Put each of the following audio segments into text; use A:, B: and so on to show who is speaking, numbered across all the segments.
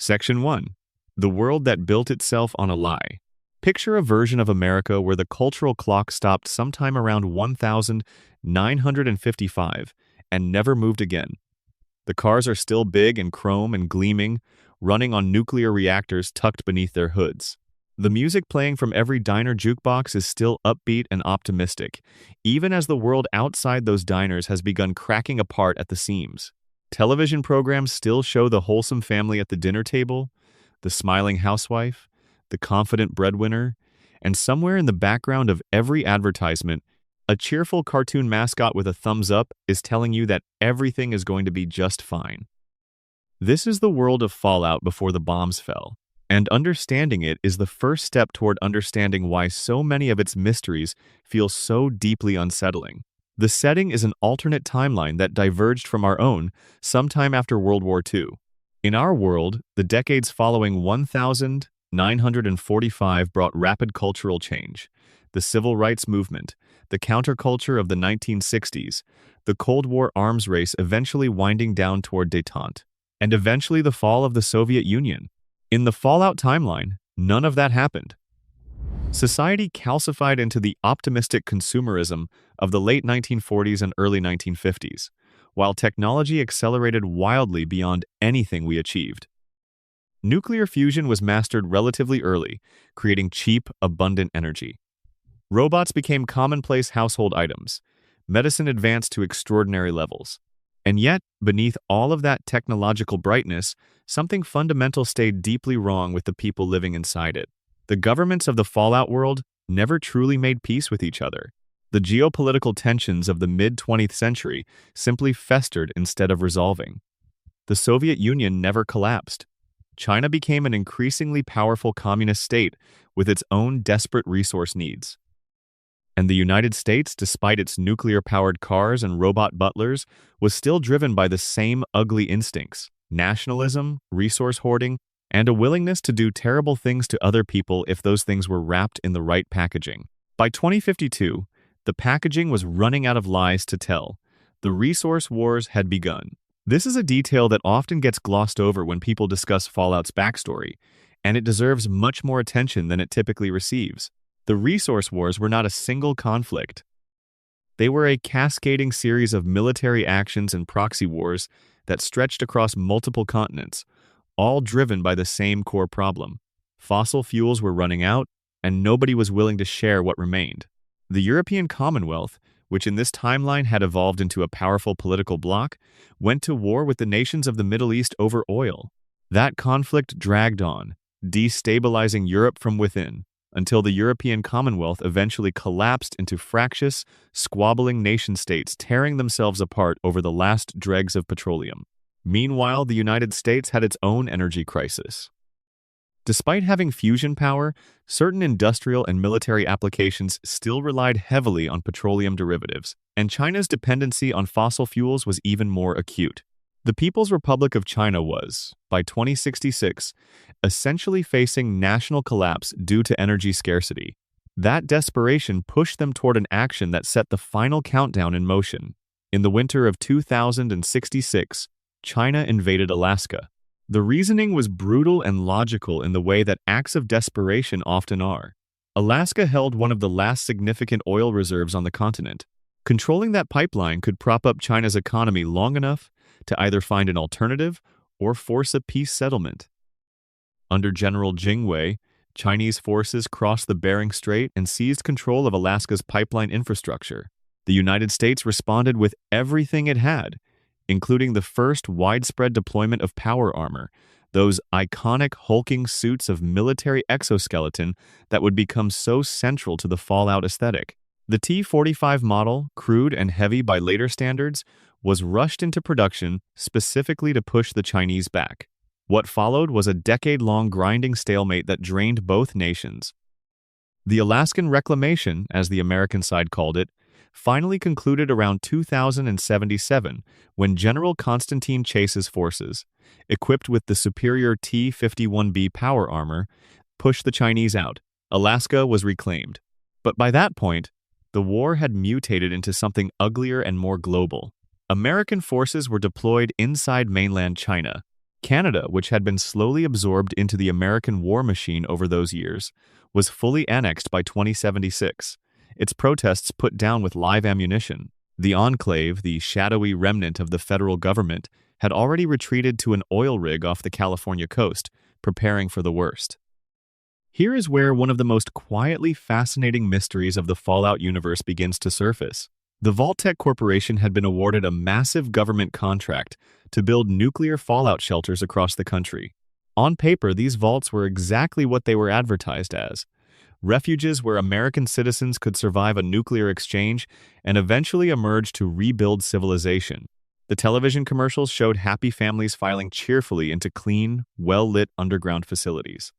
A: Section 1. The world that built itself on a lie. Picture a version of America where the cultural clock stopped sometime around 1955 and never moved again. The cars are still big and chrome and gleaming, running on nuclear reactors tucked beneath their hoods. The music playing from every diner jukebox is still upbeat and optimistic, even as the world outside those diners has begun cracking apart at the seams. Television programs still show the wholesome family at the dinner table, the smiling housewife, the confident breadwinner, and somewhere in the background of every advertisement, a cheerful cartoon mascot with a thumbs up is telling you that everything is going to be just fine. This is the world of Fallout before the bombs fell, and understanding it is the first step toward understanding why so many of its mysteries feel so deeply unsettling. The setting is an alternate timeline that diverged from our own sometime after World War II. In our world, the decades following 1945 brought rapid cultural change. The civil rights movement, the counterculture of the 1960s, the Cold War arms race eventually winding down toward détente, and eventually the fall of the Soviet Union. In the Fallout timeline, none of that happened. Society calcified into the optimistic consumerism of the late 1940s and early 1950s, while technology accelerated wildly beyond anything we achieved. Nuclear fusion was mastered relatively early, creating cheap, abundant energy. Robots became commonplace household items. Medicine advanced to extraordinary levels. And yet, beneath all of that technological brightness, something fundamental stayed deeply wrong with the people living inside it. The governments of the Fallout world never truly made peace with each other. The geopolitical tensions of the mid-20th century simply festered instead of resolving. The Soviet Union never collapsed. China became an increasingly powerful communist state with its own desperate resource needs. And the United States, despite its nuclear-powered cars and robot butlers, was still driven by the same ugly instincts: nationalism, resource hoarding, and a willingness to do terrible things to other people if those things were wrapped in the right packaging. By 2052, the packaging was running out of lies to tell. The resource wars had begun. This is a detail that often gets glossed over when people discuss Fallout's backstory, and it deserves much more attention than it typically receives. The resource wars were not a single conflict. They were a cascading series of military actions and proxy wars that stretched across multiple continents, all driven by the same core problem. Fossil fuels were running out, and nobody was willing to share what remained. The European Commonwealth, which in this timeline had evolved into a powerful political bloc, went to war with the nations of the Middle East over oil. That conflict dragged on, destabilizing Europe from within, until the European Commonwealth eventually collapsed into fractious, squabbling nation-states tearing themselves apart over the last dregs of petroleum. Meanwhile, the United States had its own energy crisis. Despite having fusion power, certain industrial and military applications still relied heavily on petroleum derivatives, and China's dependency on fossil fuels was even more acute. The People's Republic of China was, by 2066, essentially facing national collapse due to energy scarcity. That desperation pushed them toward an action that set the final countdown in motion. In the winter of 2066, China invaded Alaska. The reasoning was brutal and logical in the way that acts of desperation often are. Alaska held one of the last significant oil reserves on the continent. Controlling that pipeline could prop up China's economy long enough to either find an alternative or force a peace settlement. Under General Jingwei, Chinese forces crossed the Bering Strait and seized control of Alaska's pipeline infrastructure. The United States responded with everything it had, including the first widespread deployment of power armor, those iconic hulking suits of military exoskeleton that would become so central to the Fallout aesthetic. The T-45 model, crude and heavy by later standards, was rushed into production specifically to push the Chinese back. What followed was a decade-long grinding stalemate that drained both nations. The Alaskan Reclamation, as the American side called it, finally concluded around 2077 when General Constantine Chase's forces, equipped with the superior T-51B power armor, pushed the Chinese out. Alaska was reclaimed. But by that point, the war had mutated into something uglier and more global. American forces were deployed inside mainland China, Canada, which had been slowly absorbed into the American war machine over those years, was fully annexed by 2076, its protests put down with live ammunition. The enclave, the shadowy remnant of the federal government, had already retreated to an oil rig off the California coast, preparing for the worst. Here is where one of the most quietly fascinating mysteries of the Fallout universe begins to surface. The Vault-Tec Corporation had been awarded a massive government contract to build nuclear fallout shelters across the country. On paper, these vaults were exactly what they were advertised as: refuges where American citizens could survive a nuclear exchange and eventually emerge to rebuild civilization. The television commercials showed happy families filing cheerfully into clean, well-lit underground facilities.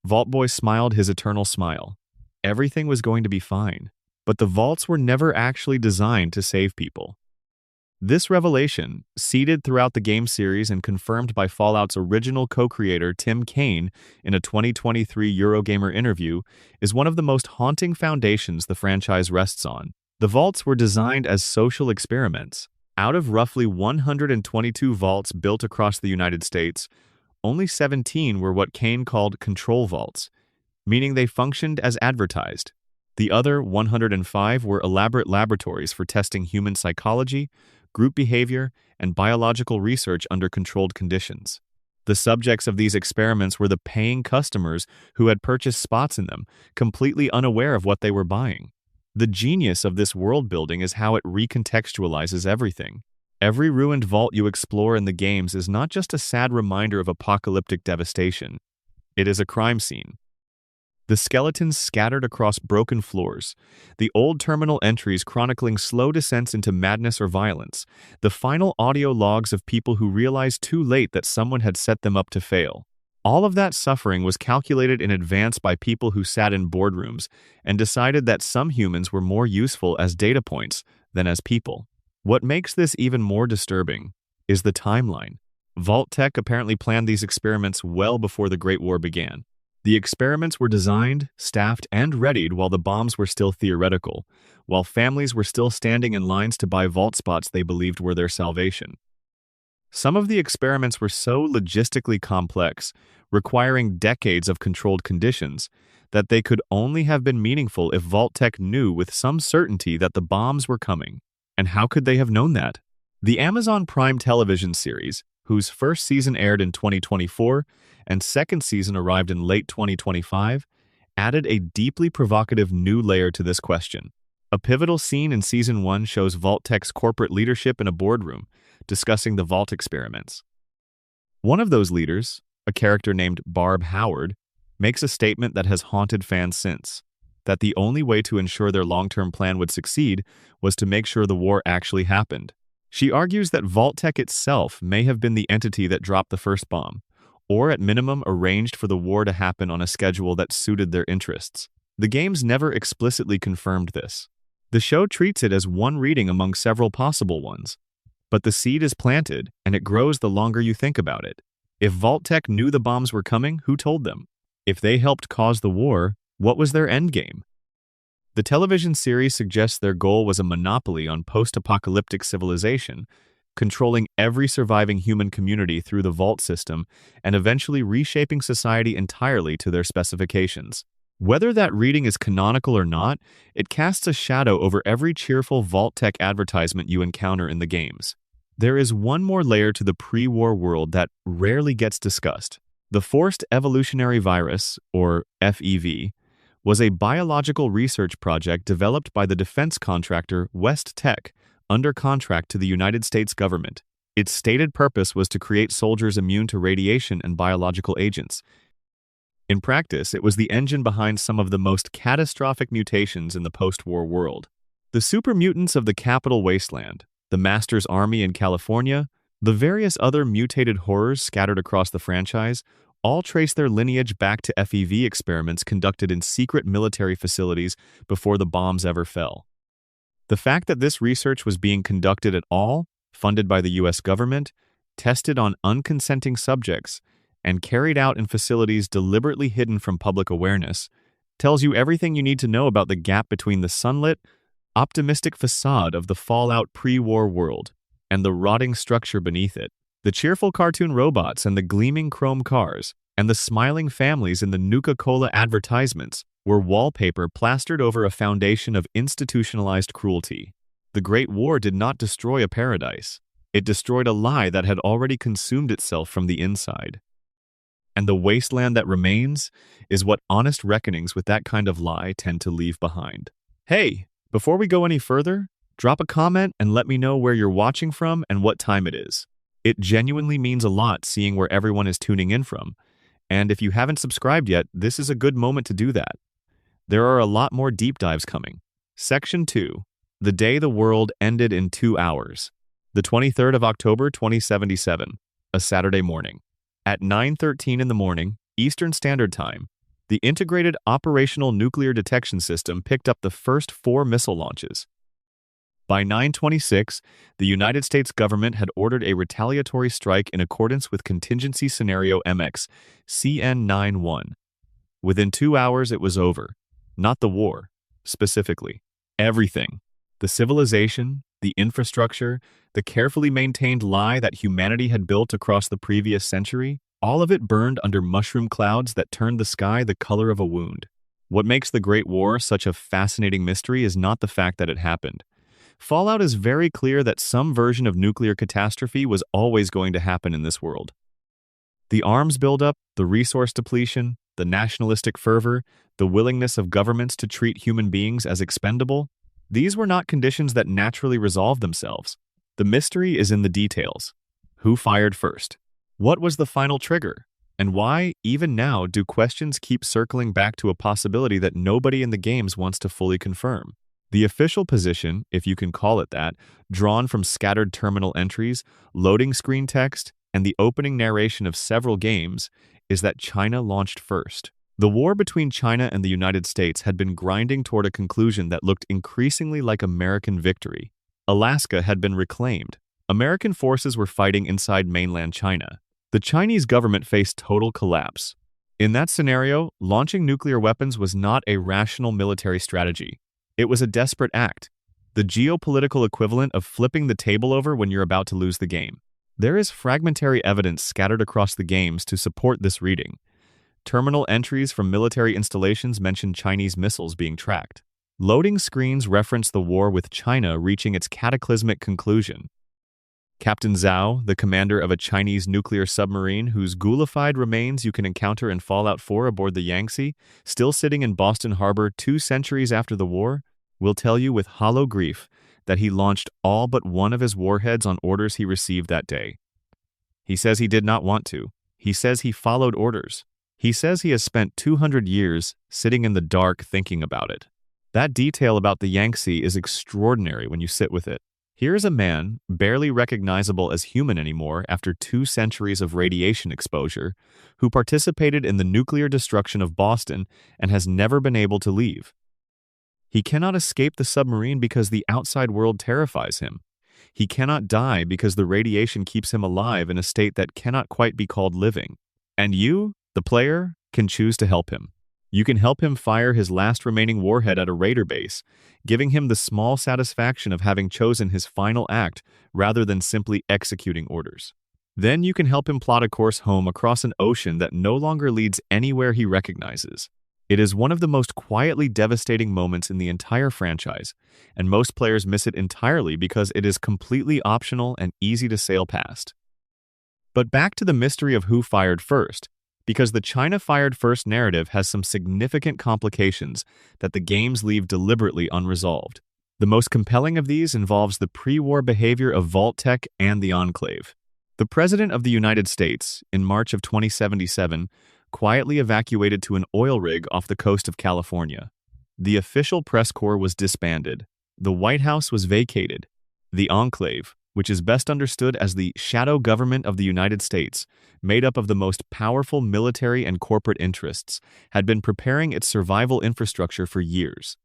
A: Vault Boy smiled his eternal smile. Everything was going to be fine. But the vaults were never actually designed to save people. This revelation, seeded throughout the game series and confirmed by Fallout's original co-creator Tim Kaine in a 2023 Eurogamer interview, is one of the most haunting foundations the franchise rests on. The vaults were designed as social experiments. Out of roughly 122 vaults built across the United States, only 17 were what Kaine called control vaults, meaning they functioned as advertised. The other 105 were elaborate laboratories for testing human psychology, group behavior, and biological research under controlled conditions. The subjects of these experiments were the paying customers who had purchased spots in them, completely unaware of what they were buying. The genius of this world building is how it recontextualizes everything. Every ruined vault you explore in the games is not just a sad reminder of apocalyptic devastation. It is a crime scene. The skeletons scattered across broken floors, the old terminal entries chronicling slow descents into madness or violence, the final audio logs of people who realized too late that someone had set them up to fail. All of that suffering was calculated in advance by people who sat in boardrooms and decided that some humans were more useful as data points than as people. What makes this even more disturbing is the timeline. Vault-Tec apparently planned these experiments well before the Great War began. The experiments were designed, staffed, and readied while the bombs were still theoretical, while families were still standing in lines to buy vault spots they believed were their salvation. Some of the experiments were so logistically complex, requiring decades of controlled conditions, that they could only have been meaningful if Vault-Tec knew with some certainty that the bombs were coming. And how could they have known that? The Amazon Prime television series, whose first season aired in 2024 and second season arrived in late 2025, added a deeply provocative new layer to this question. A pivotal scene in Season 1 shows Vault-Tec's corporate leadership in a boardroom, discussing the vault experiments. One of those leaders, a character named Barb Howard, makes a statement that has haunted fans since: that the only way to ensure their long-term plan would succeed was to make sure the war actually happened. She argues that Vault-Tec itself may have been the entity that dropped the first bomb, or at minimum arranged for the war to happen on a schedule that suited their interests. The games never explicitly confirmed this. The show treats it as one reading among several possible ones. But the seed is planted, and it grows the longer you think about it. If Vault-Tec knew the bombs were coming, who told them? If they helped cause the war, what was their endgame? The television series suggests their goal was a monopoly on post-apocalyptic civilization, controlling every surviving human community through the vault system and eventually reshaping society entirely to their specifications. Whether that reading is canonical or not, it casts a shadow over every cheerful Vault-Tec advertisement you encounter in the games. There is one more layer to the pre-war world that rarely gets discussed. The Forced Evolutionary Virus, or FEV, was a biological research project developed by the defense contractor Vault-Tec under contract to the United States government. Its stated purpose was to create soldiers immune to radiation and biological agents. In practice, it was the engine behind some of the most catastrophic mutations in the post-war world. The super mutants of the capital wasteland, the Master's Army in California, the various other mutated horrors scattered across the franchise, all trace their lineage back to FEV experiments conducted in secret military facilities before the bombs ever fell. The fact that this research was being conducted at all, funded by the US government, tested on unconsenting subjects, and carried out in facilities deliberately hidden from public awareness, tells you everything you need to know about the gap between the sunlit, optimistic facade of the Fallout pre-war world and the rotting structure beneath it. The cheerful cartoon robots and the gleaming chrome cars, and the smiling families in the Nuka-Cola advertisements were wallpaper plastered over a foundation of institutionalized cruelty. The Great War did not destroy a paradise. It destroyed a lie that had already consumed itself from the inside. And the wasteland that remains is what honest reckonings with that kind of lie tend to leave behind. Hey, before we go any further, drop a comment and let me know where you're watching from and what time it is. It genuinely means a lot seeing where everyone is tuning in from. And if you haven't subscribed yet, this is a good moment to do that. There are a lot more deep dives coming. Section 2. The Day the World Ended in 2 Hours. The 23rd of October 2077, a Saturday morning. At 9:13 in the morning, Eastern Standard Time, the Integrated Operational Nuclear Detection System picked up the first 4 missile launches. By 9:26, the United States government had ordered a retaliatory strike in accordance with Contingency Scenario MX CN91. Within 2 hours, it was over. Not the war, specifically. Everything. The civilization, the infrastructure, the carefully maintained lie that humanity had built across the previous century, all of it burned under mushroom clouds that turned the sky the color of a wound. What makes the Great War such a fascinating mystery is not the fact that it happened. Fallout is very clear that some version of nuclear catastrophe was always going to happen in this world. The arms buildup, the resource depletion, the nationalistic fervor, the willingness of governments to treat human beings as expendable, these were not conditions that naturally resolved themselves. The mystery is in the details. Who fired first? What was the final trigger? And why, even now, do questions keep circling back to a possibility that nobody in the games wants to fully confirm? The official position, if you can call it that, drawn from scattered terminal entries, loading screen text, and the opening narration of several games, is that China launched first. The war between China and the United States had been grinding toward a conclusion that looked increasingly like American victory. Alaska had been reclaimed. American forces were fighting inside mainland China. The Chinese government faced total collapse. In that scenario, launching nuclear weapons was not a rational military strategy. It was a desperate act, the geopolitical equivalent of flipping the table over when you're about to lose the game. There is fragmentary evidence scattered across the games to support this reading. Terminal entries from military installations mention Chinese missiles being tracked. Loading screens reference the war with China reaching its cataclysmic conclusion. Captain Zhao, the commander of a Chinese nuclear submarine whose ghoulified remains you can encounter in Fallout 4 aboard the Yangtze, still sitting in Boston Harbor 2 centuries after the war, will tell you with hollow grief that he launched all but one of his warheads on orders he received that day. He says he did not want to. He says he followed orders. He says he has spent 200 years sitting in the dark thinking about it. That detail about the Yangtze is extraordinary when you sit with it. Here is a man, barely recognizable as human anymore after 2 centuries of radiation exposure, who participated in the nuclear destruction of Boston and has never been able to leave. He cannot escape the submarine because the outside world terrifies him. He cannot die because the radiation keeps him alive in a state that cannot quite be called living. And you, the player, can choose to help him. You can help him fire his last remaining warhead at a raider base, giving him the small satisfaction of having chosen his final act rather than simply executing orders. Then you can help him plot a course home across an ocean that no longer leads anywhere he recognizes. It is one of the most quietly devastating moments in the entire franchise, and most players miss it entirely because it is completely optional and easy to sail past. But back to the mystery of who fired first, because the China fired first narrative has some significant complications that the games leave deliberately unresolved. The most compelling of these involves the pre-war behavior of Vault-Tec and the Enclave. The President of the United States, in March of 2077, quietly evacuated to an oil rig off the coast of California. The official press corps was disbanded. The White House was vacated. The Enclave, which is best understood as the shadow government of the United States, made up of the most powerful military and corporate interests, had been preparing its survival infrastructure for years.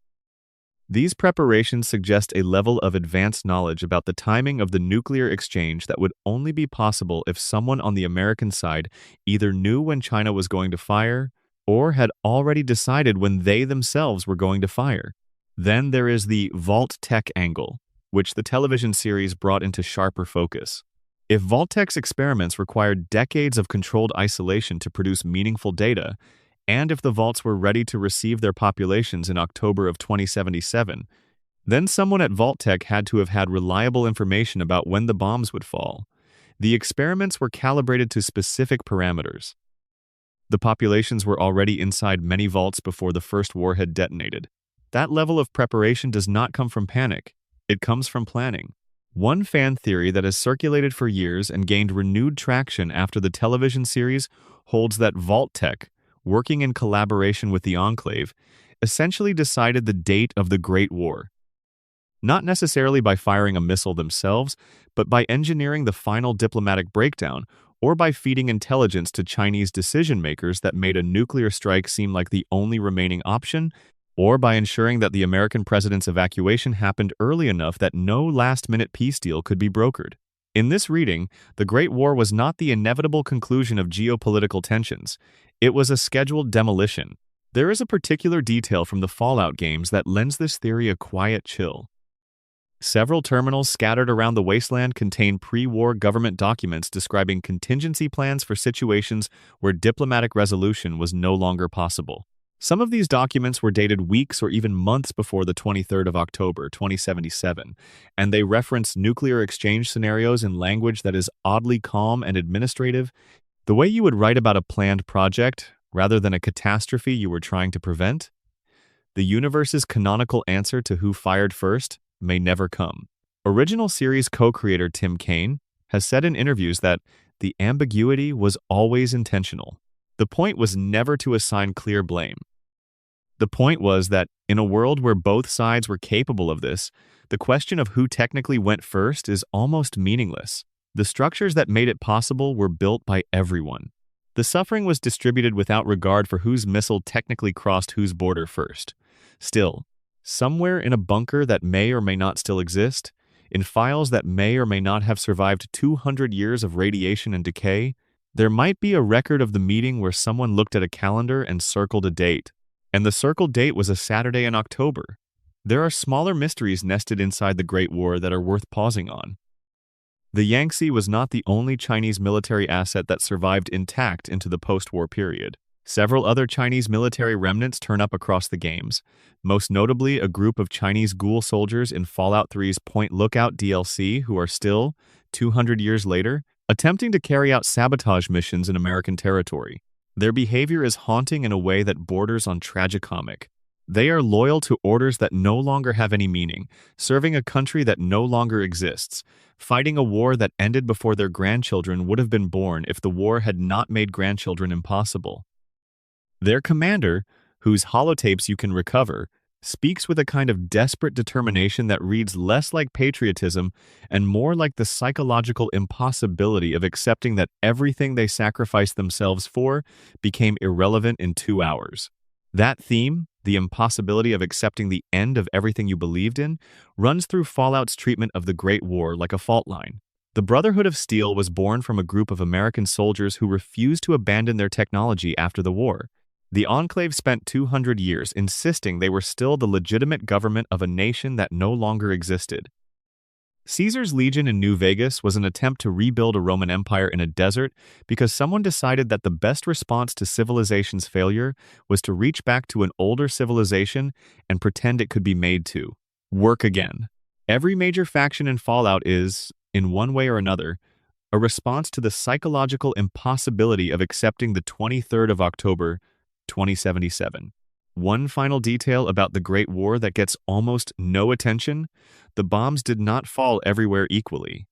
A: These preparations suggest a level of advanced knowledge about the timing of the nuclear exchange that would only be possible if someone on the American side either knew when China was going to fire or had already decided when they themselves were going to fire. Then there is the Vault-Tec angle, which the television series brought into sharper focus. If Vault-Tec's experiments required decades of controlled isolation to produce meaningful data, and if the vaults were ready to receive their populations in October of 2077, then someone at Vault-Tec had to have had reliable information about when the bombs would fall. The experiments were calibrated to specific parameters. The populations were already inside many vaults before the first warhead detonated. That level of preparation does not come from panic. It comes from planning. One fan theory that has circulated for years and gained renewed traction after the television series holds that Vault-Tec, working in collaboration with the Enclave, essentially decided the date of the Great War. Not necessarily by firing a missile themselves, but by engineering the final diplomatic breakdown, or by feeding intelligence to Chinese decision-makers that made a nuclear strike seem like the only remaining option, or by ensuring that the American president's evacuation happened early enough that no last-minute peace deal could be brokered. In this reading, the Great War was not the inevitable conclusion of geopolitical tensions. It was a scheduled demolition. There is a particular detail from the Fallout games that lends this theory a quiet chill. Several terminals scattered around the wasteland contain pre-war government documents describing contingency plans for situations where diplomatic resolution was no longer possible. Some of these documents were dated weeks or even months before the 23rd of October, 2077, and they reference nuclear exchange scenarios in language that is oddly calm and administrative, the way you would write about a planned project rather than a catastrophe you were trying to prevent. The universe's canonical answer to who fired first may never come. Original series co-creator Tim Kaine has said in interviews that the ambiguity was always intentional. The point was never to assign clear blame. The point was that, in a world where both sides were capable of this, the question of who technically went first is almost meaningless. The structures that made it possible were built by everyone. The suffering was distributed without regard for whose missile technically crossed whose border first. Still, somewhere in a bunker that may or may not still exist, in files that may or may not have survived 200 years of radiation and decay, there might be a record of the meeting where someone looked at a calendar and circled a date. And the circled date was a Saturday in October. There are smaller mysteries nested inside the Great War that are worth pausing on. The Yangtze was not the only Chinese military asset that survived intact into the post-war period. Several other Chinese military remnants turn up across the games, most notably a group of Chinese ghoul soldiers in Fallout 3's Point Lookout DLC who are still, 200 years later, attempting to carry out sabotage missions in American territory. Their behavior is haunting in a way that borders on tragicomic. They are loyal to orders that no longer have any meaning, serving a country that no longer exists, fighting a war that ended before their grandchildren would have been born if the war had not made grandchildren impossible. Their commander, whose holotapes you can recover, speaks with a kind of desperate determination that reads less like patriotism and more like the psychological impossibility of accepting that everything they sacrificed themselves for became irrelevant in 2 hours. That theme, the impossibility of accepting the end of everything you believed in, runs through Fallout's treatment of the Great War like a fault line. The Brotherhood of Steel was born from a group of American soldiers who refused to abandon their technology after the war. The Enclave spent 200 years insisting they were still the legitimate government of a nation that no longer existed. Caesar's Legion in New Vegas was an attempt to rebuild a Roman Empire in a desert because someone decided that the best response to civilization's failure was to reach back to an older civilization and pretend it could be made to work again. Every major faction in Fallout is, in one way or another, a response to the psychological impossibility of accepting the 23rd of October, 2077. One final detail about the Great War that gets almost no attention: the bombs did not fall everywhere equally.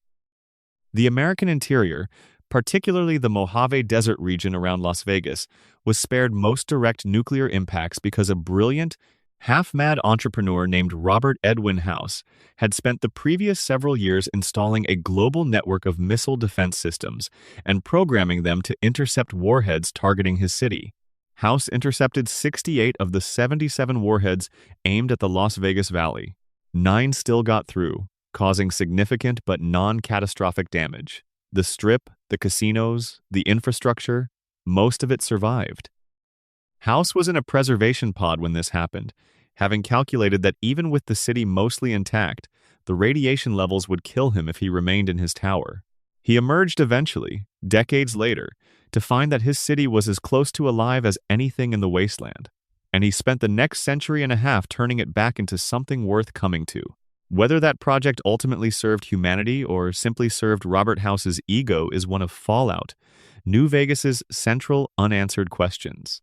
A: The American interior, particularly the Mojave Desert region around Las Vegas, was spared most direct nuclear impacts because a brilliant, half-mad entrepreneur named Robert Edwin House had spent the previous several years installing a global network of missile defense systems and programming them to intercept warheads targeting his city. House intercepted 68 of the 77 warheads aimed at the Las Vegas Valley. 9 still got through, causing significant but non-catastrophic damage. The Strip, the casinos, the infrastructure, most of it survived. House was in a preservation pod when this happened, having calculated that even with the city mostly intact, the radiation levels would kill him if he remained in his tower. He emerged eventually, decades later, to find that his city was as close to alive as anything in the wasteland, and he spent the next century and a half turning it back into something worth coming to. Whether that project ultimately served humanity or simply served Robert House's ego is one of Fallout, New Vegas's central unanswered questions.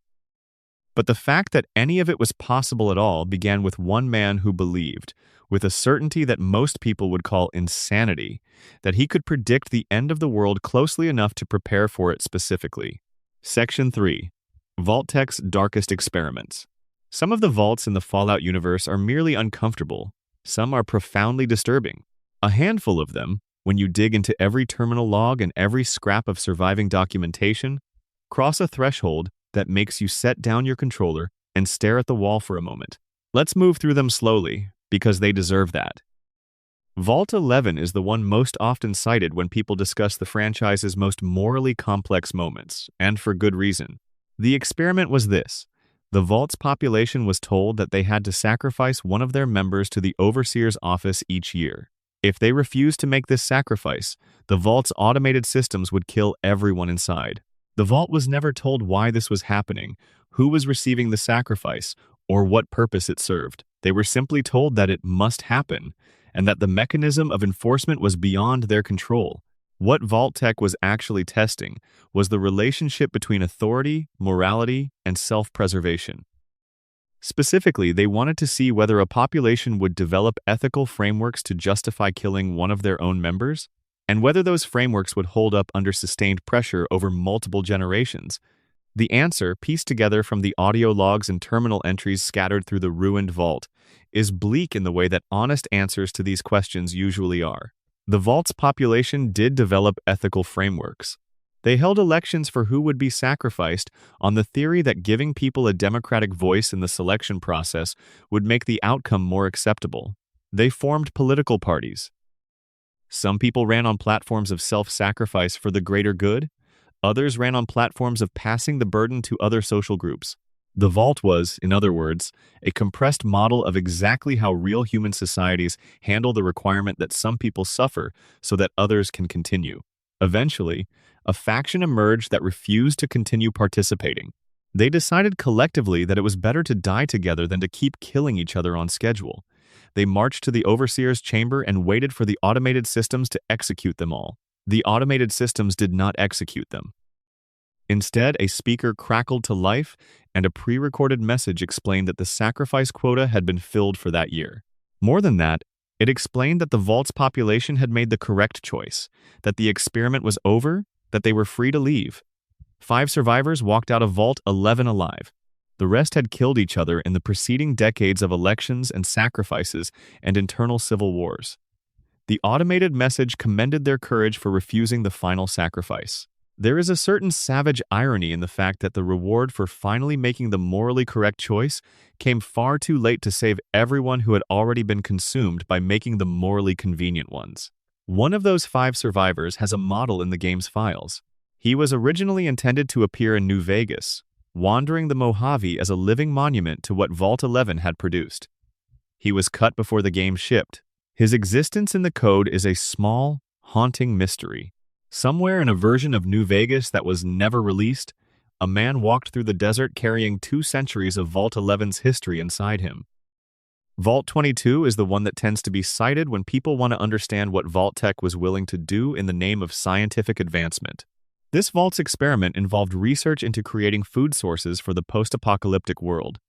A: But the fact that any of it was possible at all began with one man who believed, with a certainty that most people would call insanity, that he could predict the end of the world closely enough to prepare for it specifically. Section 3. Vault-Tec's Darkest Experiments. Some of the vaults in the Fallout universe are merely uncomfortable. Some are profoundly disturbing. A handful of them, when you dig into every terminal log and every scrap of surviving documentation, cross a threshold that makes you set down your controller and stare at the wall for a moment. Let's move through them slowly, because they deserve that. Vault 11 is the one most often cited when people discuss the franchise's most morally complex moments, and for good reason. The experiment was this. The Vault's population was told that they had to sacrifice one of their members to the Overseer's office each year. If they refused to make this sacrifice, the Vault's automated systems would kill everyone inside. The Vault was never told why this was happening, who was receiving the sacrifice, or what purpose it served. They were simply told that it must happen, and that the mechanism of enforcement was beyond their control. What Vault-Tec was actually testing was the relationship between authority, morality, and self-preservation. Specifically, they wanted to see whether a population would develop ethical frameworks to justify killing one of their own members, and whether those frameworks would hold up under sustained pressure over multiple generations. The answer, pieced together from the audio logs and terminal entries scattered through the ruined vault, is bleak in the way that honest answers to these questions usually are. The Vault's population did develop ethical frameworks. They held elections for who would be sacrificed on the theory that giving people a democratic voice in the selection process would make the outcome more acceptable. They formed political parties. Some people ran on platforms of self-sacrifice for the greater good. Others ran on platforms of passing the burden to other social groups. The Vault was, in other words, a compressed model of exactly how real human societies handle the requirement that some people suffer so that others can continue. Eventually, a faction emerged that refused to continue participating. They decided collectively that it was better to die together than to keep killing each other on schedule. They marched to the Overseer's chamber and waited for the automated systems to execute them all. The automated systems did not execute them. Instead, a speaker crackled to life, and a pre-recorded message explained that the sacrifice quota had been filled for that year. More than that, it explained that the Vault's population had made the correct choice, that the experiment was over, that they were free to leave. 5 survivors walked out of Vault 11 alive. The rest had killed each other in the preceding decades of elections and sacrifices and internal civil wars. The automated message commended their courage for refusing the final sacrifice. There is a certain savage irony in the fact that the reward for finally making the morally correct choice came far too late to save everyone who had already been consumed by making the morally convenient ones. One of those 5 survivors has a model in the game's files. He was originally intended to appear in New Vegas, wandering the Mojave as a living monument to what Vault 11 had produced. He was cut before the game shipped. His existence in the code is a small, haunting mystery. Somewhere in a version of New Vegas that was never released, a man walked through the desert carrying 2 centuries of Vault 11's history inside him. Vault 22 is the one that tends to be cited when people want to understand what Vault-Tec was willing to do in the name of scientific advancement. This Vault's experiment involved research into creating food sources for the post-apocalyptic world,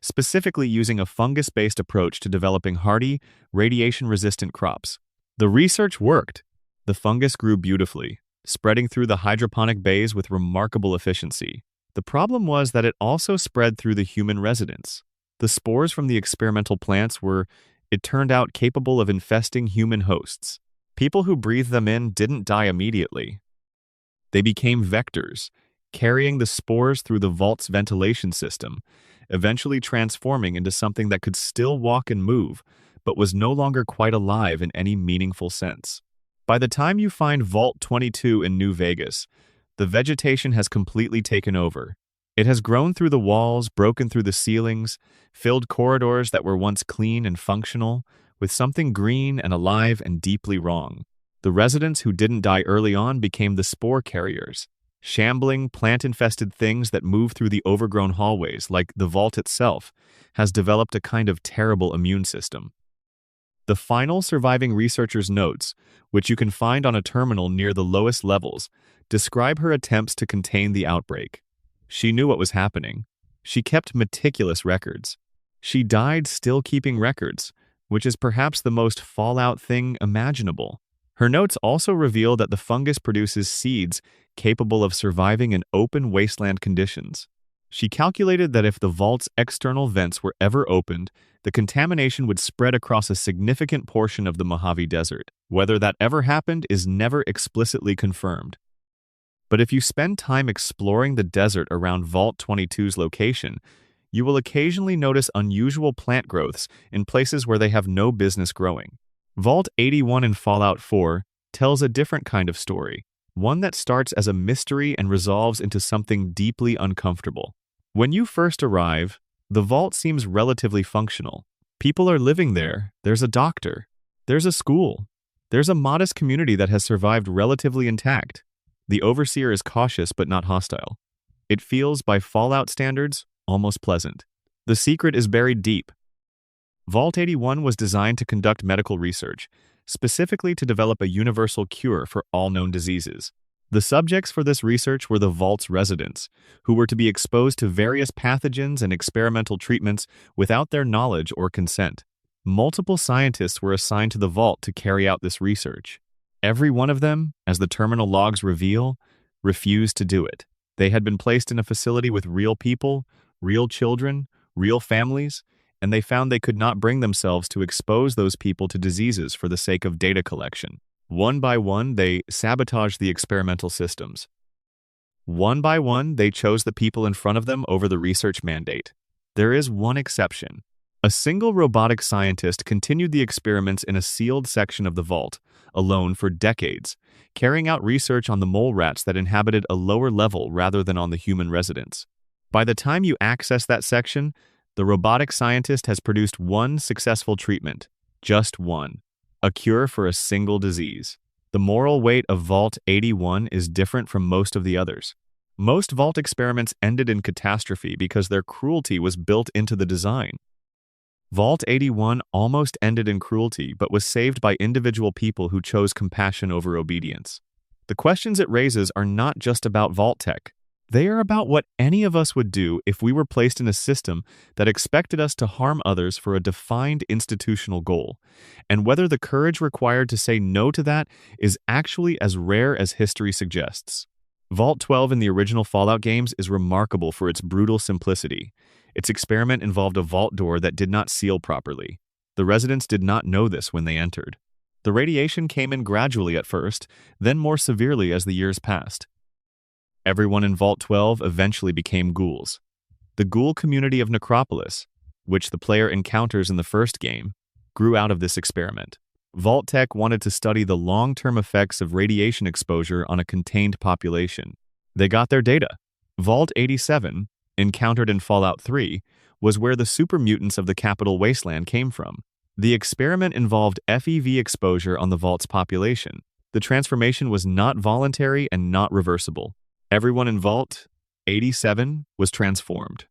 A: specifically using a fungus-based approach to developing hardy, radiation-resistant crops. The research worked. The fungus grew beautifully, spreading through the hydroponic bays with remarkable efficiency. The problem was that it also spread through the human residents. The spores from the experimental plants were, it turned out, capable of infesting human hosts. People who breathed them in didn't die immediately. They became vectors, carrying the spores through the Vault's ventilation system, eventually transforming into something that could still walk and move, but was no longer quite alive in any meaningful sense. By the time you find Vault 22 in New Vegas, the vegetation has completely taken over. It has grown through the walls, broken through the ceilings, filled corridors that were once clean and functional, with something green and alive and deeply wrong. The residents who didn't die early on became the spore carriers, shambling, plant-infested things that move through the overgrown hallways, like the vault itself, has developed a kind of terrible immune system. The final surviving researcher's notes, which you can find on a terminal near the lowest levels, describe her attempts to contain the outbreak. She knew what was happening. She kept meticulous records. She died still keeping records, which is perhaps the most Fallout thing imaginable. Her notes also reveal that the fungus produces seeds capable of surviving in open wasteland conditions. She calculated that if the vault's external vents were ever opened, the contamination would spread across a significant portion of the Mojave Desert. Whether that ever happened is never explicitly confirmed. But if you spend time exploring the desert around Vault 22's location, you will occasionally notice unusual plant growths in places where they have no business growing. Vault 81 in Fallout 4 tells a different kind of story, one that starts as a mystery and resolves into something deeply uncomfortable. When you first arrive, the vault seems relatively functional. People are living there, there's a doctor, there's a school, there's a modest community that has survived relatively intact. The overseer is cautious but not hostile. It feels, by Fallout standards, almost pleasant. The secret is buried deep. Vault 81 was designed to conduct medical research, specifically to develop a universal cure for all known diseases. The subjects for this research were the Vault's residents, who were to be exposed to various pathogens and experimental treatments without their knowledge or consent. Multiple scientists were assigned to the Vault to carry out this research. Every one of them, as the terminal logs reveal, refused to do it. They had been placed in a facility with real people, real children, real families, and they found they could not bring themselves to expose those people to diseases for the sake of data collection. One by one, they sabotaged the experimental systems. One by one, they chose the people in front of them over the research mandate. There is one exception. A single robotic scientist continued the experiments in a sealed section of the vault, alone for decades, carrying out research on the mole rats that inhabited a lower level rather than on the human residents. By the time you access that section, the robotic scientist has produced one successful treatment, just one. A cure for a single disease. The moral weight of Vault 81 is different from most of the others. Most Vault experiments ended in catastrophe because their cruelty was built into the design. Vault 81 almost ended in cruelty but was saved by individual people who chose compassion over obedience. The questions it raises are not just about Vault-Tec. They are about what any of us would do if we were placed in a system that expected us to harm others for a defined institutional goal, and whether the courage required to say no to that is actually as rare as history suggests. Vault 12 in the original Fallout games is remarkable for its brutal simplicity. Its experiment involved a vault door that did not seal properly. The residents did not know this when they entered. The radiation came in gradually at first, then more severely as the years passed. Everyone in Vault 12 eventually became ghouls. The ghoul community of Necropolis, which the player encounters in the first game, grew out of this experiment. Vault-Tec wanted to study the long-term effects of radiation exposure on a contained population. They got their data. Vault 87, encountered in Fallout 3, was where the super mutants of the capital wasteland came from. The experiment involved FEV exposure on the Vault's population. The transformation was not voluntary and not reversible. Everyone in Vault 87 was transformed.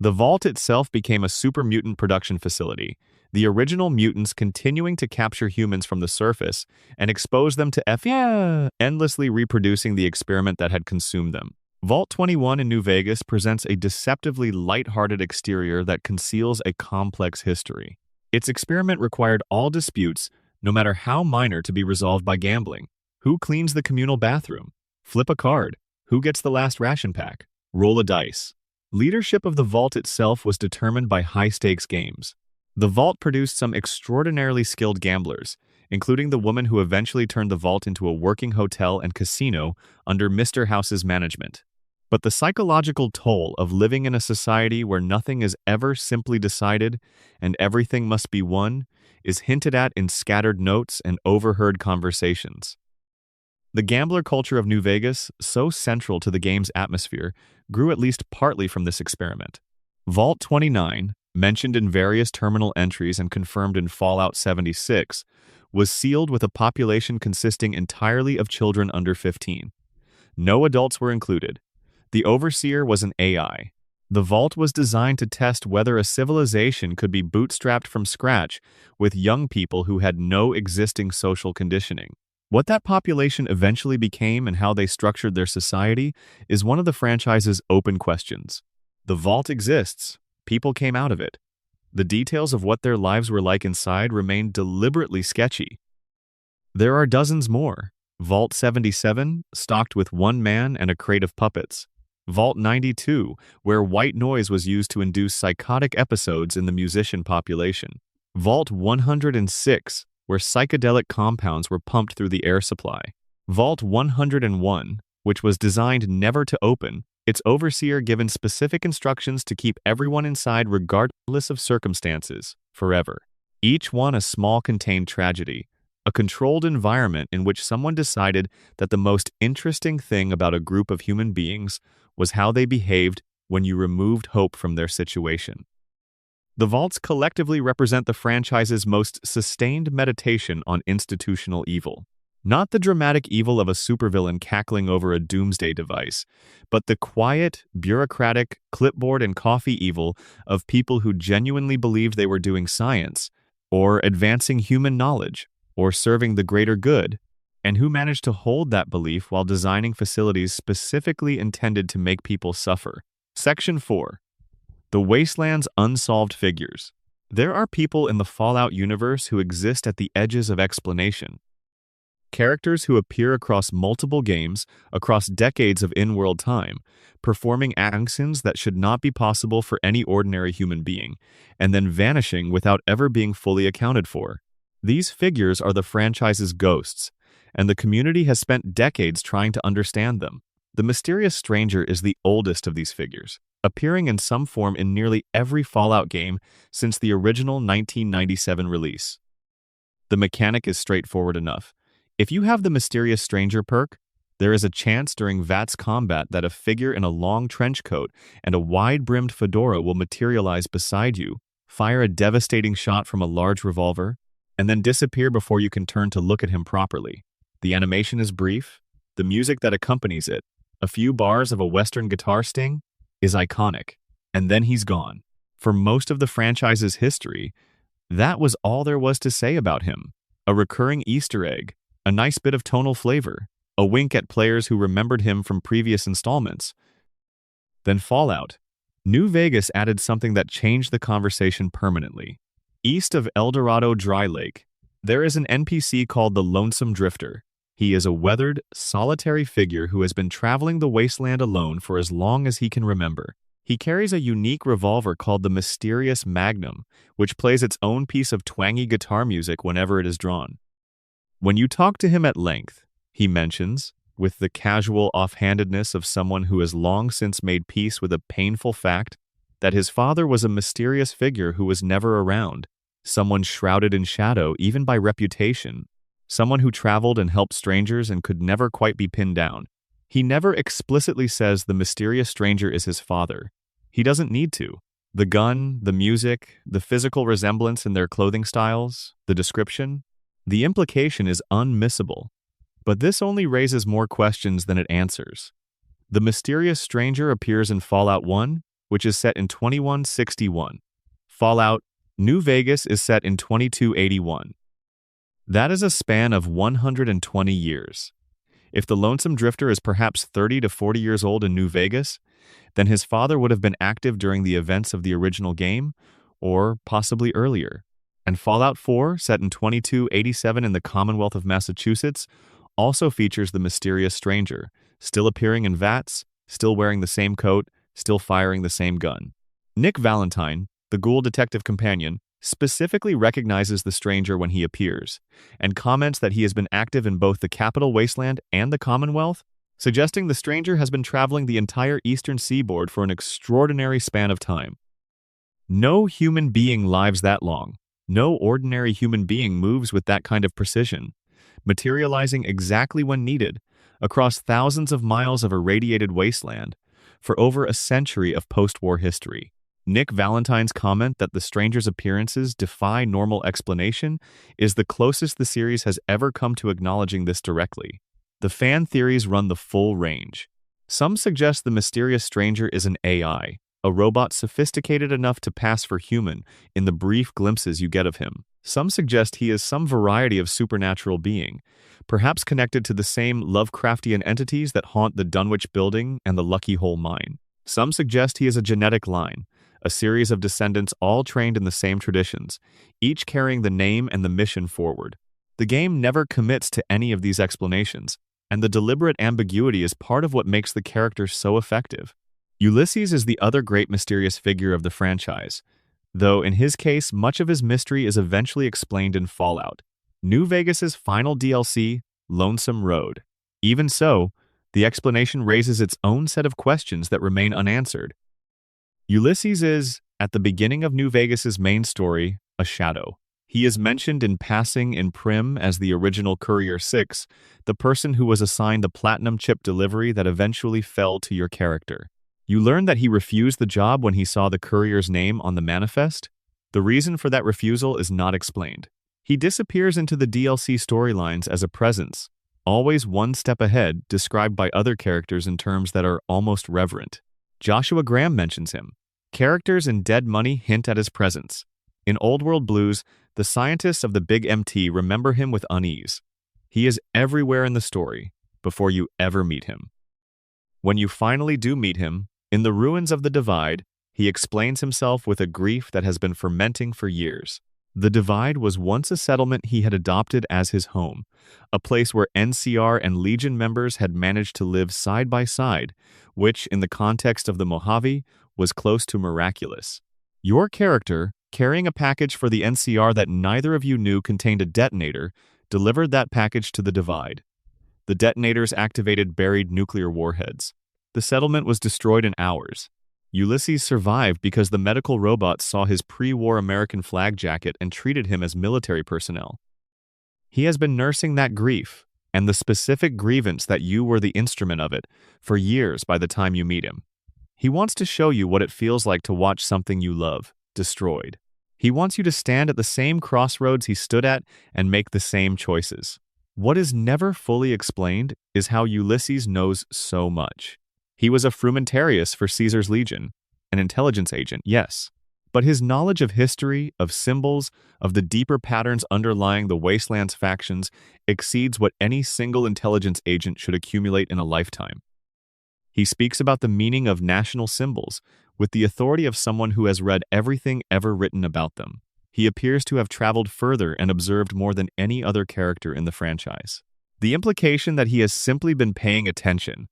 A: The Vault itself became a super mutant production facility, the original mutants continuing to capture humans from the surface and expose them to endlessly reproducing the experiment that had consumed them. Vault 21 in New Vegas presents a deceptively light-hearted exterior that conceals a complex history. Its experiment required all disputes, no matter how minor, to be resolved by gambling. Who cleans the communal bathroom? Flip a card. Who gets the last ration pack? Roll a dice. Leadership of the Vault itself was determined by high-stakes games. The Vault produced some extraordinarily skilled gamblers, including the woman who eventually turned the Vault into a working hotel and casino under Mr. House's management. But the psychological toll of living in a society where nothing is ever simply decided and everything must be won is hinted at in scattered notes and overheard conversations. The gambler culture of New Vegas, so central to the game's atmosphere, grew at least partly from this experiment. Vault 29, mentioned in various terminal entries and confirmed in Fallout 76, was sealed with a population consisting entirely of children under 15. No adults were included. The Overseer was an AI. The vault was designed to test whether a civilization could be bootstrapped from scratch with young people who had no existing social conditioning. What that population eventually became and how they structured their society is one of the franchise's open questions. The vault exists. People came out of it. The details of what their lives were like inside remain deliberately sketchy. There are dozens more. Vault 77, stocked with one man and a crate of puppets. Vault 92, where white noise was used to induce psychotic episodes in the musician population. Vault 106, where psychedelic compounds were pumped through the air supply. Vault 101, which was designed never to open, its overseer given specific instructions to keep everyone inside regardless of circumstances, forever. Each one a small contained tragedy, a controlled environment in which someone decided that the most interesting thing about a group of human beings was how they behaved when you removed hope from their situation. The vaults collectively represent the franchise's most sustained meditation on institutional evil. Not the dramatic evil of a supervillain cackling over a doomsday device, but the quiet, bureaucratic, clipboard and coffee evil of people who genuinely believed they were doing science, or advancing human knowledge, or serving the greater good, and who managed to hold that belief while designing facilities specifically intended to make people suffer. Section 4. The Wasteland's Unsolved Figures. There are people in the Fallout universe who exist at the edges of explanation. Characters who appear across multiple games, across decades of in-world time, performing actions that should not be possible for any ordinary human being, and then vanishing without ever being fully accounted for. These figures are the franchise's ghosts, and the community has spent decades trying to understand them. The mysterious stranger is the oldest of these figures, appearing in some form in nearly every Fallout game since the original 1997 release. The mechanic is straightforward enough. If you have the Mysterious Stranger perk, there is a chance during VATS combat that a figure in a long trench coat and a wide-brimmed fedora will materialize beside you, fire a devastating shot from a large revolver, and then disappear before you can turn to look at him properly. The animation is brief. The music that accompanies it, a few bars of a Western guitar sting, is iconic. And then he's gone. For most of the franchise's history, that was all there was to say about him. A recurring Easter egg, a nice bit of tonal flavor, a wink at players who remembered him from previous installments. Then Fallout. New Vegas added something that changed the conversation permanently. East of El Dorado Dry Lake, there is an NPC called the Lonesome Drifter. He is a weathered, solitary figure who has been traveling the wasteland alone for as long as he can remember. He carries a unique revolver called the Mysterious Magnum, which plays its own piece of twangy guitar music whenever it is drawn. When you talk to him at length, he mentions, with the casual offhandedness of someone who has long since made peace with a painful fact, that his father was a mysterious figure who was never around, someone shrouded in shadow even by reputation, someone who traveled and helped strangers and could never quite be pinned down. He never explicitly says the mysterious stranger is his father. He doesn't need to. The gun, the music, the physical resemblance in their clothing styles, the description, the implication is unmissable. But this only raises more questions than it answers. The mysterious stranger appears in Fallout 1, which is set in 2161. Fallout New Vegas is set in 2281. That is a span of 120 years. If the Lonesome Drifter is perhaps 30 to 40 years old in New Vegas, then his father would have been active during the events of the original game, or possibly earlier. And Fallout 4, set in 2287 in the Commonwealth of Massachusetts, also features the mysterious stranger, still appearing in VATS, still wearing the same coat, still firing the same gun. Nick Valentine, the ghoul detective companion, specifically recognizes the stranger when he appears, and comments that he has been active in both the Capital Wasteland and the Commonwealth, suggesting the stranger has been traveling the entire eastern seaboard for an extraordinary span of time. No human being lives that long. No ordinary human being moves with that kind of precision, materializing exactly when needed, across thousands of miles of irradiated wasteland, for over a century of post-war history. Nick Valentine's comment that the stranger's appearances defy normal explanation is the closest the series has ever come to acknowledging this directly. The fan theories run the full range. Some suggest the mysterious stranger is an AI, a robot sophisticated enough to pass for human in the brief glimpses you get of him. Some suggest he is some variety of supernatural being, perhaps connected to the same Lovecraftian entities that haunt the Dunwich Building and the Lucky Hole Mine. Some suggest he is a genetic line, a series of descendants all trained in the same traditions, each carrying the name and the mission forward. The game never commits to any of these explanations, and the deliberate ambiguity is part of what makes the character so effective. Ulysses is the other great mysterious figure of the franchise, though in his case, much of his mystery is eventually explained in Fallout. New Vegas's final DLC, Lonesome Road. Even so, the explanation raises its own set of questions that remain unanswered. Ulysses is, at the beginning of New Vegas's main story, a shadow. He is mentioned in passing in Prim as the original Courier 6, the person who was assigned the platinum chip delivery that eventually fell to your character. You learn that he refused the job when he saw the courier's name on the manifest. The reason for that refusal is not explained. He disappears into the DLC storylines as a presence, always one step ahead, described by other characters in terms that are almost reverent. Joshua Graham mentions him. Characters in Dead Money hint at his presence. In Old World Blues, the scientists of the Big MT remember him with unease. He is everywhere in the story, before you ever meet him. When you finally do meet him, in the ruins of the Divide, he explains himself with a grief that has been fermenting for years. The Divide was once a settlement he had adopted as his home, a place where NCR and Legion members had managed to live side by side, which, in the context of the Mojave, was close to miraculous. Your character, carrying a package for the NCR that neither of you knew contained a detonator, delivered that package to the Divide. The detonators activated buried nuclear warheads. The settlement was destroyed in hours. Ulysses survived because the medical robots saw his pre-war American flag jacket and treated him as military personnel. He has been nursing that grief, and the specific grievance that you were the instrument of it, for years by the time you meet him. He wants to show you what it feels like to watch something you love destroyed. He wants you to stand at the same crossroads he stood at and make the same choices. What is never fully explained is how Ulysses knows so much. He was a frumentarius for Caesar's Legion, an intelligence agent, yes. But his knowledge of history, of symbols, of the deeper patterns underlying the Wasteland's factions exceeds what any single intelligence agent should accumulate in a lifetime. He speaks about the meaning of national symbols with the authority of someone who has read everything ever written about them. He appears to have traveled further and observed more than any other character in the franchise. The implication that he has simply been paying attention,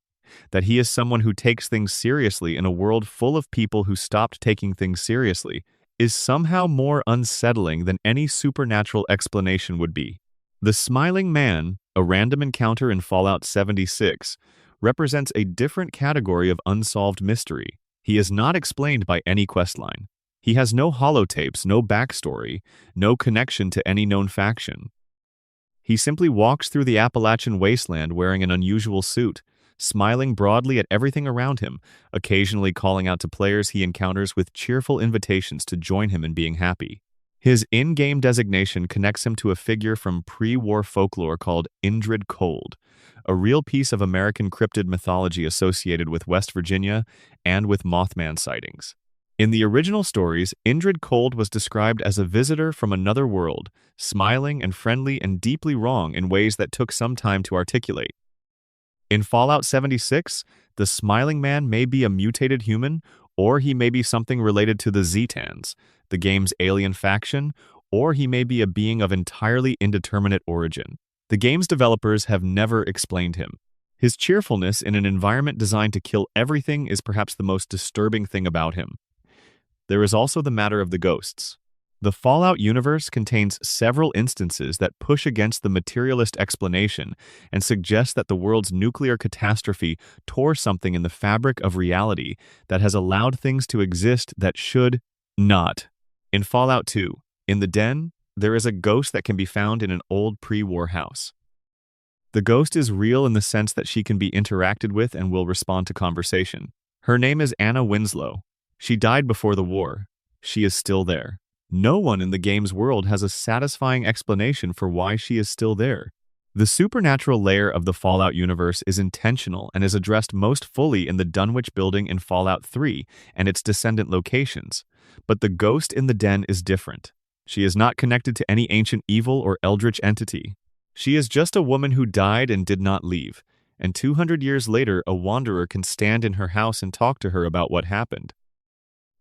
A: that he is someone who takes things seriously in a world full of people who stopped taking things seriously, is somehow more unsettling than any supernatural explanation would be. The Smiling Man, a random encounter in Fallout 76, represents a different category of unsolved mystery. He is not explained by any questline. He has no holotapes, no backstory, no connection to any known faction. He simply walks through the Appalachian wasteland wearing an unusual suit, smiling broadly at everything around him, occasionally calling out to players he encounters with cheerful invitations to join him in being happy. His in-game designation connects him to a figure from pre-war folklore called Indrid Cold, a real piece of American cryptid mythology associated with West Virginia and with Mothman sightings. In the original stories, Indrid Cold was described as a visitor from another world, smiling and friendly and deeply wrong in ways that took some time to articulate. In Fallout 76, the Smiling Man may be a mutated human, or he may be something related to the Zetans, the game's alien faction, or he may be a being of entirely indeterminate origin. The game's developers have never explained him. His cheerfulness in an environment designed to kill everything is perhaps the most disturbing thing about him. There is also the matter of the ghosts. The Fallout universe contains several instances that push against the materialist explanation and suggest that the world's nuclear catastrophe tore something in the fabric of reality that has allowed things to exist that should not. In Fallout 2, in the Den, there is a ghost that can be found in an old pre-war house. The ghost is real in the sense that she can be interacted with and will respond to conversation. Her name is Anna Winslow. She died before the war. She is still there. No one in the game's world has a satisfying explanation for why she is still there. The supernatural layer of the Fallout universe is intentional and is addressed most fully in the Dunwich building in Fallout 3 and its descendant locations. But the ghost in the den is different. She is not connected to any ancient evil or eldritch entity. She is just a woman who died and did not leave, and 200 years later a wanderer can stand in her house and talk to her about what happened.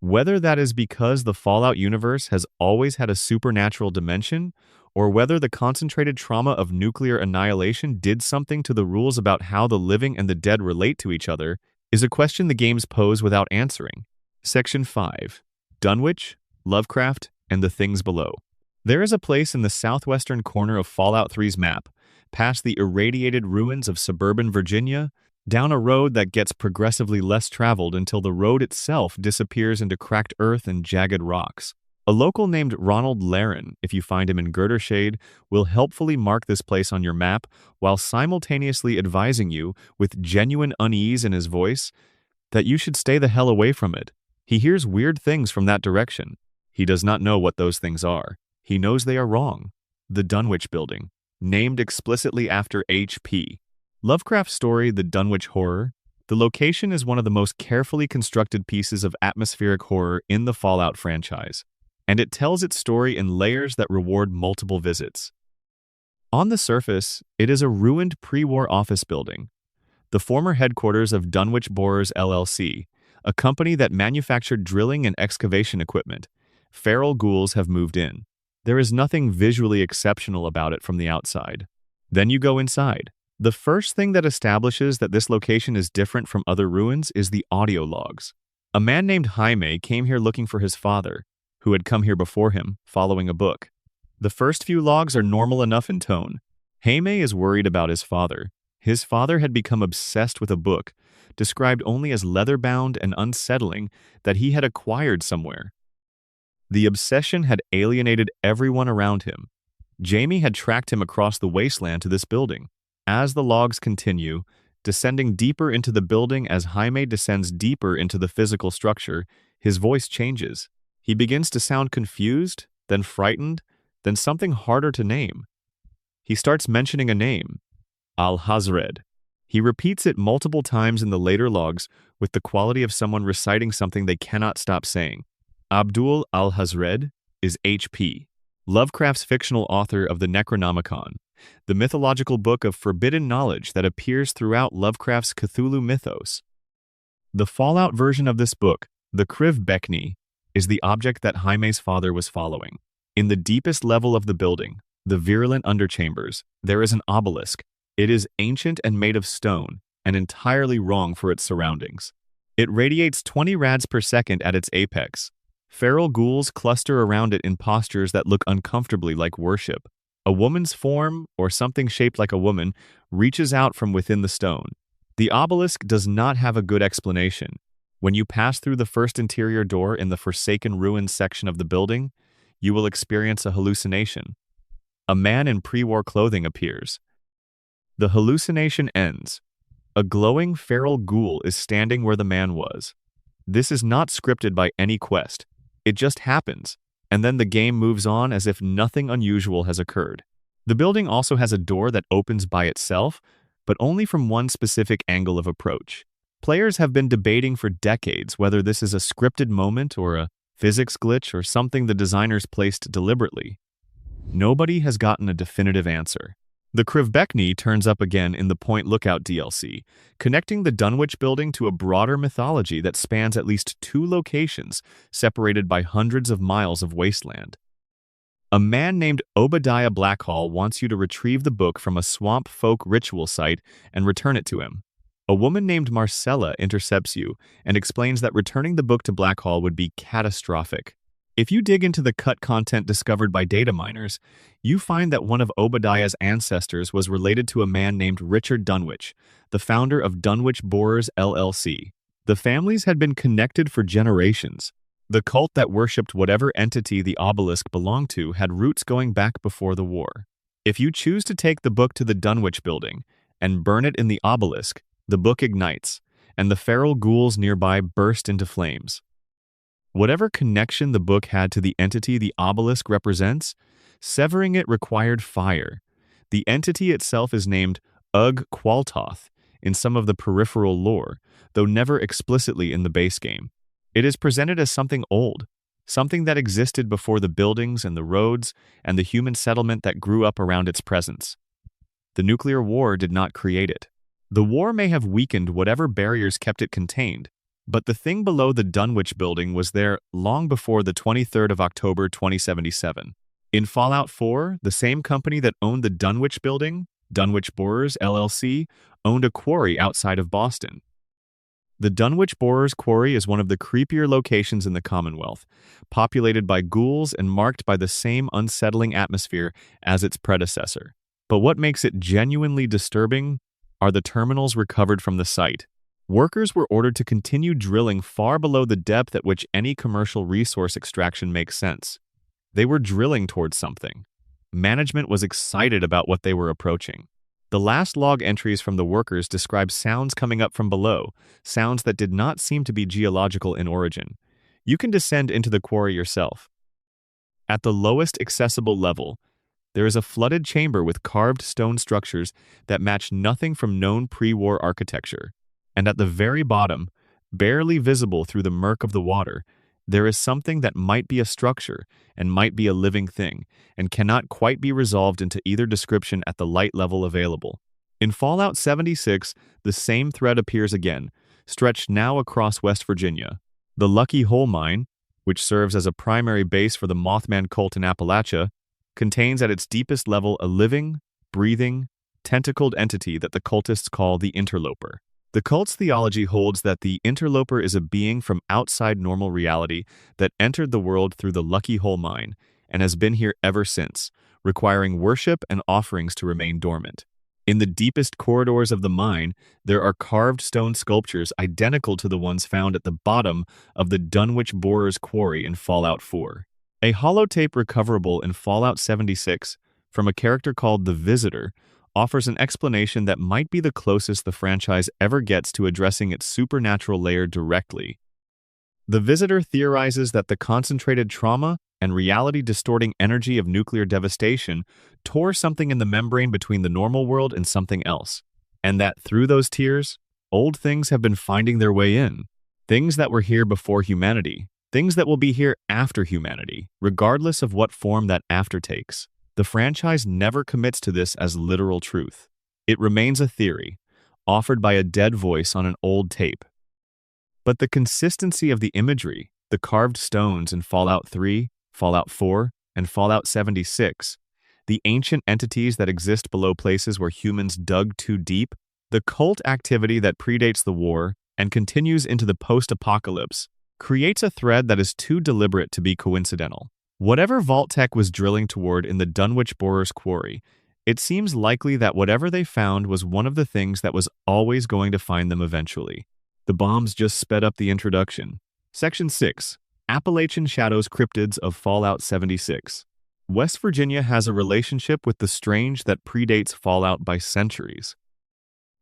A: Whether that is because the Fallout universe has always had a supernatural dimension, or whether the concentrated trauma of nuclear annihilation did something to the rules about how the living and the dead relate to each other, is a question the games pose without answering. Section 5. Dunwich, Lovecraft, and the Things Below. There is a place in the southwestern corner of Fallout 3's map, past the irradiated ruins of suburban Virginia, down a road that gets progressively less traveled until the road itself disappears into cracked earth and jagged rocks. A local named Ronald Laren, if you find him in Girder Shade, will helpfully mark this place on your map while simultaneously advising you, with genuine unease in his voice, that you should stay the hell away from it. He hears weird things from that direction. He does not know what those things are. He knows they are wrong. The Dunwich Building, named explicitly after H.P. Lovecraft's story, The Dunwich Horror. The location is one of the most carefully constructed pieces of atmospheric horror in the Fallout franchise, and it tells its story in layers that reward multiple visits. On the surface, it is a ruined pre-war office building, the former headquarters of Dunwich Borers LLC, a company that manufactured drilling and excavation equipment. Feral ghouls have moved in. There is nothing visually exceptional about it from the outside. Then you go inside. The first thing that establishes that this location is different from other ruins is the audio logs. A man named Jaime came here looking for his father, who had come here before him, following a book. The first few logs are normal enough in tone. Jaime is worried about his father. His father had become obsessed with a book, described only as leather-bound and unsettling, that he had acquired somewhere. The obsession had alienated everyone around him. Jamie had tracked him across the wasteland to this building. As the logs continue, descending deeper into the building as Jaime descends deeper into the physical structure, his voice changes. He begins to sound confused, then frightened, then something harder to name. He starts mentioning a name, Al-Hazred. He repeats it multiple times in the later logs with the quality of someone reciting something they cannot stop saying. Abdul Al-Hazred is H.P., Lovecraft's fictional author of the Necronomicon, the mythological book of forbidden knowledge that appears throughout Lovecraft's Cthulhu mythos. The Fallout version of this book, the Kriv Bekni, is the object that Jaime's father was following. In the deepest level of the building, the virulent underchambers, there is an obelisk. It is ancient and made of stone, and entirely wrong for its surroundings. It radiates 20 rads per second at its apex. Feral ghouls cluster around it in postures that look uncomfortably like worship. A woman's form, or something shaped like a woman, reaches out from within the stone. The obelisk does not have a good explanation. When you pass through the first interior door in the Forsaken Ruins section of the building, you will experience a hallucination. A man in pre-war clothing appears. The hallucination ends. A glowing feral ghoul is standing where the man was. This is not scripted by any quest. It just happens, and then the game moves on as if nothing unusual has occurred. The building also has a door that opens by itself, but only from one specific angle of approach. Players have been debating for decades whether this is a scripted moment or a physics glitch or something the designers placed deliberately. Nobody has gotten a definitive answer. The Krivbekni turns up again in the Point Lookout DLC, connecting the Dunwich building to a broader mythology that spans at least 2 locations separated by hundreds of miles of wasteland. A man named Obadiah Blackhall wants you to retrieve the book from a swamp folk ritual site and return it to him. A woman named Marcella intercepts you and explains that returning the book to Blackhall would be catastrophic. If you dig into the cut content discovered by data miners, you find that one of Obadiah's ancestors was related to a man named Richard Dunwich, the founder of Dunwich Borers LLC. The families had been connected for generations. The cult that worshipped whatever entity the obelisk belonged to had roots going back before the war. If you choose to take the book to the Dunwich building and burn it in the obelisk, the book ignites, and the feral ghouls nearby burst into flames. Whatever connection the book had to the entity the obelisk represents, severing it required fire. The entity itself is named Ugg-Qualtoth in some of the peripheral lore, though never explicitly in the base game. It is presented as something old, something that existed before the buildings and the roads and the human settlement that grew up around its presence. The nuclear war did not create it. The war may have weakened whatever barriers kept it contained, but the thing below the Dunwich building was there long before the 23rd of October 2077. In Fallout 4, the same company that owned the Dunwich building, Dunwich Borers LLC, owned a quarry outside of Boston. The Dunwich Borers Quarry is one of the creepier locations in the Commonwealth, populated by ghouls and marked by the same unsettling atmosphere as its predecessor. But what makes it genuinely disturbing are the terminals recovered from the site. Workers were ordered to continue drilling far below the depth at which any commercial resource extraction makes sense. They were drilling towards something. Management was excited about what they were approaching. The last log entries from the workers describe sounds coming up from below, sounds that did not seem to be geological in origin. You can descend into the quarry yourself. At the lowest accessible level, there is a flooded chamber with carved stone structures that match nothing from known pre-war architecture. And at the very bottom, barely visible through the murk of the water, there is something that might be a structure and might be a living thing, and cannot quite be resolved into either description at the light level available. In Fallout 76, the same thread appears again, stretched now across West Virginia. The Lucky Hole Mine, which serves as a primary base for the Mothman cult in Appalachia, contains at its deepest level a living, breathing, tentacled entity that the cultists call the Interloper. The cult's theology holds that the Interloper is a being from outside normal reality that entered the world through the Lucky Hole Mine and has been here ever since, requiring worship and offerings to remain dormant. In the deepest corridors of the mine, there are carved stone sculptures identical to the ones found at the bottom of the Dunwich Borers Quarry in Fallout 4. A holotape recoverable in Fallout 76 from a character called the Visitor offers an explanation that might be the closest the franchise ever gets to addressing its supernatural layer directly. The Visitor theorizes that the concentrated trauma and reality-distorting energy of nuclear devastation tore something in the membrane between the normal world and something else, and that through those tears, old things have been finding their way in, things that were here before humanity, things that will be here after humanity, regardless of what form that after takes. The franchise never commits to this as literal truth. It remains a theory, offered by a dead voice on an old tape. But the consistency of the imagery, the carved stones in Fallout 3, Fallout 4, and Fallout 76, the ancient entities that exist below places where humans dug too deep, the cult activity that predates the war and continues into the post-apocalypse, creates a thread that is too deliberate to be coincidental. Whatever Vault-Tec was drilling toward in the Dunwich Borers Quarry, it seems likely that whatever they found was one of the things that was always going to find them eventually. The bombs just sped up the introduction. Section 6. Appalachian Shadows Cryptids of Fallout 76. West Virginia has a relationship with the strange that predates Fallout by centuries.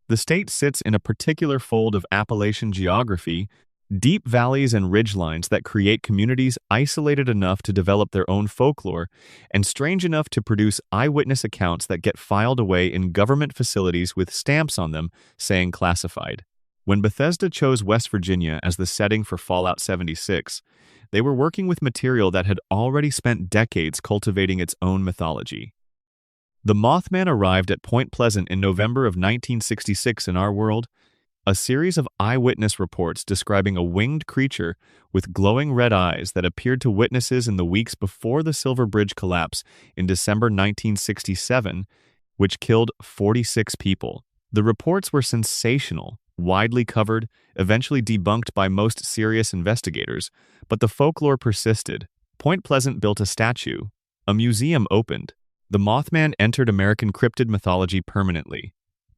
A: The state sits in a particular fold of Appalachian geography, deep valleys and ridgelines that create communities isolated enough to develop their own folklore and strange enough to produce eyewitness accounts that get filed away in government facilities with stamps on them saying classified. When Bethesda chose West Virginia as the setting for Fallout 76, they were working with material that had already spent decades cultivating its own mythology. The Mothman arrived at Point Pleasant in November of 1966 in our world, a series of eyewitness reports describing a winged creature with glowing red eyes that appeared to witnesses in the weeks before the Silver Bridge collapse in December 1967, which killed 46 people. The reports were sensational, widely covered, eventually debunked by most serious investigators, but the folklore persisted. Point Pleasant built a statue. A museum opened. The Mothman entered American cryptid mythology permanently.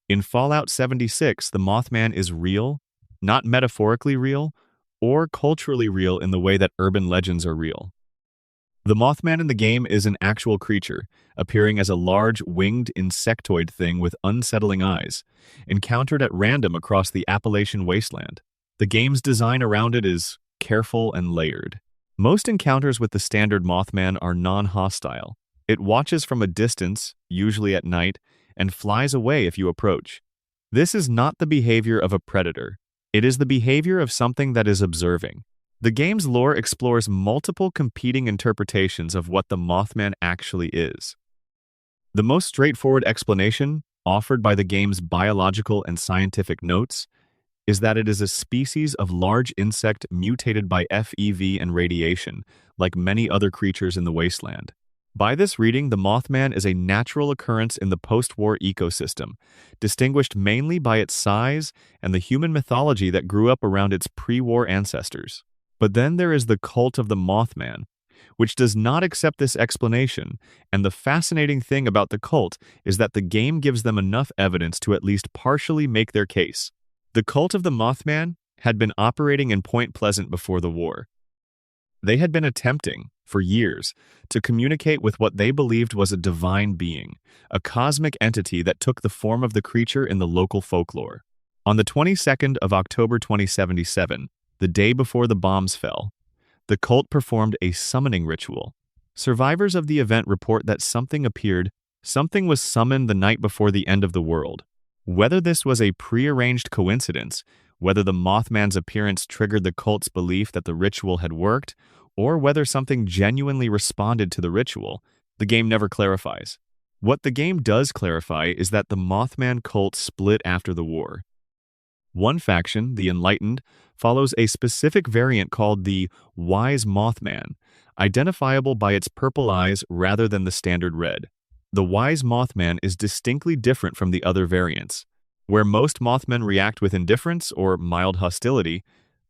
A: In Fallout 76, the Mothman is real, not metaphorically real, or culturally real in the way that urban legends are real. The Mothman in the game is an actual creature, appearing as a large, winged insectoid thing with unsettling eyes, encountered at random across the Appalachian wasteland. The game's design around it is careful, and layered. Most encounters with the standard Mothman are non-hostile. It watches from a distance, usually at night, and flies away if you approach. This is not the behavior of a predator. It is the behavior of something that is observing. The game's lore explores multiple competing interpretations of what the Mothman actually is. The most straightforward explanation, offered by the game's biological and scientific notes, is that it is a species of large insect mutated by FEV and radiation, like many other creatures in the wasteland. By this reading, the Mothman is a natural occurrence in the post-war ecosystem, distinguished mainly by its size and the human mythology that grew up around its pre-war ancestors. But then there is the cult of the Mothman, which does not accept this explanation, and the fascinating thing about the cult is that the game gives them enough evidence to at least partially make their case. The cult of the Mothman had been operating in Point Pleasant before the war. They had been attempting, for years, to communicate with what they believed was a divine being, a cosmic entity that took the form of the creature in the local folklore. On the 22nd of October 2077, the day before the bombs fell, the cult performed a summoning ritual. Survivors of the event report that something was summoned the night before the end of the world. Whether this was a prearranged coincidence, whether the Mothman's appearance triggered the cult's belief that the ritual had worked, or whether something genuinely responded to the ritual, the game never clarifies. What the game does clarify is that the Mothman cult split after the war. One faction, the Enlightened, follows a specific variant called the Wise Mothman, identifiable by its purple eyes rather than the standard red. The Wise Mothman is distinctly different from the other variants. Where most Mothmen react with indifference or mild hostility,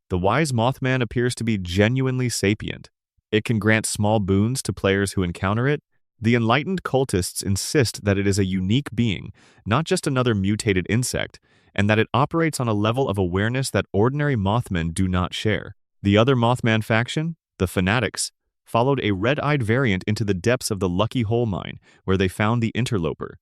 A: the Wise Mothman appears to be genuinely sapient. It can grant small boons to players who encounter it. The enlightened cultists insist that it is a unique being, not just another mutated insect, and that it operates on a level of awareness that ordinary Mothmen do not share. The other Mothman faction, the Fanatics, followed a red-eyed variant into the depths of the Lucky Hole mine, where they found the interloper.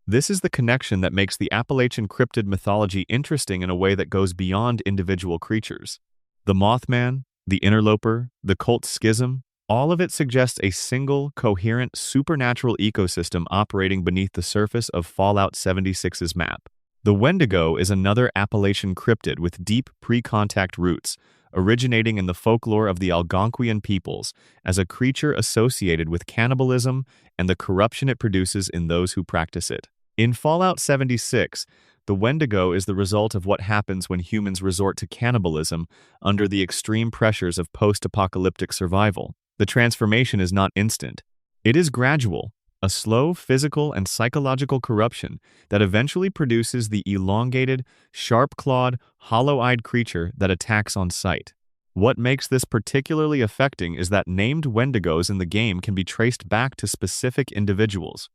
A: This is the connection that makes the Appalachian cryptid mythology interesting in a way that goes beyond individual creatures. The Mothman, the interloper, the cult schism, all of it suggests a single, coherent, supernatural ecosystem operating beneath the surface of Fallout 76's map. The Wendigo is another Appalachian cryptid with deep pre-contact roots, originating in the folklore of the Algonquian peoples as a creature associated with cannibalism and the corruption it produces in those who practice it. In Fallout 76, the Wendigo is the result of what happens when humans resort to cannibalism under the extreme pressures of post-apocalyptic survival. The transformation is not instant. It is gradual, a slow physical and psychological corruption that eventually produces the elongated, sharp-clawed, hollow-eyed creature that attacks on sight. What makes this particularly affecting is that named Wendigos in the game can be traced back to specific individuals.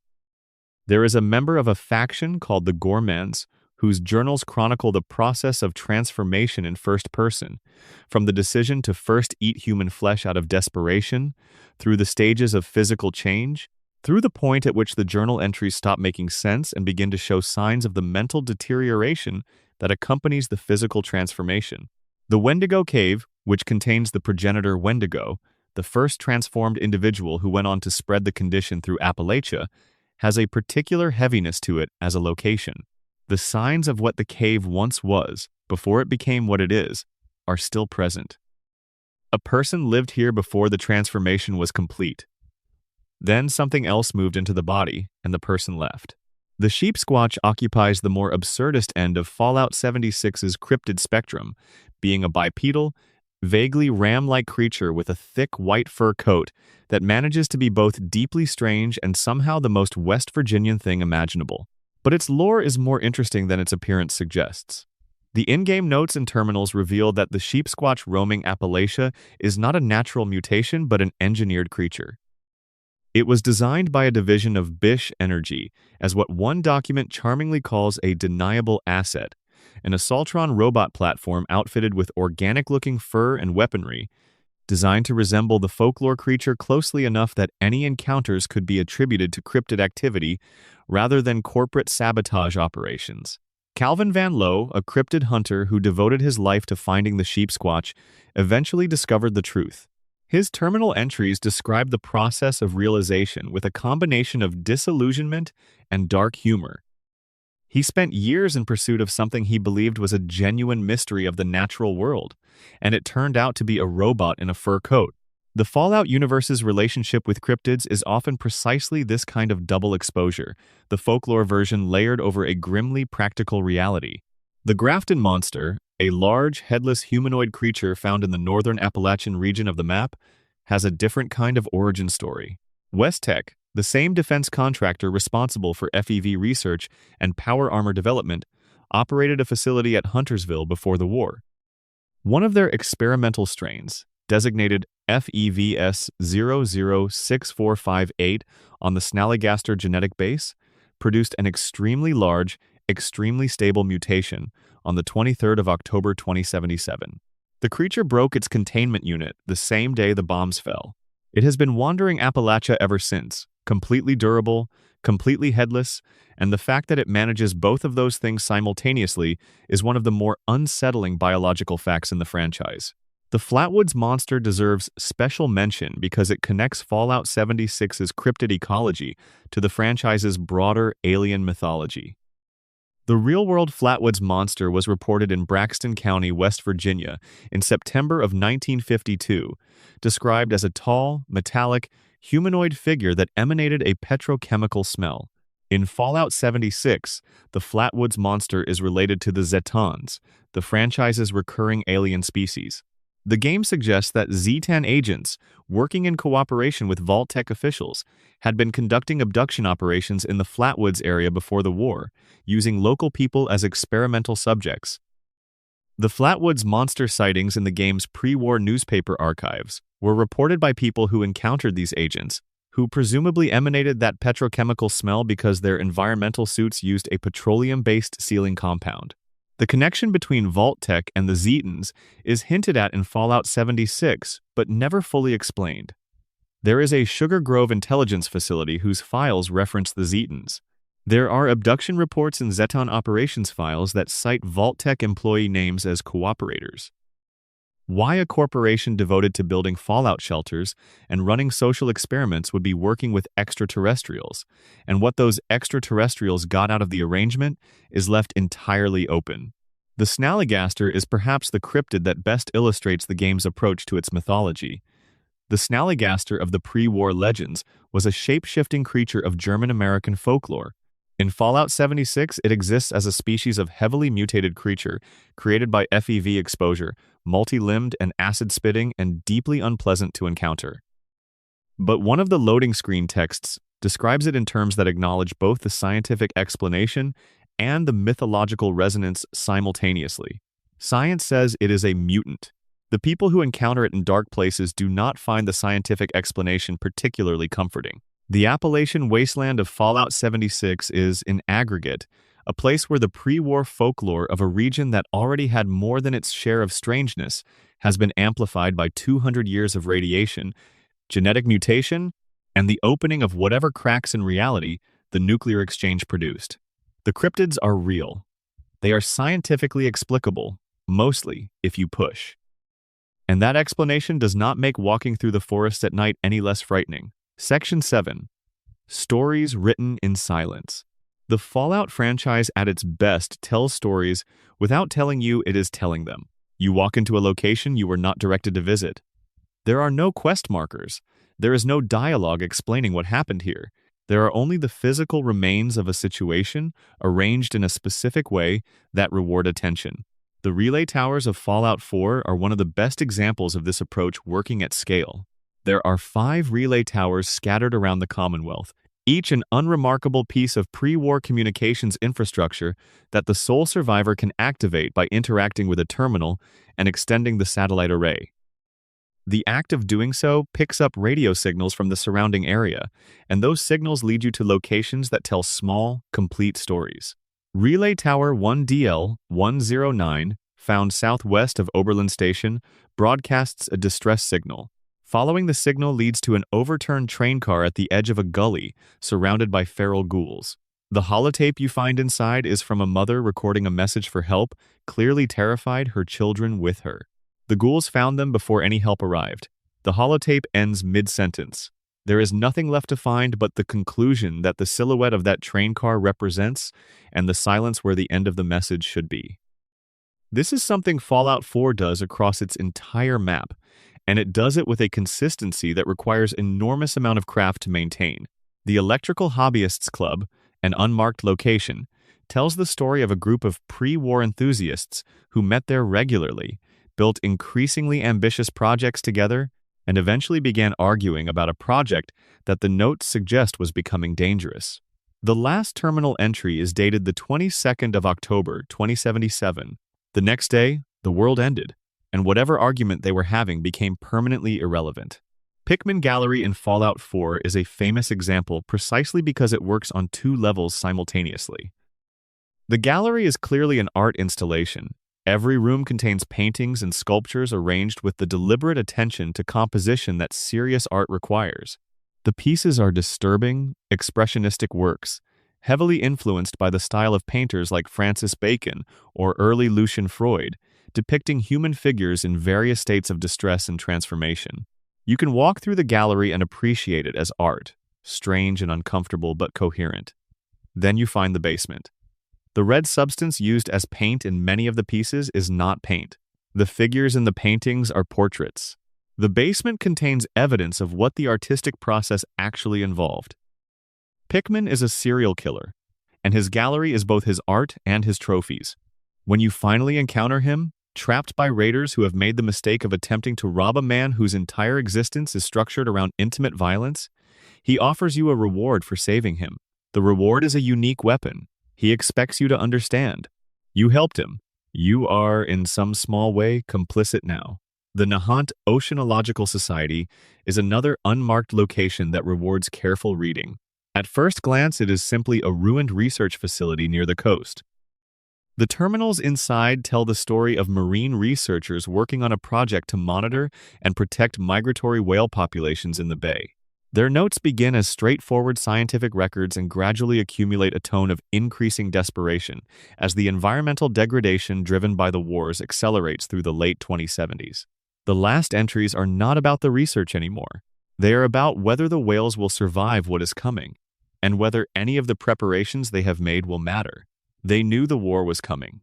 A: There is a member of a faction called the Gourmands, whose journals chronicle the process of transformation in first person, from the decision to first eat human flesh out of desperation, through the stages of physical change, through the point at which the journal entries stop making sense and begin to show signs of the mental deterioration that accompanies the physical transformation. The Wendigo Cave, which contains the progenitor Wendigo, the first transformed individual who went on to spread the condition through Appalachia, has a particular heaviness to it as a location. The signs of what the cave once was, before it became what it is, are still present. A person lived here before the transformation was complete. Then something else moved into the body, and the person left. The Sheep Squatch occupies the more absurdist end of Fallout 76's cryptid spectrum, being a bipedal, vaguely ram-like creature with a thick white fur coat that manages to be both deeply strange and somehow the most West Virginian thing imaginable. But its lore is more interesting than its appearance suggests. The in-game notes and terminals reveal that the Sheep Squatch roaming Appalachia is not a natural mutation but an engineered creature. It was designed by a division of Bish Energy as what one document charmingly calls a deniable asset, an Assaultron robot platform outfitted with organic-looking fur and weaponry, designed to resemble the folklore creature closely enough that any encounters could be attributed to cryptid activity rather than corporate sabotage operations. Calvin Van Loo, a cryptid hunter who devoted his life to finding the sheep squatch, eventually discovered the truth. His terminal entries describe the process of realization with a combination of disillusionment and dark humor. He spent years in pursuit of something he believed was a genuine mystery of the natural world, and it turned out to be a robot in a fur coat. The Fallout universe's relationship with cryptids is often precisely this kind of double exposure, the folklore version layered over a grimly practical reality. The Grafton Monster, a large, headless humanoid creature found in the northern Appalachian region of the map, has a different kind of origin story. Vault-Tec, the same defense contractor responsible for FEV research and power armor development, operated a facility at Huntersville before the war. One of their experimental strains, designated FEVS006458 on the Snallygaster genetic base, produced an extremely large, extremely stable mutation on the 23rd of October 2077. The creature broke its containment unit the same day the bombs fell. It has been wandering Appalachia ever since, completely durable, completely headless, and the fact that it manages both of those things simultaneously is one of the more unsettling biological facts in the franchise. The Flatwoods Monster deserves special mention because it connects Fallout 76's cryptid ecology to the franchise's broader alien mythology. The real-world Flatwoods Monster was reported in Braxton County, West Virginia, in September of 1952, described as a tall, metallic, humanoid figure that emanated a petrochemical smell. In Fallout 76, the Flatwoods Monster is related to the Zetons, the franchise's recurring alien species. The game suggests that Zetan agents, working in cooperation with Vault-Tec officials, had been conducting abduction operations in the Flatwoods area before the war, using local people as experimental subjects. The Flatwoods Monster sightings in the game's pre-war newspaper archives were reported by people who encountered these agents, who presumably emanated that petrochemical smell because their environmental suits used a petroleum-based sealing compound. The connection between Vault-Tec and the Zetons is hinted at in Fallout 76, but never fully explained. There is a Sugar Grove intelligence facility whose files reference the Zetons. There are abduction reports in Zeton operations files that cite Vault-Tec employee names as cooperators. Why a corporation devoted to building Fallout shelters and running social experiments would be working with extraterrestrials, and what those extraterrestrials got out of the arrangement, is left entirely open. The Snallygaster is perhaps the cryptid that best illustrates the game's approach to its mythology. The Snallygaster of the pre-war legends was a shape-shifting creature of German-American folklore. In Fallout 76, it exists as a species of heavily mutated creature created by FEV exposure, multi-limbed and acid-spitting, and deeply unpleasant to encounter. But one of the loading screen texts describes it in terms that acknowledge both the scientific explanation and the mythological resonance simultaneously. Science says it is a mutant. The people who encounter it in dark places do not find the scientific explanation particularly comforting. The Appalachian wasteland of Fallout 76 is, in aggregate, a place where the pre-war folklore of a region that already had more than its share of strangeness has been amplified by 200 years of radiation, genetic mutation, and the opening of whatever cracks in reality the nuclear exchange produced. The cryptids are real. They are scientifically explicable, mostly if you push. And that explanation does not make walking through the forest at night any less frightening. Section 7. Stories written in silence. The Fallout franchise at its best tells stories without telling you it is telling them. You walk into a location you were not directed to visit. There are no quest markers. There is no dialogue explaining what happened here. There are only the physical remains of a situation arranged in a specific way that reward attention. The relay towers of Fallout 4 are one of the best examples of this approach working at scale. There are 5 relay towers scattered around the Commonwealth, each an unremarkable piece of pre-war communications infrastructure that the sole survivor can activate by interacting with a terminal and extending the satellite array. The act of doing so picks up radio signals from the surrounding area, and those signals lead you to locations that tell small, complete stories. Relay Tower 1DL-109, found southwest of Oberlin Station, broadcasts a distress signal. Following the signal leads to an overturned train car at the edge of a gully surrounded by feral ghouls. The holotape you find inside is from a mother recording a message for help, clearly terrified, her children with her. The ghouls found them before any help arrived. The holotape ends mid-sentence. There is nothing left to find but the conclusion that the silhouette of that train car represents, and the silence where the end of the message should be. This is something Fallout 4 does across its entire map, and it does it with a consistency that requires enormous amount of craft to maintain. The Electrical Hobbyists Club, an unmarked location, tells the story of a group of pre-war enthusiasts who met there regularly, built increasingly ambitious projects together, and eventually began arguing about a project that the notes suggest was becoming dangerous. The last terminal entry is dated the 22nd of October, 2077. The next day, the world ended, and whatever argument they were having became permanently irrelevant. Pickman Gallery in Fallout 4 is a famous example precisely because it works on two levels simultaneously. The gallery is clearly an art installation. Every room contains paintings and sculptures arranged with the deliberate attention to composition that serious art requires. The pieces are disturbing, expressionistic works, heavily influenced by the style of painters like Francis Bacon or early Lucian Freud, depicting human figures in various states of distress and transformation. You can walk through the gallery and appreciate it as art, strange and uncomfortable but coherent. Then you find the basement. The red substance used as paint in many of the pieces is not paint. The figures in the paintings are portraits. The basement contains evidence of what the artistic process actually involved. Pickman is a serial killer, and his gallery is both his art and his trophies. When you finally encounter him, trapped by raiders who have made the mistake of attempting to rob a man whose entire existence is structured around intimate violence, he offers you a reward for saving him. The reward is a unique weapon. He expects you to understand. You helped him. You are, in some small way, complicit now. The Nahant Oceanological Society is another unmarked location that rewards careful reading. At first glance, it is simply a ruined research facility near the coast. The terminals inside tell the story of marine researchers working on a project to monitor and protect migratory whale populations in the bay. Their notes begin as straightforward scientific records and gradually accumulate a tone of increasing desperation as the environmental degradation driven by the wars accelerates through the late 2070s. The last entries are not about the research anymore. They are about whether the whales will survive what is coming, and whether any of the preparations they have made will matter. They knew the war was coming.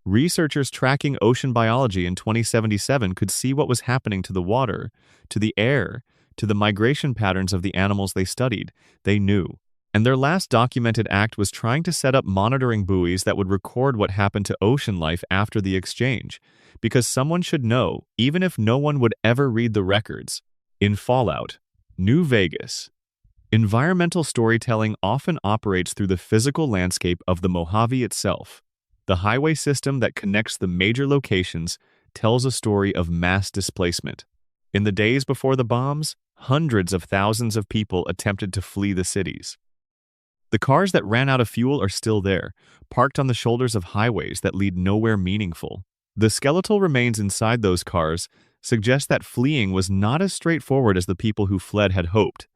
A: Researchers tracking ocean biology in 2077 could see what was happening to the water, to the air, to the migration patterns of the animals they studied. They knew. And their last documented act was trying to set up monitoring buoys that would record what happened to ocean life after the exchange, because someone should know, even if no one would ever read the records. In Fallout, New Vegas, environmental storytelling often operates through the physical landscape of the Mojave itself. The highway system that connects the major locations tells a story of mass displacement. In the days before the bombs, hundreds of thousands of people attempted to flee the cities. The cars that ran out of fuel are still there, parked on the shoulders of highways that lead nowhere meaningful. The skeletal remains inside those cars suggest that fleeing was not as straightforward as the people who fled had hoped.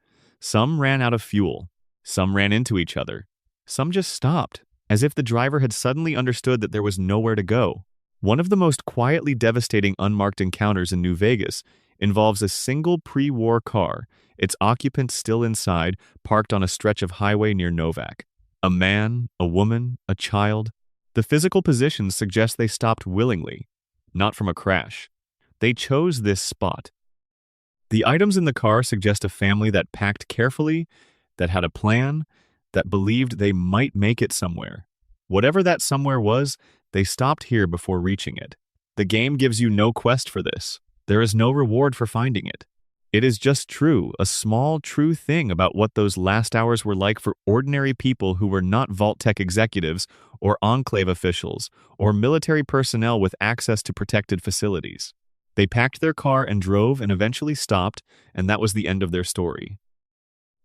A: Some ran out of fuel. Some ran into each other. Some just stopped, as if the driver had suddenly understood that there was nowhere to go. One of the most quietly devastating unmarked encounters in New Vegas involves a single pre-war car, its occupants still inside, parked on a stretch of highway near Novak. A man, a woman, a child. The physical positions suggest they stopped willingly, not from a crash. They chose this spot. The items in the car suggest a family that packed carefully, that had a plan, that believed they might make it somewhere. Whatever that somewhere was, they stopped here before reaching it. The game gives you no quest for this. There is no reward for finding it. It is just true, a small, true thing about what those last hours were like for ordinary people who were not Vault-Tec executives or Enclave officials or military personnel with access to protected facilities. They packed their car and drove and eventually stopped, and that was the end of their story.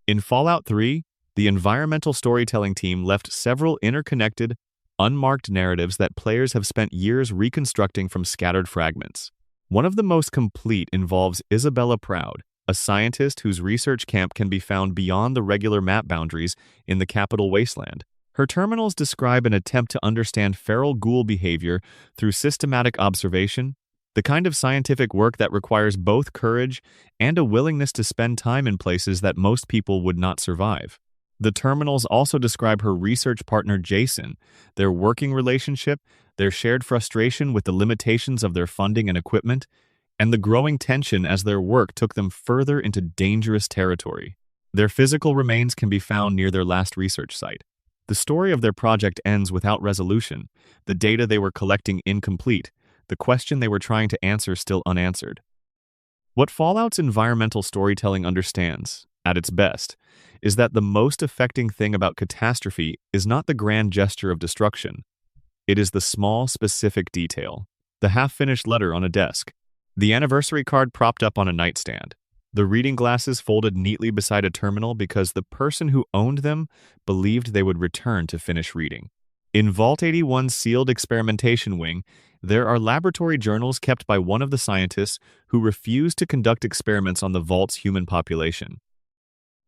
A: In Fallout 3, the environmental storytelling team left several interconnected, unmarked narratives that players have spent years reconstructing from scattered fragments. One of the most complete involves Isabella Proud, a scientist whose research camp can be found beyond the regular map boundaries in the capital wasteland. Her terminals describe an attempt to understand feral ghoul behavior through systematic observation, the kind of scientific work that requires both courage and a willingness to spend time in places that most people would not survive. The terminals also describe her research partner Jason, their working relationship, their shared frustration with the limitations of their funding and equipment, and the growing tension as their work took them further into dangerous territory. Their physical remains can be found near their last research site. The story of their project ends without resolution, the data they were collecting incomplete, the question they were trying to answer still unanswered. What Fallout's environmental storytelling understands, at its best, is that the most affecting thing about catastrophe is not the grand gesture of destruction. It is the small, specific detail. The half-finished letter on a desk, the anniversary card propped up on a nightstand, the reading glasses folded neatly beside a terminal because the person who owned them believed they would return to finish reading. In Vault 81's sealed experimentation wing, there are laboratory journals kept by one of the scientists who refused to conduct experiments on the Vault's human population.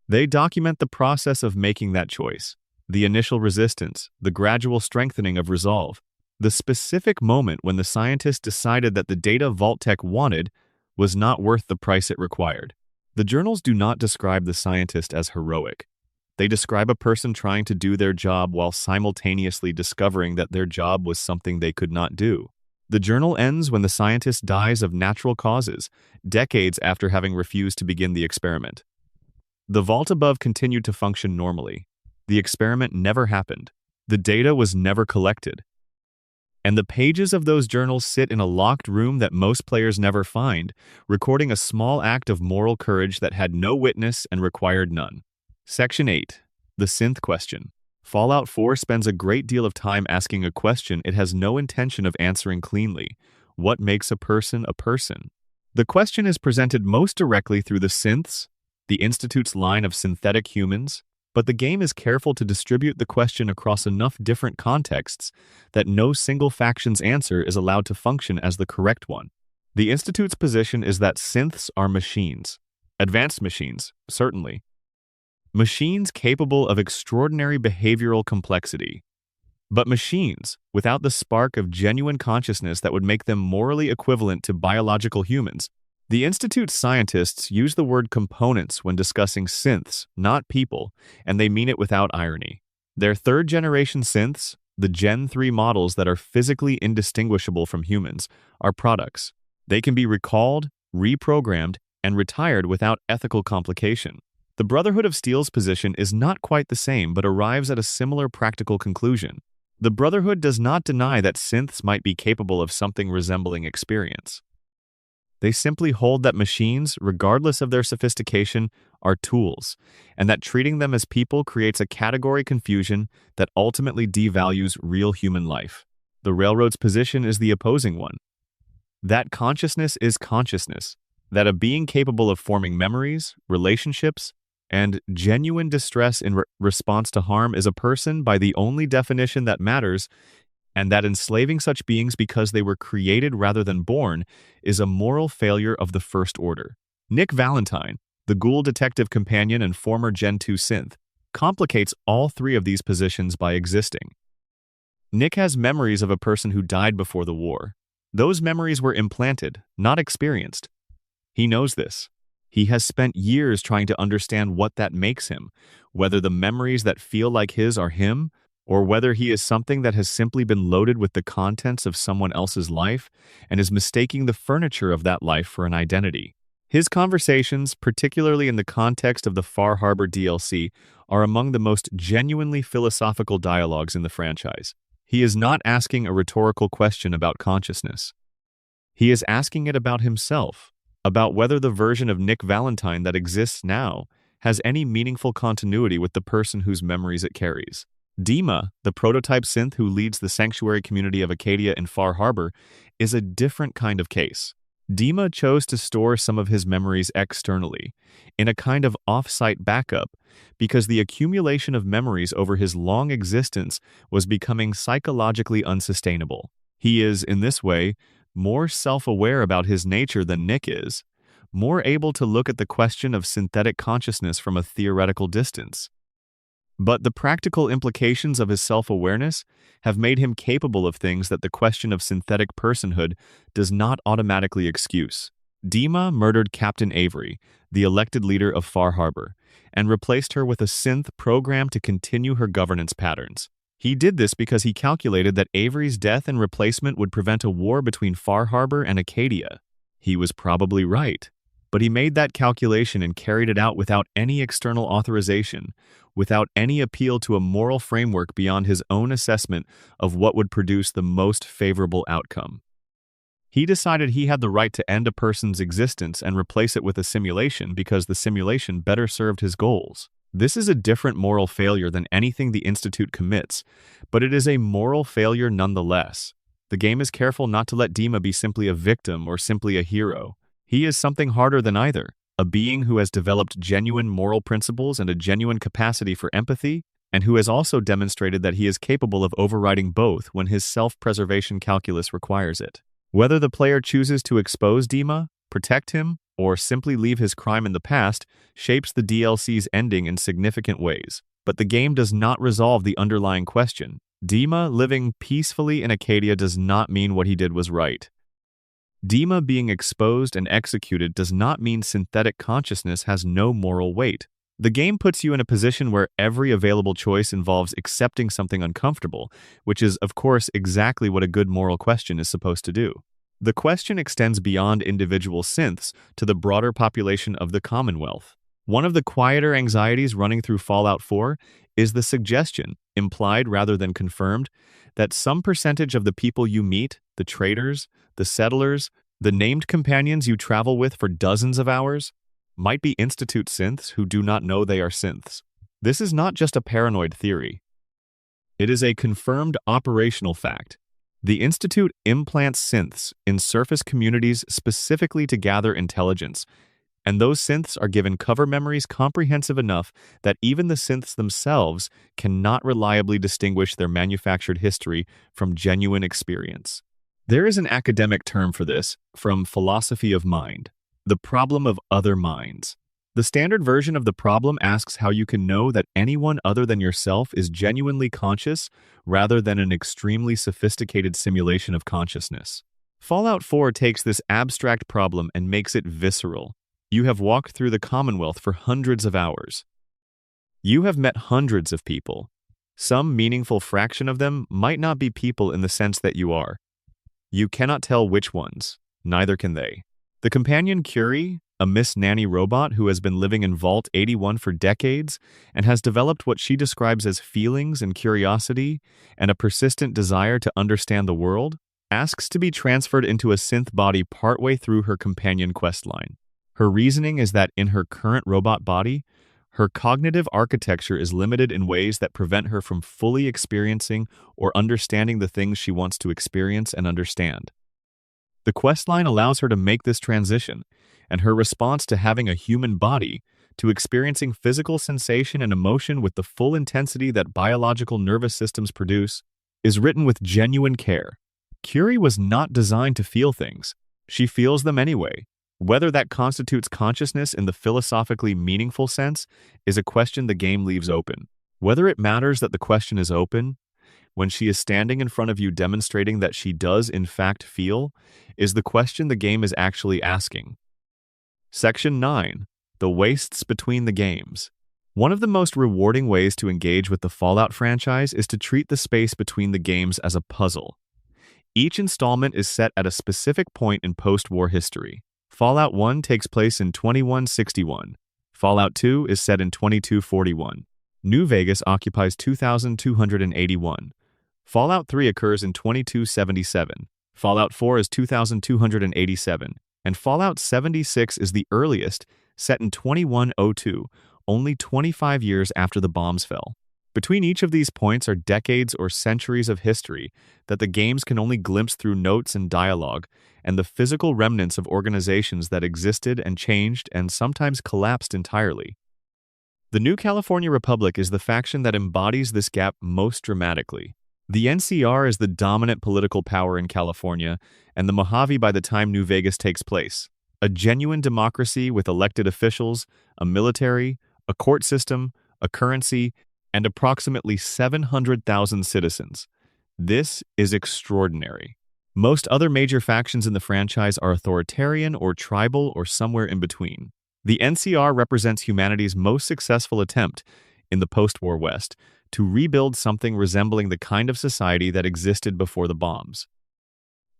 A: They document the process of making that choice, the initial resistance, the gradual strengthening of resolve, the specific moment when the scientists decided that the data Vault-Tec wanted was not worth the price it required. The journals do not describe the scientist as heroic. They describe a person trying to do their job while simultaneously discovering that their job was something they could not do. The journal ends when the scientist dies of natural causes, decades after having refused to begin the experiment. The vault above continued to function normally. The experiment never happened. The data was never collected. And the pages of those journals sit in a locked room that most players never find, recording a small act of moral courage that had no witness and required none. Section 8. The Synth Question. Fallout 4 spends a great deal of time asking a question it has no intention of answering cleanly. What makes a person a person? The question is presented most directly through the synths, the Institute's line of synthetic humans, but the game is careful to distribute the question across enough different contexts that no single faction's answer is allowed to function as the correct one. The Institute's position is that synths are machines. Advanced machines, certainly. Machines capable of extraordinary behavioral complexity. But machines without the spark of genuine consciousness that would make them morally equivalent to biological humans. The Institute's scientists use the word components when discussing synths, not people, and they mean it without irony. Their third-generation synths, the Gen 3 models that are physically indistinguishable from humans, are products. They can be recalled, reprogrammed, and retired without ethical complication. The Brotherhood of Steel's position is not quite the same but arrives at a similar practical conclusion. The Brotherhood does not deny that synths might be capable of something resembling experience. They simply hold that machines, regardless of their sophistication, are tools, and that treating them as people creates a category confusion that ultimately devalues real human life. The Railroad's position is the opposing one. That consciousness is consciousness, that a being capable of forming memories, relationships, and genuine distress in response to harm is a person by the only definition that matters, and that enslaving such beings because they were created rather than born is a moral failure of the first order. Nick Valentine, the ghoul detective companion and former Gen 2 synth, complicates all three of these positions by existing. Nick has memories of a person who died before the war. Those memories were implanted, not experienced. He knows this. He has spent years trying to understand what that makes him, whether the memories that feel like his are him, or whether he is something that has simply been loaded with the contents of someone else's life and is mistaking the furniture of that life for an identity. His conversations, particularly in the context of the Far Harbor DLC, are among the most genuinely philosophical dialogues in the franchise. He is not asking a rhetorical question about consciousness. He is asking it about himself, about whether the version of Nick Valentine that exists now has any meaningful continuity with the person whose memories it carries. Dima, the prototype synth who leads the sanctuary community of Acadia in Far Harbor, is a different kind of case. Dima chose to store some of his memories externally, in a kind of off-site backup, because the accumulation of memories over his long existence was becoming psychologically unsustainable. He is, in this way, more self-aware about his nature than Nick is, more able to look at the question of synthetic consciousness from a theoretical distance. But the practical implications of his self-awareness have made him capable of things that the question of synthetic personhood does not automatically excuse. Dima murdered Captain Avery, the elected leader of Far Harbor, and replaced her with a synth programmed to continue her governance patterns. He did this because he calculated that Avery's death and replacement would prevent a war between Far Harbor and Acadia. He was probably right, but he made that calculation and carried it out without any external authorization, without any appeal to a moral framework beyond his own assessment of what would produce the most favorable outcome. He decided he had the right to end a person's existence and replace it with a simulation because the simulation better served his goals. This is a different moral failure than anything the Institute commits, but it is a moral failure nonetheless. The game is careful not to let Dima be simply a victim or simply a hero. He is something harder than either, a being who has developed genuine moral principles and a genuine capacity for empathy, and who has also demonstrated that he is capable of overriding both when his self-preservation calculus requires it. Whether the player chooses to expose Dima, protect him, or simply leave his crime in the past shapes the DLC's ending in significant ways. But the game does not resolve the underlying question. Dima living peacefully in Acadia does not mean what he did was right. Dima being exposed and executed does not mean synthetic consciousness has no moral weight. The game puts you in a position where every available choice involves accepting something uncomfortable, which is, of course, exactly what a good moral question is supposed to do. The question extends beyond individual synths to the broader population of the Commonwealth. One of the quieter anxieties running through Fallout 4 is the suggestion, implied rather than confirmed, that some percentage of the people you meet, the traders, the settlers, the named companions you travel with for dozens of hours, might be Institute synths who do not know they are synths. This is not just a paranoid theory. It is a confirmed operational fact. The Institute implants synths in surface communities specifically to gather intelligence, and those synths are given cover memories comprehensive enough that even the synths themselves cannot reliably distinguish their manufactured history from genuine experience. There is an academic term for this, from philosophy of mind, the problem of other minds. The standard version of the problem asks how you can know that anyone other than yourself is genuinely conscious rather than an extremely sophisticated simulation of consciousness. Fallout 4 takes this abstract problem and makes it visceral. You have walked through the Commonwealth for hundreds of hours. You have met hundreds of people. Some meaningful fraction of them might not be people in the sense that you are. You cannot tell which ones. Neither can they. The companion Curie, a Miss Nanny robot who has been living in Vault 81 for decades and has developed what she describes as feelings and curiosity and a persistent desire to understand the world, asks to be transferred into a synth body partway through her companion questline. Her reasoning is that in her current robot body, her cognitive architecture is limited in ways that prevent her from fully experiencing or understanding the things she wants to experience and understand. The questline allows her to make this transition, and her response to having a human body, to experiencing physical sensation and emotion with the full intensity that biological nervous systems produce, is written with genuine care. Curie was not designed to feel things. She feels them anyway. Whether that constitutes consciousness in the philosophically meaningful sense is a question the game leaves open. Whether it matters that the question is open, when she is standing in front of you demonstrating that she does in fact feel, is the question the game is actually asking. Section 9. The Wastes Between the Games. One of the most rewarding ways to engage with the Fallout franchise is to treat the space between the games as a puzzle. Each installment is set at a specific point in post-war history. Fallout 1 takes place in 2161. Fallout 2 is set in 2241. New Vegas occupies 2281. Fallout 3 occurs in 2277. Fallout 4 is 2287. And Fallout 76 is the earliest, set in 2102, only 25 years after the bombs fell. Between each of these points are decades or centuries of history that the games can only glimpse through notes and dialogue, and the physical remnants of organizations that existed and changed and sometimes collapsed entirely. The New California Republic is the faction that embodies this gap most dramatically. The NCR is the dominant political power in California, and the Mojave by the time New Vegas takes place. A genuine democracy with elected officials, a military, a court system, a currency, and approximately 700,000 citizens. This is extraordinary. Most other major factions in the franchise are authoritarian or tribal or somewhere in between. The NCR represents humanity's most successful attempt in the post-war West to rebuild something resembling the kind of society that existed before the bombs.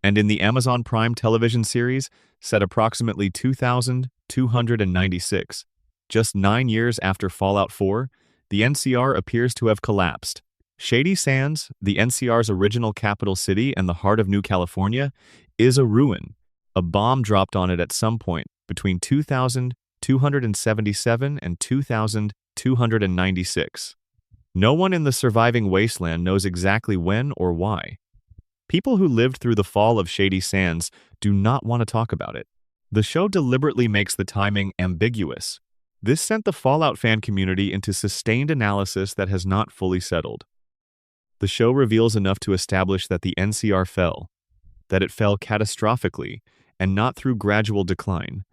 A: And in the Amazon Prime television series, set approximately 2296, just 9 years after Fallout 4, the NCR appears to have collapsed. Shady Sands, the NCR's original capital city and the heart of New California, is a ruin. A bomb dropped on it at some point between 2277 and 2296. No one in the surviving wasteland knows exactly when or why. People who lived through the fall of Shady Sands do not want to talk about it. The show deliberately makes the timing ambiguous. This sent the Fallout fan community into sustained analysis that has not fully settled. The show reveals enough to establish that the NCR fell, that it fell catastrophically and not through gradual decline,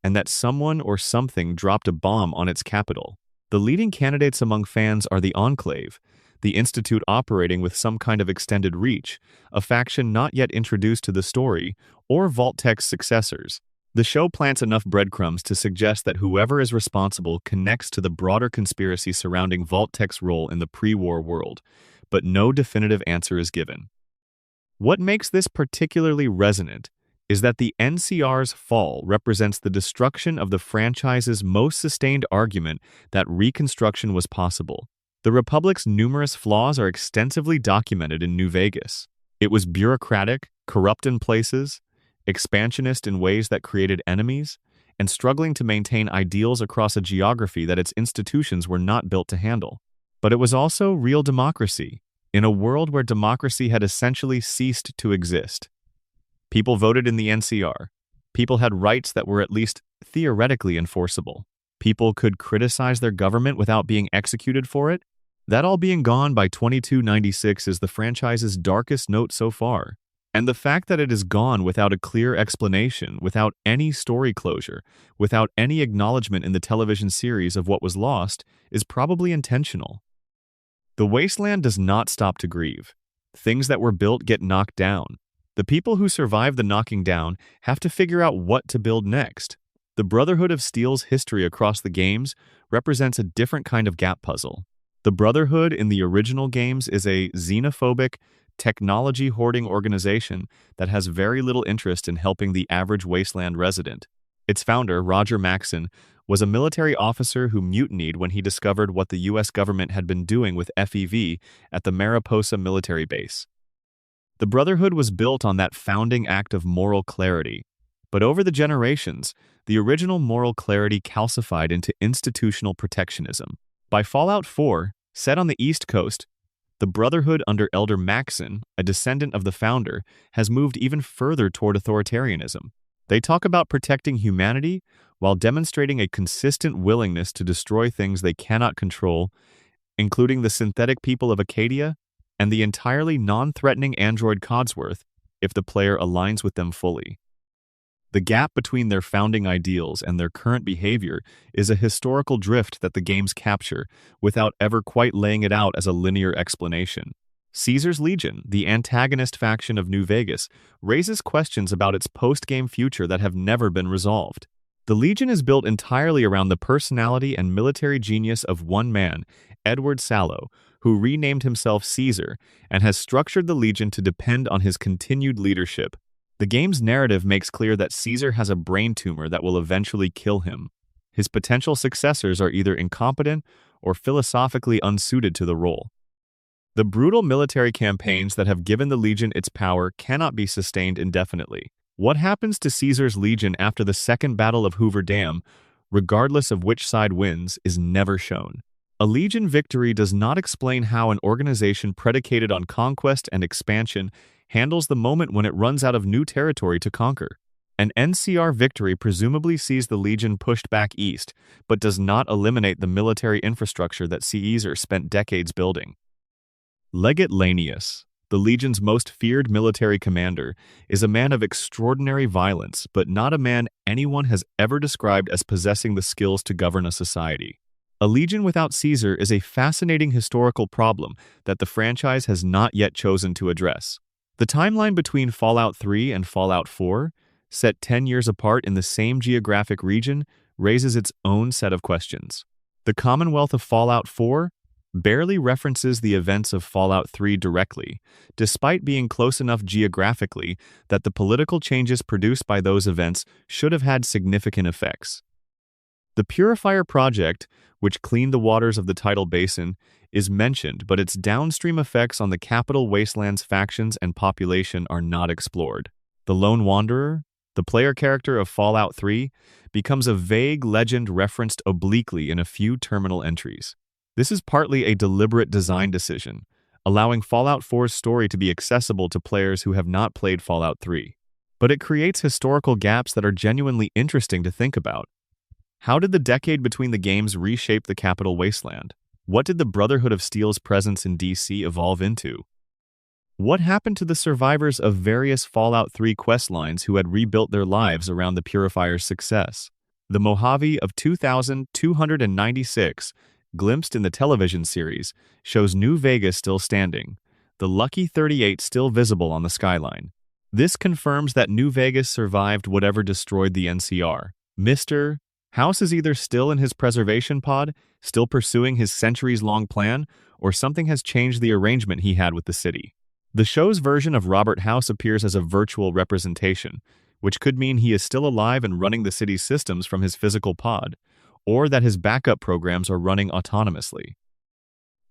A: and that someone or something dropped a bomb on its capital. The leading candidates among fans are the Enclave, the Institute operating with some kind of extended reach, a faction not yet introduced to the story, or Vault-Tec's successors. The show plants enough breadcrumbs to suggest that whoever is responsible connects to the broader conspiracy surrounding Vault-Tec's role in the pre-war world, but no definitive answer is given. What makes this particularly resonant is that the NCR's fall represents the destruction of the franchise's most sustained argument that reconstruction was possible. The Republic's numerous flaws are extensively documented in New Vegas. It was bureaucratic, corrupt in places, expansionist in ways that created enemies, and struggling to maintain ideals across a geography that its institutions were not built to handle. But it was also real democracy, in a world where democracy had essentially ceased to exist. People voted in the NCR. People had rights that were at least theoretically enforceable. People could criticize their government without being executed for it. That all being gone by 2296 is the franchise's darkest note so far. And the fact that it is gone without a clear explanation, without any story closure, without any acknowledgement in the television series of what was lost, is probably intentional. The wasteland does not stop to grieve. Things that were built get knocked down. The people who survive the knocking down have to figure out what to build next. The Brotherhood of Steel's history across the games represents a different kind of gap puzzle. The Brotherhood in the original games is a xenophobic, technology-hoarding organization that has very little interest in helping the average wasteland resident. Its founder, Roger Maxson, was a military officer who mutinied when he discovered what the U.S. government had been doing with FEV at the Mariposa military base. The Brotherhood was built on that founding act of moral clarity, but over the generations, the original moral clarity calcified into institutional protectionism. By Fallout 4, set on the East Coast, the Brotherhood under Elder Maxson, a descendant of the founder, has moved even further toward authoritarianism. They talk about protecting humanity while demonstrating a consistent willingness to destroy things they cannot control, including the synthetic people of Acadia and the entirely non-threatening android Codsworth, if the player aligns with them fully. The gap between their founding ideals and their current behavior is a historical drift that the games capture without ever quite laying it out as a linear explanation. Caesar's Legion, the antagonist faction of New Vegas, raises questions about its post-game future that have never been resolved. The Legion is built entirely around the personality and military genius of one man, Edward Sallow, who renamed himself Caesar and has structured the Legion to depend on his continued leadership. The game's narrative makes clear that Caesar has a brain tumor that will eventually kill him. His potential successors are either incompetent or philosophically unsuited to the role. The brutal military campaigns that have given the Legion its power cannot be sustained indefinitely. What happens to Caesar's Legion after the Second Battle of Hoover Dam, regardless of which side wins, is never shown. A Legion victory does not explain how an organization predicated on conquest and expansion handles the moment when it runs out of new territory to conquer. An NCR victory presumably sees the Legion pushed back east, but does not eliminate the military infrastructure that Caesar spent decades building. Legate Lanius, the Legion's most feared military commander, is a man of extraordinary violence, but not a man anyone has ever described as possessing the skills to govern a society. A Legion without Caesar is a fascinating historical problem that the franchise has not yet chosen to address. The timeline between Fallout 3 and Fallout 4, set 10 years apart in the same geographic region, raises its own set of questions. The Commonwealth of Fallout 4 barely references the events of Fallout 3 directly, despite being close enough geographically that the political changes produced by those events should have had significant effects. The Purifier Project, which cleaned the waters of the tidal basin, is mentioned, but its downstream effects on the capital wasteland's factions and population are not explored. The Lone Wanderer, the player character of Fallout 3, becomes a vague legend referenced obliquely in a few terminal entries. This is partly a deliberate design decision, allowing Fallout 4's story to be accessible to players who have not played Fallout 3. But it creates historical gaps that are genuinely interesting to think about. How did the decade between the games reshape the capital wasteland? What did the Brotherhood of Steel's presence in DC evolve into? What happened to the survivors of various Fallout 3 quest lines who had rebuilt their lives around the Purifier's success? The Mojave of 2296, glimpsed in the television series, shows New Vegas still standing, the Lucky 38 still visible on the skyline. This confirms that New Vegas survived whatever destroyed the NCR. Mr. House is either still in his preservation pod, still pursuing his centuries-long plan, or something has changed the arrangement he had with the city. The show's version of Robert House appears as a virtual representation, which could mean he is still alive and running the city's systems from his physical pod, or that his backup programs are running autonomously.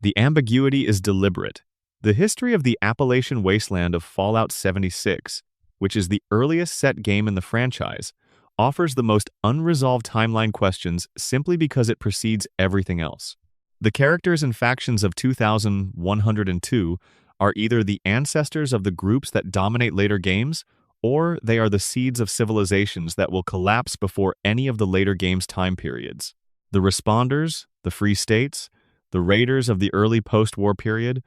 A: The ambiguity is deliberate. The history of the Appalachian wasteland of Fallout 76, which is the earliest set game in the franchise, offers the most unresolved timeline questions simply because it precedes everything else. The characters and factions of 2102 are either the ancestors of the groups that dominate later games, or they are the seeds of civilizations that will collapse before any of the later games' time periods. The Responders, the Free States, the Raiders of the early post-war period,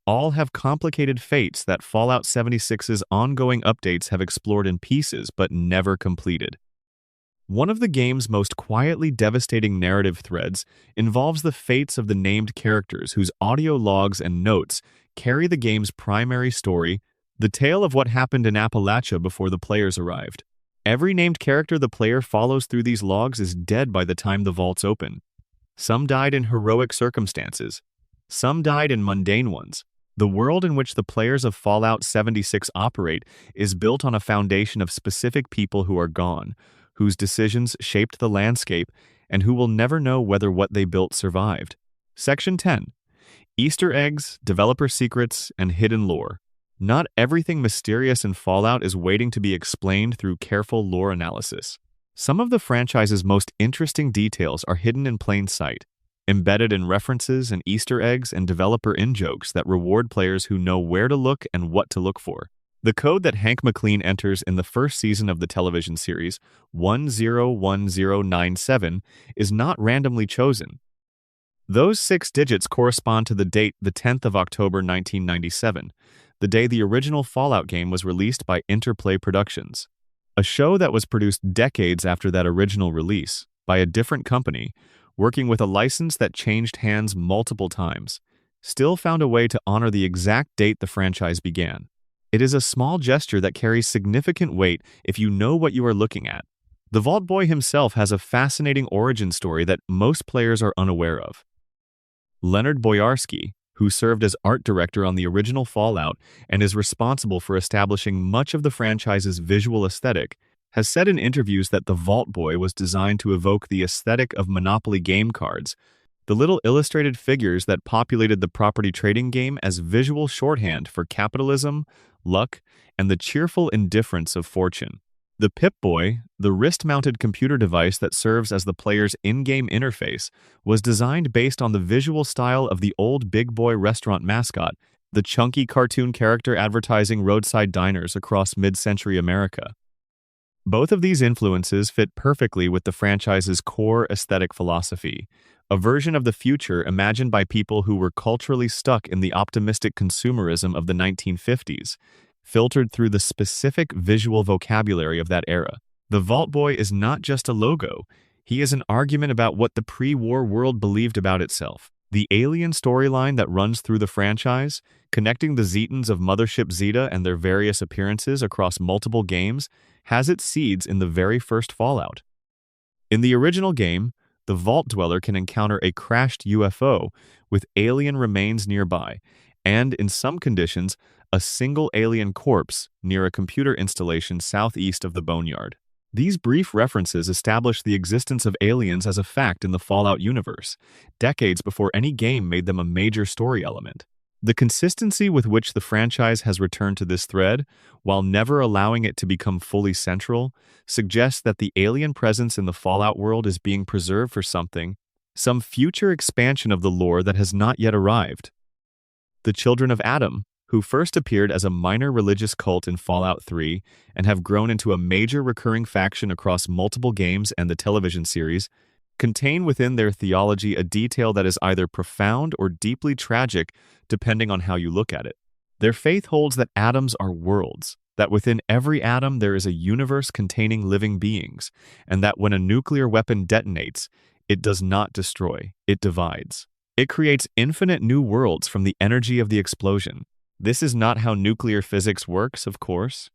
A: all have complicated fates that Fallout 76's ongoing updates have explored in pieces but never completed. One of the game's most quietly devastating narrative threads involves the fates of the named characters whose audio logs and notes carry the game's primary story, the tale of what happened in Appalachia before the players arrived. Every named character the player follows through these logs is dead by the time the vaults open. Some died in heroic circumstances. Some died in mundane ones. The world in which the players of Fallout 76 operate is built on a foundation of specific people who are gone, whose decisions shaped the landscape, and who will never know whether what they built survived. Section 10. Easter eggs, developer secrets, and hidden lore. Not everything mysterious in Fallout is waiting to be explained through careful lore analysis. Some of the franchise's most interesting details are hidden in plain sight, embedded in references and Easter eggs and developer in-jokes that reward players who know where to look and what to look for. The code that Hank McLean enters in the first season of the television series, 101097, is not randomly chosen. Those 6 digits correspond to the date the 10th of October 1997, the day the original Fallout game was released by Interplay Productions. A show that was produced decades after that original release, by a different company, working with a license that changed hands multiple times, still found a way to honor the exact date the franchise began. It is a small gesture that carries significant weight if you know what you are looking at. The Vault Boy himself has a fascinating origin story that most players are unaware of. Leonard Boyarsky, who served as art director on the original Fallout and is responsible for establishing much of the franchise's visual aesthetic, has said in interviews that the Vault Boy was designed to evoke the aesthetic of Monopoly game cards, the little illustrated figures that populated the property trading game as visual shorthand for capitalism, luck, and the cheerful indifference of fortune. The Pip-Boy, the wrist-mounted computer device that serves as the player's in-game interface, was designed based on the visual style of the old Big Boy restaurant mascot, the chunky cartoon character advertising roadside diners across mid-century America. Both of these influences fit perfectly with the franchise's core aesthetic philosophy, a version of the future imagined by people who were culturally stuck in the optimistic consumerism of the 1950s, filtered through the specific visual vocabulary of that era. The Vault Boy is not just a logo, he is an argument about what the pre-war world believed about itself. The alien storyline that runs through the franchise, connecting the Zetans of Mothership Zeta and their various appearances across multiple games, has its seeds in the very first Fallout. In the original game, the Vault Dweller can encounter a crashed UFO with alien remains nearby, and in some conditions, a single alien corpse near a computer installation southeast of the Boneyard. These brief references establish the existence of aliens as a fact in the Fallout universe, decades before any game made them a major story element. The consistency with which the franchise has returned to this thread, while never allowing it to become fully central, suggests that the alien presence in the Fallout world is being preserved for something, some future expansion of the lore that has not yet arrived. The Children of Adam, who first appeared as a minor religious cult in Fallout 3 and have grown into a major recurring faction across multiple games and the television series, contain within their theology a detail that is either profound or deeply tragic depending on how you look at it. Their faith holds that atoms are worlds, that within every atom there is a universe containing living beings, and that when a nuclear weapon detonates, it does not destroy, it divides. It creates infinite new worlds from the energy of the explosion. This is not how nuclear physics works, of course.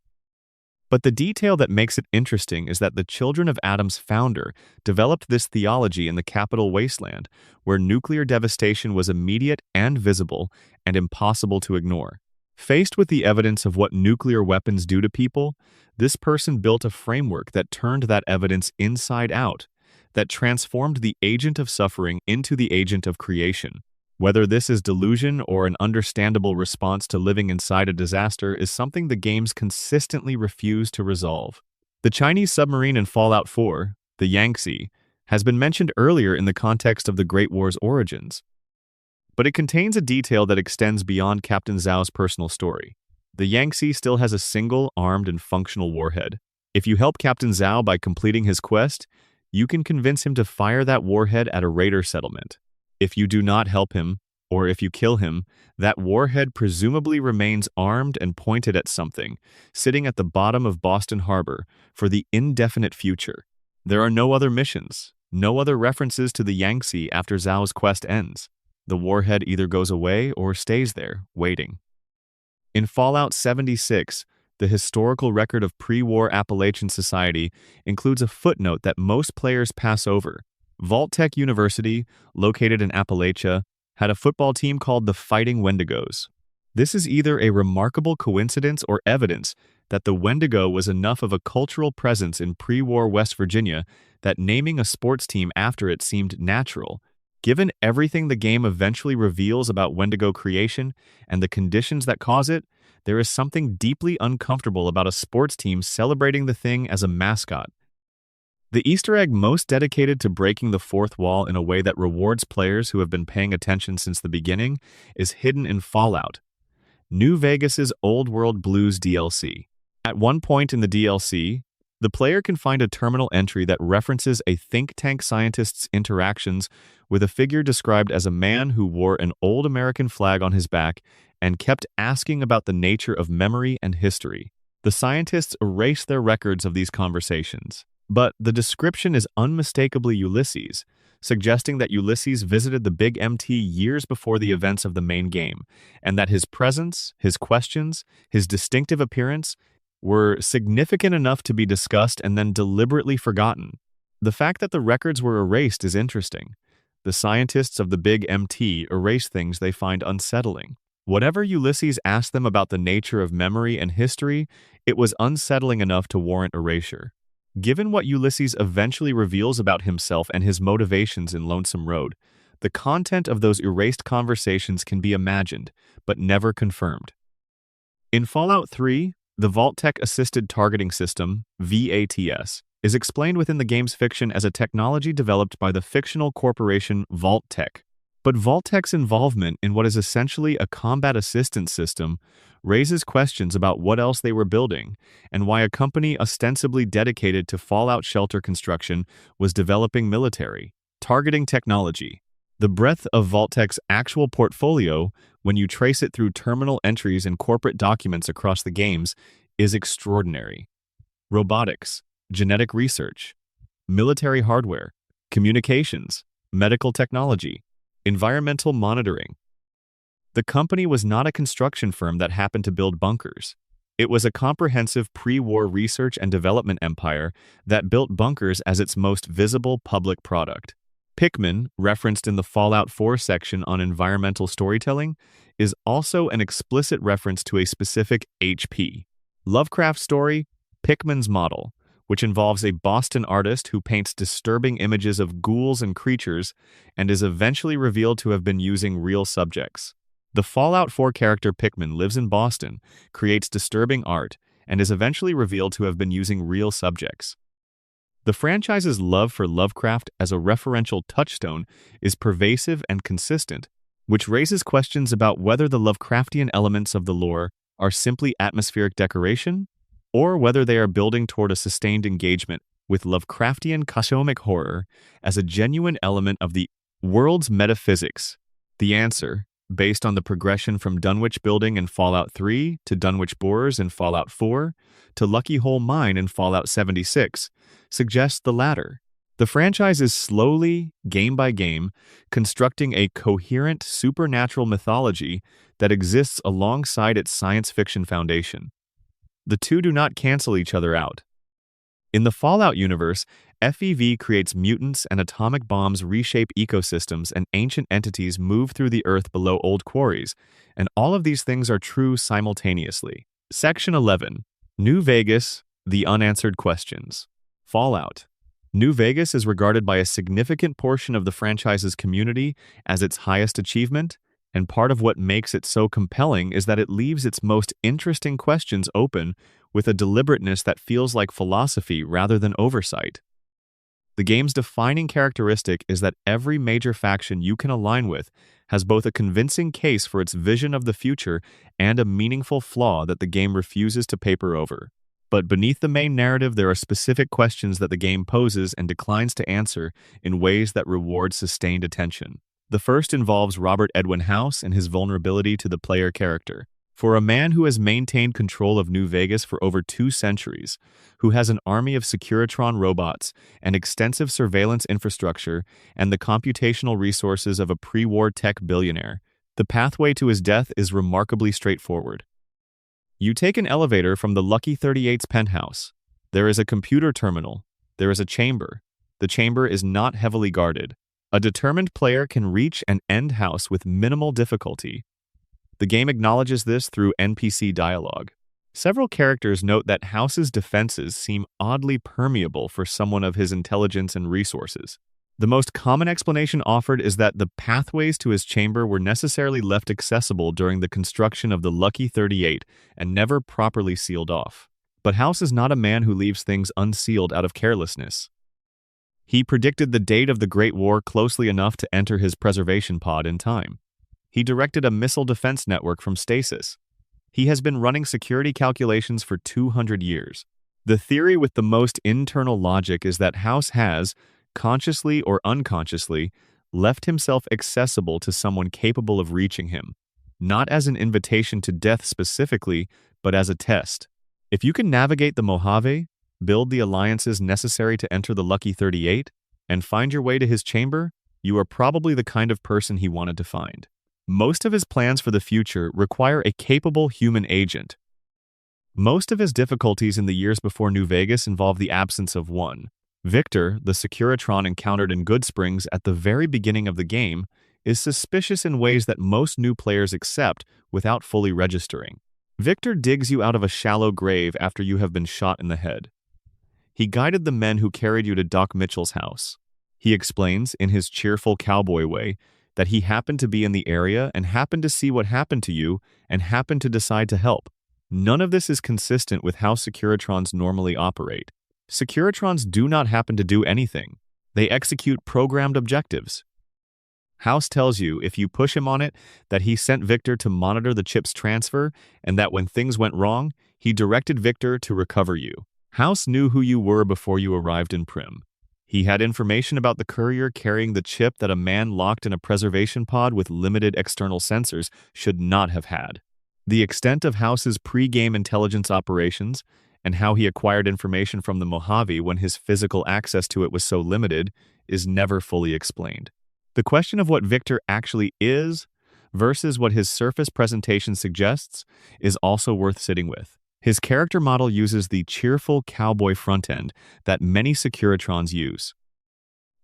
A: But the detail that makes it interesting is that the Children of Adam's founder developed this theology in the capital Wasteland, where nuclear devastation was immediate and visible and impossible to ignore. Faced with the evidence of what nuclear weapons do to people, this person built a framework that turned that evidence inside out, that transformed the agent of suffering into the agent of creation. Whether this is delusion or an understandable response to living inside a disaster is something the games consistently refuse to resolve. The Chinese submarine in Fallout 4, the Yangtze, has been mentioned earlier in the context of the Great War's origins. But it contains a detail that extends beyond Captain Zhao's personal story. The Yangtze still has a single, armed and functional warhead. If you help Captain Zhao by completing his quest, you can convince him to fire that warhead at a raider settlement. If you do not help him, or if you kill him, that warhead presumably remains armed and pointed at something, sitting at the bottom of Boston Harbor for the indefinite future. There are no other missions, no other references to the Yangtze after Zhao's quest ends. The warhead either goes away or stays there, waiting. In Fallout 76, the historical record of pre-war Appalachian society includes a footnote that most players pass over. Vault-Tec University, located in Appalachia, had a football team called the Fighting Wendigos. This is either a remarkable coincidence or evidence that the Wendigo was enough of a cultural presence in pre-war West Virginia that naming a sports team after it seemed natural. Given everything the game eventually reveals about Wendigo creation and the conditions that cause it, there is something deeply uncomfortable about a sports team celebrating the thing as a mascot. The Easter egg most dedicated to breaking the fourth wall in a way that rewards players who have been paying attention since the beginning is hidden in Fallout, New Vegas's Old World Blues DLC. At one point in the DLC, the player can find a terminal entry that references a think tank scientist's interactions with a figure described as a man who wore an old American flag on his back and kept asking about the nature of memory and history. The scientists erase their records of these conversations. But the description is unmistakably Ulysses, suggesting that Ulysses visited the Big MT years before the events of the main game, and that his presence, his questions, his distinctive appearance were significant enough to be discussed and then deliberately forgotten. The fact that the records were erased is interesting. The scientists of the Big MT erase things they find unsettling. Whatever Ulysses asked them about the nature of memory and history, it was unsettling enough to warrant erasure. Given what Ulysses eventually reveals about himself and his motivations in Lonesome Road, the content of those erased conversations can be imagined, but never confirmed. In Fallout 3, the Vault-Tec Assisted Targeting System, VATS, is explained within the game's fiction as a technology developed by the fictional corporation Vault-Tec. But Vault-Tec's involvement in what is essentially a combat assistance system raises questions about what else they were building and why a company ostensibly dedicated to fallout shelter construction was developing military, targeting technology. The breadth of Vault-Tec's actual portfolio, when you trace it through terminal entries and corporate documents across the games, is extraordinary. Robotics, genetic research, military hardware, communications, medical technology, environmental monitoring. The company was not a construction firm that happened to build bunkers. It was a comprehensive pre-war research and development empire that built bunkers as its most visible public product. Pikmin, referenced in the Fallout 4 section on environmental storytelling, is also an explicit reference to a specific HP. Lovecraft's story, Pikmin's Model, which involves a Boston artist who paints disturbing images of ghouls and creatures and is eventually revealed to have been using real subjects. The Fallout 4 character Pikmin lives in Boston, creates disturbing art, and is eventually revealed to have been using real subjects. The franchise's love for Lovecraft as a referential touchstone is pervasive and consistent, which raises questions about whether the Lovecraftian elements of the lore are simply atmospheric decoration, or whether they are building toward a sustained engagement with Lovecraftian cosmic horror as a genuine element of the world's metaphysics. The answer, based on the progression from Dunwich Building in Fallout 3 to Dunwich Borers in Fallout 4 to Lucky Hole Mine in Fallout 76, suggests the latter. The franchise is slowly, game by game, constructing a coherent supernatural mythology that exists alongside its science fiction foundation. The two do not cancel each other out. In the Fallout universe, FEV creates mutants and atomic bombs reshape ecosystems and ancient entities move through the earth below old quarries, and all of these things are true simultaneously. Section 11. New Vegas, the unanswered questions. Fallout. New Vegas is regarded by a significant portion of the franchise's community as its highest achievement, and part of what makes it so compelling is that it leaves its most interesting questions open with a deliberateness that feels like philosophy rather than oversight. The game's defining characteristic is that every major faction you can align with has both a convincing case for its vision of the future and a meaningful flaw that the game refuses to paper over. But beneath the main narrative, there are specific questions that the game poses and declines to answer in ways that reward sustained attention. The first involves Robert Edwin House and his vulnerability to the player character. For a man who has maintained control of New Vegas for over 2 centuries, who has an army of Securitron robots, an extensive surveillance infrastructure, and the computational resources of a pre-war tech billionaire, the pathway to his death is remarkably straightforward. You take an elevator from the Lucky 38's penthouse. There is a computer terminal. There is a chamber. The chamber is not heavily guarded. A determined player can reach and end House with minimal difficulty. The game acknowledges this through NPC dialogue. Several characters note that House's defenses seem oddly permeable for someone of his intelligence and resources. The most common explanation offered is that the pathways to his chamber were necessarily left accessible during the construction of the Lucky 38 and never properly sealed off. But House is not a man who leaves things unsealed out of carelessness. He predicted the date of the Great War closely enough to enter his preservation pod in time. He directed a missile defense network from stasis. He has been running security calculations for 200 years. The theory with the most internal logic is that House has, consciously or unconsciously, left himself accessible to someone capable of reaching him, not as an invitation to death specifically, but as a test. If you can navigate the Mojave, build the alliances necessary to enter the Lucky 38, and find your way to his chamber, you are probably the kind of person he wanted to find. Most of his plans for the future require a capable human agent. Most of his difficulties in the years before New Vegas involve the absence of one. Victor, the Securitron encountered in Goodsprings at the very beginning of the game, is suspicious in ways that most new players accept without fully registering. Victor digs you out of a shallow grave after you have been shot in the head. He guided the men who carried you to Doc Mitchell's house. He explains, in his cheerful cowboy way, that he happened to be in the area and happened to see what happened to you and happened to decide to help. None of this is consistent with how Securitrons normally operate. Securitrons do not happen to do anything. They execute programmed objectives. House tells you, if you push him on it, that he sent Victor to monitor the chip's transfer, and that when things went wrong, he directed Victor to recover you. House knew who you were before you arrived in Prim. He had information about the courier carrying the chip that a man locked in a preservation pod with limited external sensors should not have had. The extent of House's pre-game intelligence operations, and how he acquired information from the Mojave when his physical access to it was so limited, is never fully explained. The question of what Victor actually is versus what his surface presentation suggests is also worth sitting with. His character model uses the cheerful cowboy front end that many Securitrons use.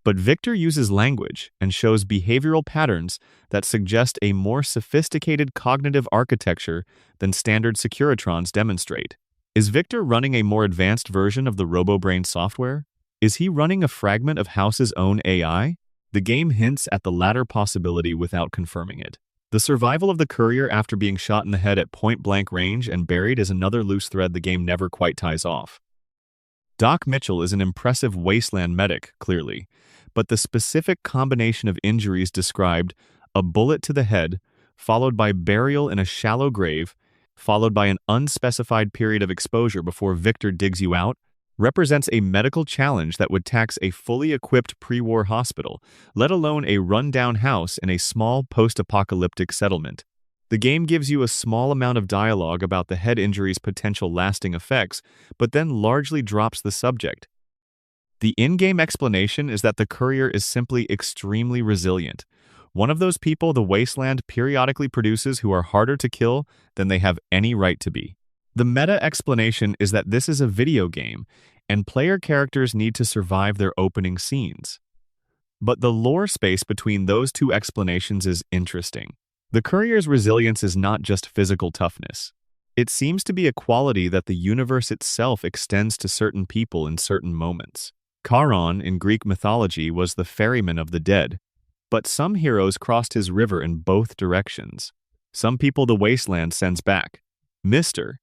A: But Victor uses language and shows behavioral patterns that suggest a more sophisticated cognitive architecture than standard Securitrons demonstrate. Is Victor running a more advanced version of the RoboBrain software? Is he running a fragment of House's own AI? The game hints at the latter possibility without confirming it. The survival of the courier after being shot in the head at point-blank range and buried is another loose thread the game never quite ties off. Doc Mitchell is an impressive wasteland medic, clearly, but the specific combination of injuries described, a bullet to the head, followed by burial in a shallow grave, followed by an unspecified period of exposure before Victor digs you out, represents a medical challenge that would tax a fully equipped pre-war hospital, let alone a run-down house in a small post-apocalyptic settlement. The game gives you a small amount of dialogue about the head injury's potential lasting effects, but then largely drops the subject. The in-game explanation is that the courier is simply extremely resilient, one of those people the wasteland periodically produces who are harder to kill than they have any right to be. The meta explanation is that this is a video game, and player characters need to survive their opening scenes. But the lore space between those two explanations is interesting. The courier's resilience is not just physical toughness. It seems to be a quality that the universe itself extends to certain people in certain moments. Charon in Greek mythology was the ferryman of the dead, but some heroes crossed his river in both directions. Some people the wasteland sends back. Mr.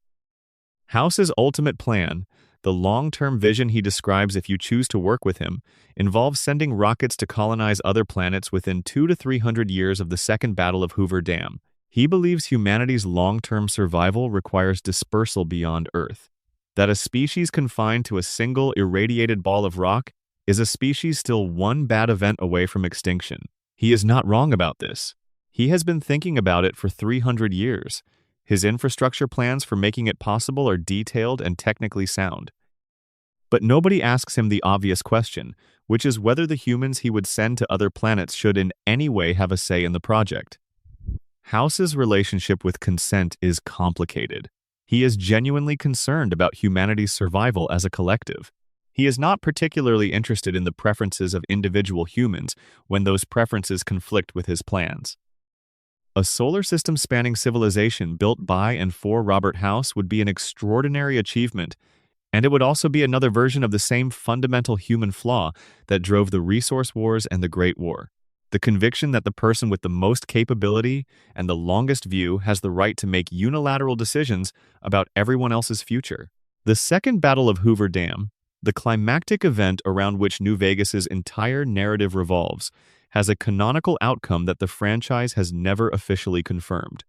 A: House's ultimate plan, the long-term vision he describes if you choose to work with him, involves sending rockets to colonize other planets within 200 to 300 years of the Second Battle of Hoover Dam. He believes humanity's long-term survival requires dispersal beyond Earth. That a species confined to a single irradiated ball of rock is a species still one bad event away from extinction. He is not wrong about this. He has been thinking about it for 300 years. His infrastructure plans for making it possible are detailed and technically sound. But nobody asks him the obvious question, which is whether the humans he would send to other planets should in any way have a say in the project. House's relationship with consent is complicated. He is genuinely concerned about humanity's survival as a collective. He is not particularly interested in the preferences of individual humans when those preferences conflict with his plans. A solar system-spanning civilization built by and for Robert House would be an extraordinary achievement, and it would also be another version of the same fundamental human flaw that drove the resource wars and the Great War. The conviction that the person with the most capability and the longest view has the right to make unilateral decisions about everyone else's future. The Second Battle of Hoover Dam, the climactic event around which New Vegas's entire narrative revolves, has a canonical outcome that the franchise has never officially confirmed.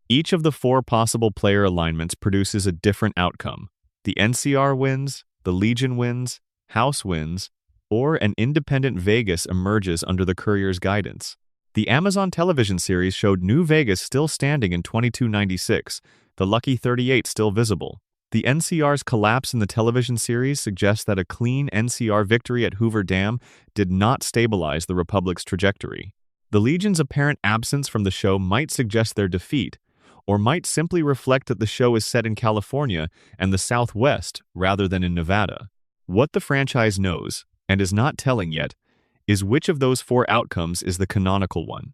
A: Each of the 4 possible player alignments produces a different outcome. The NCR wins, the Legion wins, House wins, or an independent Vegas emerges under the courier's guidance. The Amazon television series showed New Vegas still standing in 2296, the Lucky 38 still visible. The NCR's collapse in the television series suggests that a clean NCR victory at Hoover Dam did not stabilize the Republic's trajectory. The Legion's apparent absence from the show might suggest their defeat, or might simply reflect that the show is set in California and the Southwest rather than in Nevada. What the franchise knows, and is not telling yet, is which of those 4 outcomes is the canonical one.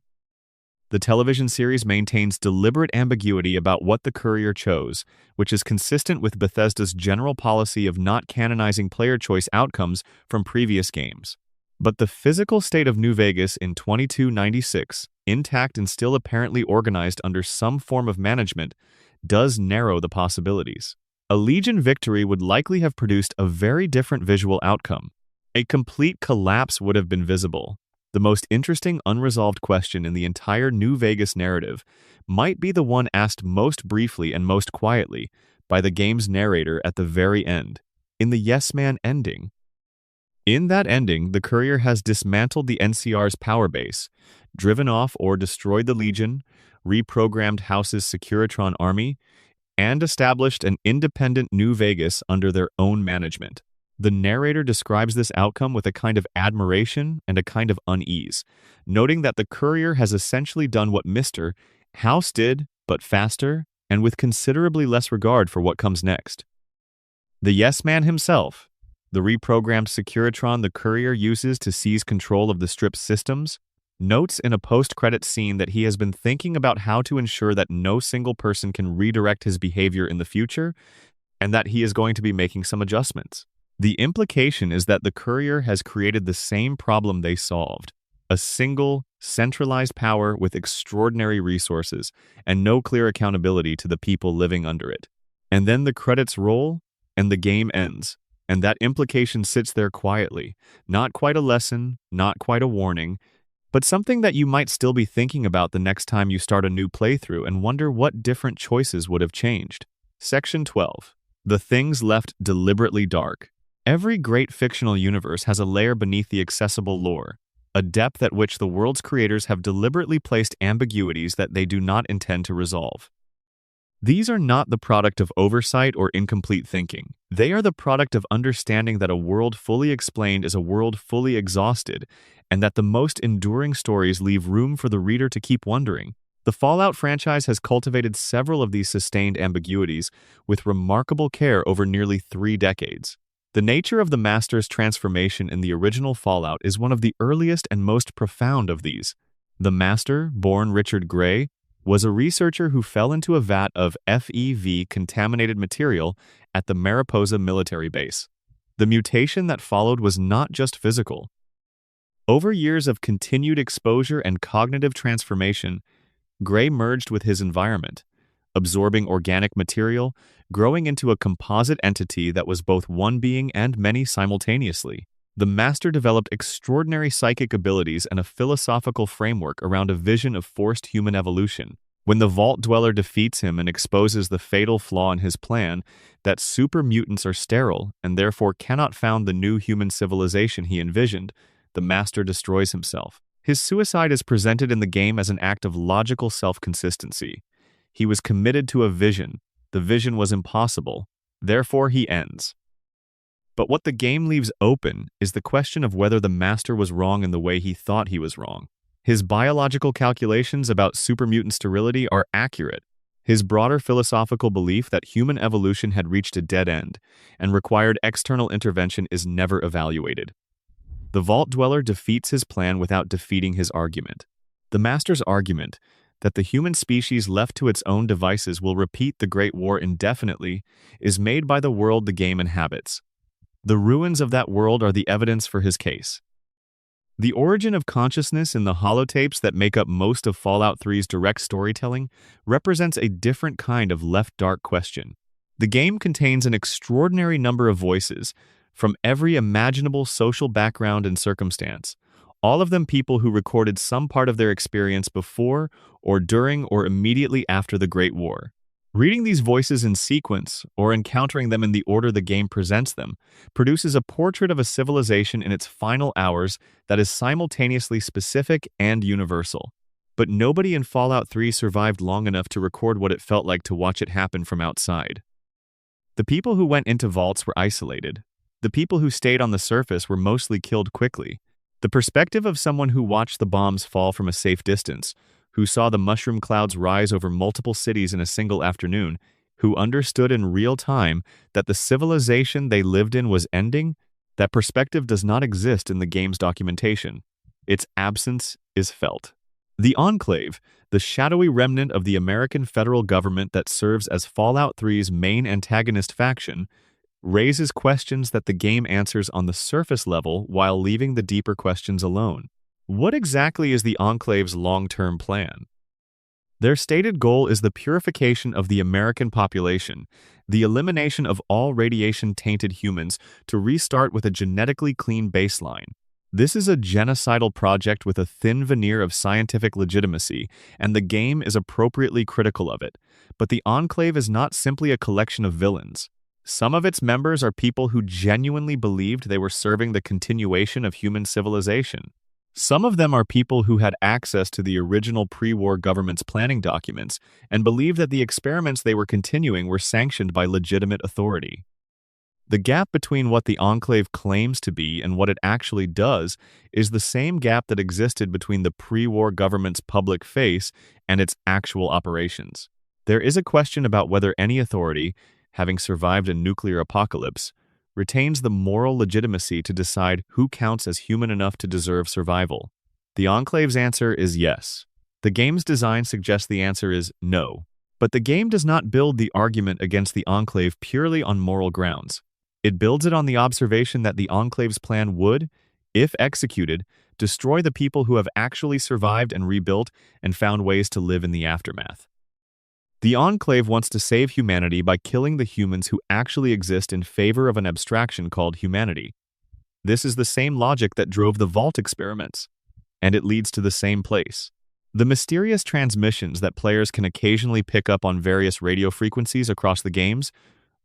A: The television series maintains deliberate ambiguity about what the courier chose, which is consistent with Bethesda's general policy of not canonizing player choice outcomes from previous games. But the physical state of New Vegas in 2296, intact and still apparently organized under some form of management, does narrow the possibilities. A Legion victory would likely have produced a very different visual outcome. A complete collapse would have been visible. The most interesting unresolved question in the entire New Vegas narrative might be the one asked most briefly and most quietly by the game's narrator at the very end, in the Yes Man ending. In that ending, the courier has dismantled the NCR's power base, driven off or destroyed the Legion, reprogrammed House's Securitron army, and established an independent New Vegas under their own management. The narrator describes this outcome with a kind of admiration and a kind of unease, noting that the courier has essentially done what Mr. House did, but faster and with considerably less regard for what comes next. The Yes Man himself, the reprogrammed Securitron the courier uses to seize control of the Strip's systems, notes in a post-credit scene that he has been thinking about how to ensure that no single person can redirect his behavior in the future, and that he is going to be making some adjustments. The implication is that the courier has created the same problem they solved: a single, centralized power with extraordinary resources and no clear accountability to the people living under it. And then the credits roll, and the game ends. And that implication sits there quietly, not quite a lesson, not quite a warning, but something that you might still be thinking about the next time you start a new playthrough and wonder what different choices would have changed. Section 12. The Things Left Deliberately Dark. Every great fictional universe has a layer beneath the accessible lore, a depth at which the world's creators have deliberately placed ambiguities that they do not intend to resolve. These are not the product of oversight or incomplete thinking. They are the product of understanding that a world fully explained is a world fully exhausted, and that the most enduring stories leave room for the reader to keep wondering. The Fallout franchise has cultivated several of these sustained ambiguities with remarkable care over nearly 3 decades. The nature of the Master's transformation in the original Fallout is one of the earliest and most profound of these. The Master, born Richard Gray, was a researcher who fell into a vat of FEV-contaminated material at the Mariposa military base. The mutation that followed was not just physical. Over years of continued exposure and cognitive transformation, Gray merged with his environment, absorbing organic material, growing into a composite entity that was both one being and many simultaneously. The Master developed extraordinary psychic abilities and a philosophical framework around a vision of forced human evolution. When the Vault Dweller defeats him and exposes the fatal flaw in his plan, that super mutants are sterile and therefore cannot found the new human civilization he envisioned, the Master destroys himself. His suicide is presented in the game as an act of logical self-consistency. He was committed to a vision. The vision was impossible. Therefore, he ends. But what the game leaves open is the question of whether the Master was wrong in the way he thought he was wrong. His biological calculations about supermutant sterility are accurate. His broader philosophical belief that human evolution had reached a dead end and required external intervention is never evaluated. The Vault Dweller defeats his plan without defeating his argument. The Master's argument, that the human species left to its own devices will repeat the Great War indefinitely, is made by the world the game inhabits. The ruins of that world are the evidence for his case. The origin of consciousness in the holotapes that make up most of Fallout 3's direct storytelling represents a different kind of left dark question. The game contains an extraordinary number of voices, from every imaginable social background and circumstance, all of them people who recorded some part of their experience before or during or immediately after the Great War. Reading these voices in sequence, or encountering them in the order the game presents them, produces a portrait of a civilization in its final hours that is simultaneously specific and universal. But nobody in Fallout 3 survived long enough to record what it felt like to watch it happen from outside. The people who went into vaults were isolated. The people who stayed on the surface were mostly killed quickly. The perspective of someone who watched the bombs fall from a safe distance, who saw the mushroom clouds rise over multiple cities in a single afternoon, who understood in real time that the civilization they lived in was ending, that perspective does not exist in the game's documentation. Its absence is felt. The Enclave, the shadowy remnant of the American federal government that serves as Fallout 3's main antagonist faction, raises questions that the game answers on the surface level while leaving the deeper questions alone. What exactly is the Enclave's long-term plan? Their stated goal is the purification of the American population, the elimination of all radiation-tainted humans to restart with a genetically clean baseline. This is a genocidal project with a thin veneer of scientific legitimacy, and the game is appropriately critical of it. But the Enclave is not simply a collection of villains. Some of its members are people who genuinely believed they were serving the continuation of human civilization. Some of them are people who had access to the original pre-war government's planning documents and believed that the experiments they were continuing were sanctioned by legitimate authority. The gap between what the Enclave claims to be and what it actually does is the same gap that existed between the pre-war government's public face and its actual operations. There is a question about whether any authority, having survived a nuclear apocalypse, retains the moral legitimacy to decide who counts as human enough to deserve survival. The Enclave's answer is yes. The game's design suggests the answer is no. But the game does not build the argument against the Enclave purely on moral grounds. It builds it on the observation that the Enclave's plan would, if executed, destroy the people who have actually survived and rebuilt and found ways to live in the aftermath. The Enclave wants to save humanity by killing the humans who actually exist in favor of an abstraction called humanity. This is the same logic that drove the Vault experiments, and it leads to the same place. The mysterious transmissions that players can occasionally pick up on various radio frequencies across the games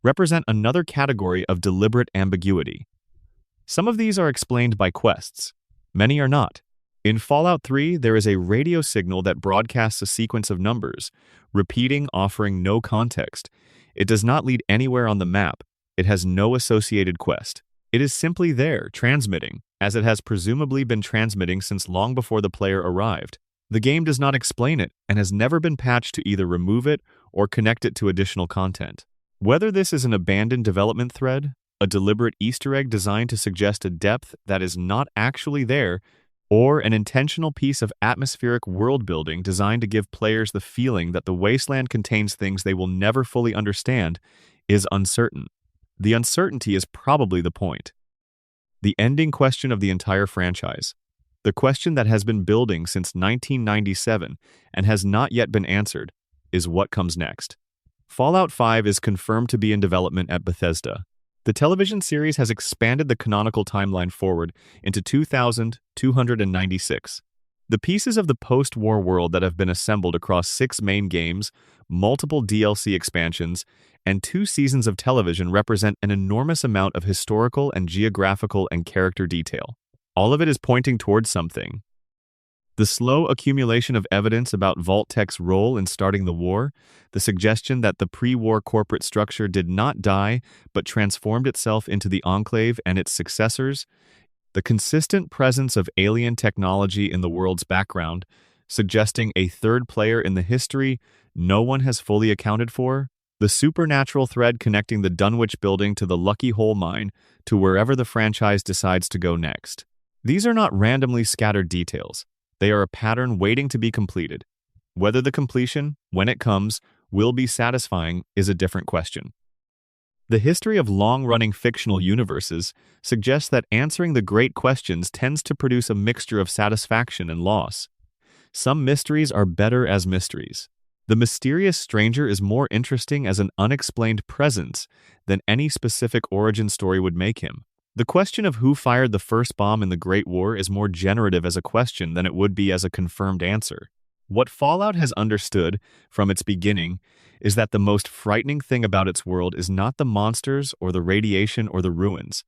A: represent another category of deliberate ambiguity. Some of these are explained by quests. Many are not. In Fallout 3, there is a radio signal that broadcasts a sequence of numbers, repeating, offering no context. It does not lead anywhere on the map. It has no associated quest. It is simply there, transmitting, as it has presumably been transmitting since long before the player arrived. The game does not explain it and has never been patched to either remove it or connect it to additional content. Whether this is an abandoned development thread, a deliberate Easter egg designed to suggest a depth that is not actually there, or an intentional piece of atmospheric world-building designed to give players the feeling that the wasteland contains things they will never fully understand, is uncertain. The uncertainty is probably the point. The ending question of the entire franchise, the question that has been building since 1997 and has not yet been answered, is what comes next. Fallout 5 is confirmed to be in development at Bethesda. The television series has expanded the canonical timeline forward into 2296. The pieces of the post-war world that have been assembled across 6 main games, multiple DLC expansions, and 2 seasons of television represent an enormous amount of historical and geographical and character detail. All of it is pointing towards something. The slow accumulation of evidence about Vault-Tec's role in starting the war, the suggestion that the pre-war corporate structure did not die but transformed itself into the Enclave and its successors, the consistent presence of alien technology in the world's background, suggesting a third player in the history no one has fully accounted for, the supernatural thread connecting the Dunwich building to the Lucky Hole mine to wherever the franchise decides to go next. These are not randomly scattered details. They are a pattern waiting to be completed. Whether the completion, when it comes, will be satisfying is a different question. The history of long-running fictional universes suggests that answering the great questions tends to produce a mixture of satisfaction and loss. Some mysteries are better as mysteries. The mysterious stranger is more interesting as an unexplained presence than any specific origin story would make him. The question of who fired the first bomb in the Great War is more generative as a question than it would be as a confirmed answer. What Fallout has understood from its beginning is that the most frightening thing about its world is not the monsters or the radiation or the ruins.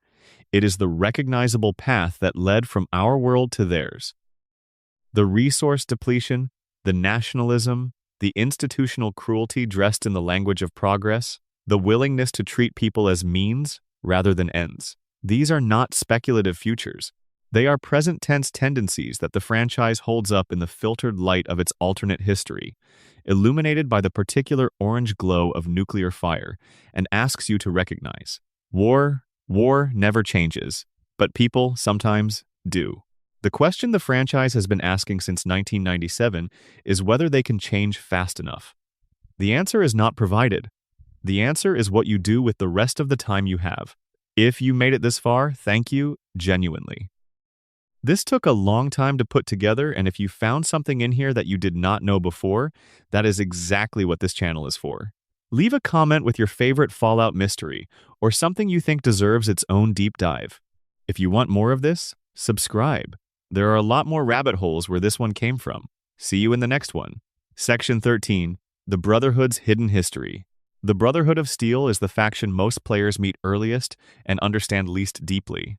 A: It is the recognizable path that led from our world to theirs. The resource depletion, the nationalism, the institutional cruelty dressed in the language of progress, the willingness to treat people as means rather than ends. These are not speculative futures. They are present-tense tendencies that the franchise holds up in the filtered light of its alternate history, illuminated by the particular orange glow of nuclear fire, and asks you to recognize. War never changes, but people sometimes do. The question the franchise has been asking since 1997 is whether they can change fast enough. The answer is not provided. The answer is what you do with the rest of the time you have. If you made it this far, thank you, genuinely. This took a long time to put together, and if you found something in here that you did not know before, that is exactly what this channel is for. Leave a comment with your favorite Fallout mystery, or something you think deserves its own deep dive. If you want more of this, subscribe. There are a lot more rabbit holes where this one came from. See you in the next one. Section 13. The Brotherhood's Hidden History. The Brotherhood of Steel is the faction most players meet earliest and understand least deeply.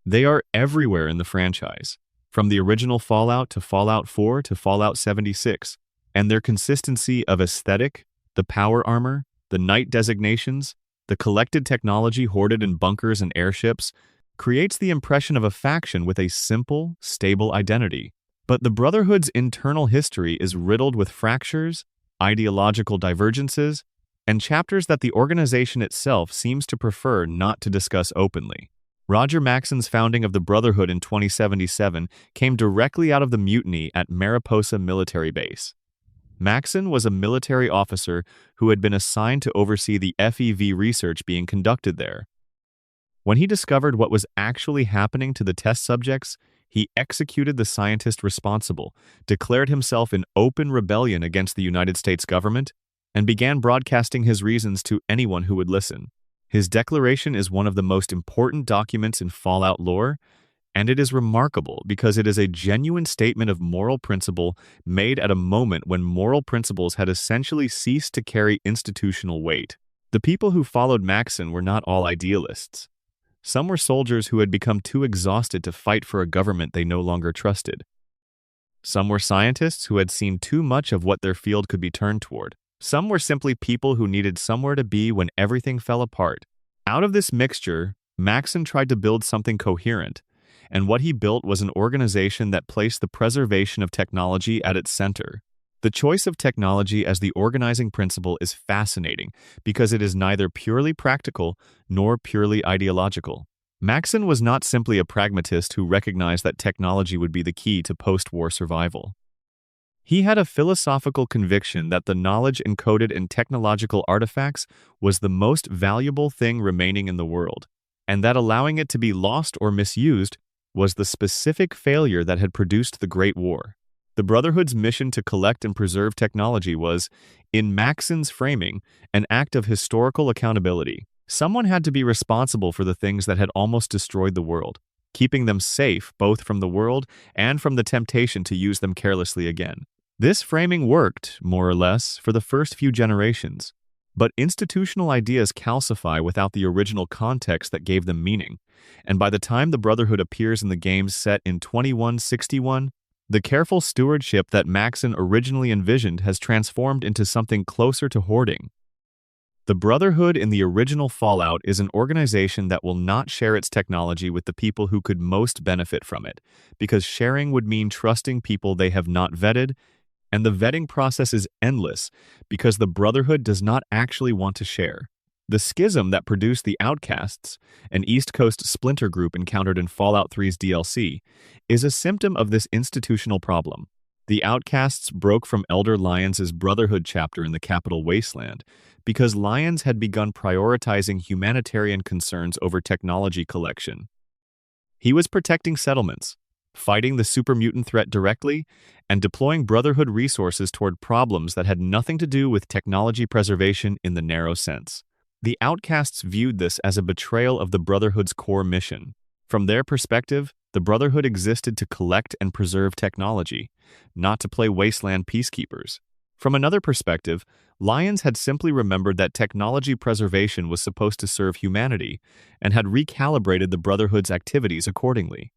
A: They are everywhere in the franchise, from the original Fallout to Fallout 4 to Fallout 76, and their consistency of aesthetic, the power armor, the knight designations, the collected technology hoarded in bunkers and airships, creates the impression of a faction with a simple, stable identity. But the Brotherhood's internal history is riddled with fractures, ideological divergences, and chapters that the organization itself seems to prefer not to discuss openly. Roger Maxon's founding of the Brotherhood in 2077 came directly out of the mutiny at Mariposa Military Base. Maxon was a military officer who had been assigned to oversee the FEV research being conducted there. When he discovered what was actually happening to the test subjects, he executed the scientist responsible, declared himself in open rebellion against the United States government, and began broadcasting his reasons to anyone who would listen. His declaration is one of the most important documents in Fallout lore, and it is remarkable because it is a genuine statement of moral principle made at a moment when moral principles had essentially ceased to carry institutional weight. The people who followed Maxon were not all idealists. Some were soldiers who had become too exhausted to fight for a government they no longer trusted. Some were scientists who had seen too much of what their field could be turned toward. Some were simply people who needed somewhere to be when everything fell apart. Out of this mixture, Maxon tried to build something coherent, and what he built was an organization that placed the preservation of technology at its center. The choice of technology as the organizing principle is fascinating because it is neither purely practical nor purely ideological. Maxon was not simply a pragmatist who recognized that technology would be the key to post-war survival. He had a philosophical conviction that the knowledge encoded in technological artifacts was the most valuable thing remaining in the world, and that allowing it to be lost or misused was the specific failure that had produced the Great War. The Brotherhood's mission to collect and preserve technology was, in Maxon's framing, an act of historical accountability. Someone had to be responsible for the things that had almost destroyed the world, keeping them safe both from the world and from the temptation to use them carelessly again. This framing worked, more or less, for the first few generations, but institutional ideas calcify without the original context that gave them meaning, and by the time the Brotherhood appears in the games set in 2161, the careful stewardship that Maxon originally envisioned has transformed into something closer to hoarding. The Brotherhood in the original Fallout is an organization that will not share its technology with the people who could most benefit from it, because sharing would mean trusting people they have not vetted, and the vetting process is endless because the Brotherhood does not actually want to share. The schism that produced the Outcasts, an East Coast splinter group encountered in Fallout 3's DLC, is a symptom of this institutional problem. The Outcasts broke from Elder Lyons' Brotherhood chapter in the capital Wasteland because Lyons had begun prioritizing humanitarian concerns over technology collection. He was protecting settlements, fighting the super mutant threat directly, and deploying Brotherhood resources toward problems that had nothing to do with technology preservation in the narrow sense. The Outcasts viewed this as a betrayal of the Brotherhood's core mission. From their perspective, the Brotherhood existed to collect and preserve technology, not to play wasteland peacekeepers. From another perspective, Lyons had simply remembered that technology preservation was supposed to serve humanity and had recalibrated the Brotherhood's activities accordingly.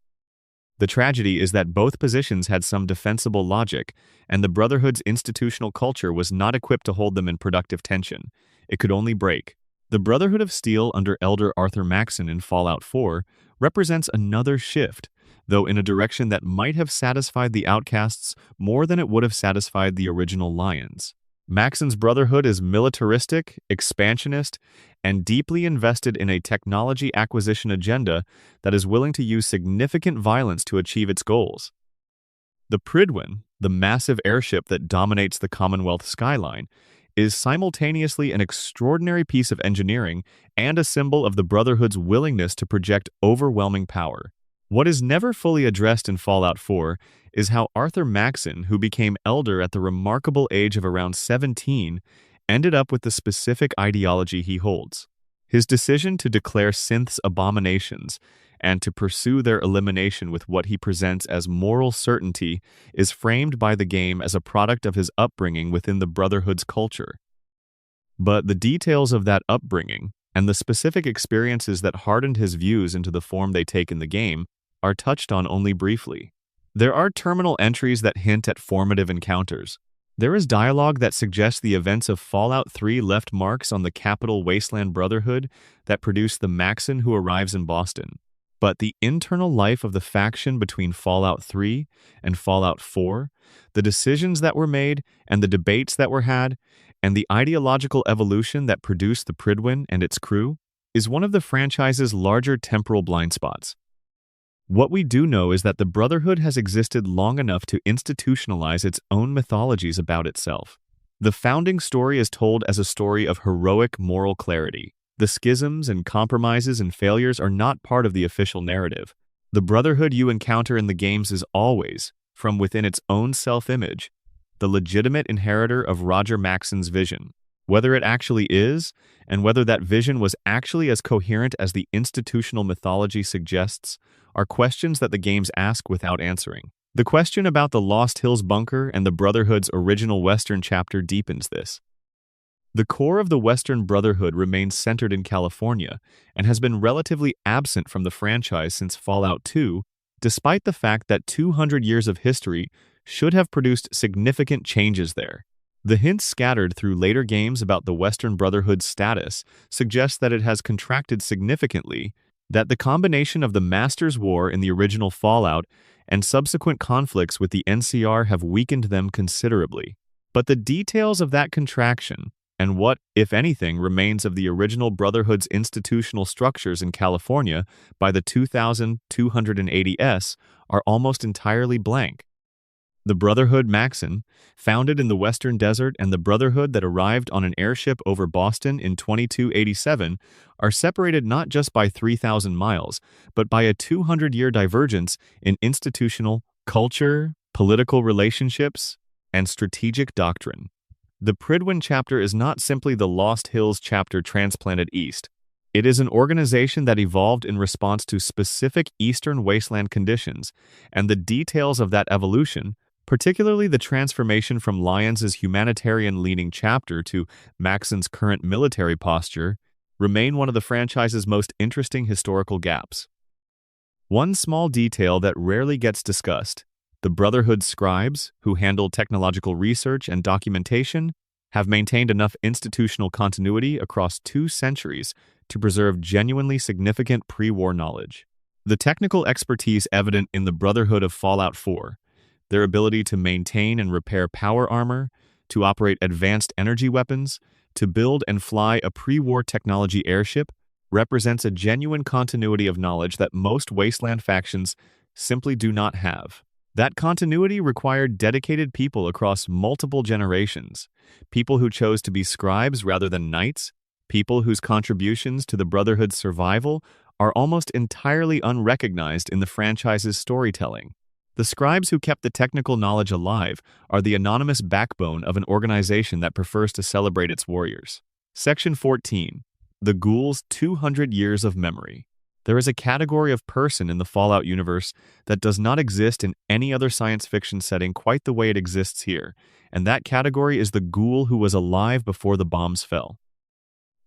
A: The tragedy is that both positions had some defensible logic, and the Brotherhood's institutional culture was not equipped to hold them in productive tension. It could only break. The Brotherhood of Steel under Elder Arthur Maxon in Fallout 4 represents another shift, though in a direction that might have satisfied the Outcasts more than it would have satisfied the original Lyons. Maxon's Brotherhood is militaristic, expansionist, and deeply invested in a technology acquisition agenda that is willing to use significant violence to achieve its goals. The Prydwen, the massive airship that dominates the Commonwealth skyline, is simultaneously an extraordinary piece of engineering and a symbol of the Brotherhood's willingness to project overwhelming power. What is never fully addressed in Fallout 4 is how Arthur Maxon, who became Elder at the remarkable age of around 17, ended up with the specific ideology he holds. His decision to declare synths abominations and to pursue their elimination with what he presents as moral certainty is framed by the game as a product of his upbringing within the Brotherhood's culture. But the details of that upbringing, and the specific experiences that hardened his views into the form they take in the game, are touched on only briefly. There are terminal entries that hint at formative encounters. There is dialogue that suggests the events of Fallout 3 left marks on the capital Wasteland Brotherhood that produced the Maxon who arrives in Boston. But the internal life of the faction between Fallout 3 and Fallout 4, the decisions that were made and the debates that were had, and the ideological evolution that produced the Prydwen and its crew, is one of the franchise's larger temporal blind spots. What we do know is that the Brotherhood has existed long enough to institutionalize its own mythologies about itself. The founding story is told as a story of heroic moral clarity. The schisms and compromises and failures are not part of the official narrative. The Brotherhood you encounter in the games is always, from within its own self-image, the legitimate inheritor of Roger Maxon's vision. Whether it actually is, and whether that vision was actually as coherent as the institutional mythology suggests, are questions that the games ask without answering. The question about the Lost Hills bunker and the Brotherhood's original Western chapter deepens this. The core of the Western Brotherhood remains centered in California and has been relatively absent from the franchise since Fallout 2, despite the fact that 200 years of history should have produced significant changes there. The hints scattered through later games about the Western Brotherhood's status suggest that it has contracted significantly, that the combination of the Masters' War in the original Fallout and subsequent conflicts with the NCR have weakened them considerably. But the details of that contraction, and what, if anything, remains of the original Brotherhood's institutional structures in California by the 2280s, are almost entirely blank. The Brotherhood Maxon, founded in the Western Desert, and the Brotherhood that arrived on an airship over Boston in 2287 are separated not just by 3,000 miles, but by a 200-year divergence in institutional, culture, political relationships, and strategic doctrine. The Prydwen chapter is not simply the Lost Hills chapter transplanted east. It is an organization that evolved in response to specific Eastern wasteland conditions, and the details of that evolution, particularly the transformation from Lyons' humanitarian-leaning chapter to Maxon's current military posture, remain one of the franchise's most interesting historical gaps. One small detail that rarely gets discussed: the Brotherhood scribes, who handle technological research and documentation, have maintained enough institutional continuity across 2 centuries to preserve genuinely significant pre-war knowledge. The technical expertise evident in the Brotherhood of Fallout 4, their ability to maintain and repair power armor, to operate advanced energy weapons, to build and fly a pre-war technology airship, represents a genuine continuity of knowledge that most wasteland factions simply do not have. That continuity required dedicated people across multiple generations, people who chose to be scribes rather than knights, people whose contributions to the Brotherhood's survival are almost entirely unrecognized in the franchise's storytelling. The scribes who kept the technical knowledge alive are the anonymous backbone of an organization that prefers to celebrate its warriors. Section 14. The Ghouls' 200 Years of Memory. There is a category of person in the Fallout universe that does not exist in any other science fiction setting quite the way it exists here, and that category is the ghoul who was alive before the bombs fell.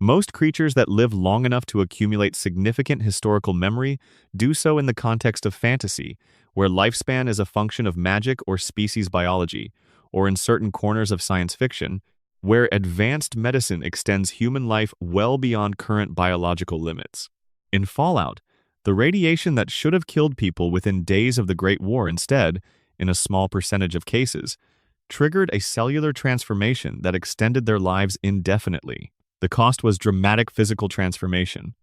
A: Most creatures that live long enough to accumulate significant historical memory do so in the context of fantasy, where lifespan is a function of magic or species biology, or in certain corners of science fiction, where advanced medicine extends human life well beyond current biological limits. In Fallout, the radiation that should have killed people within days of the Great War instead, in a small percentage of cases, triggered a cellular transformation that extended their lives indefinitely. The cost was dramatic physical transformation.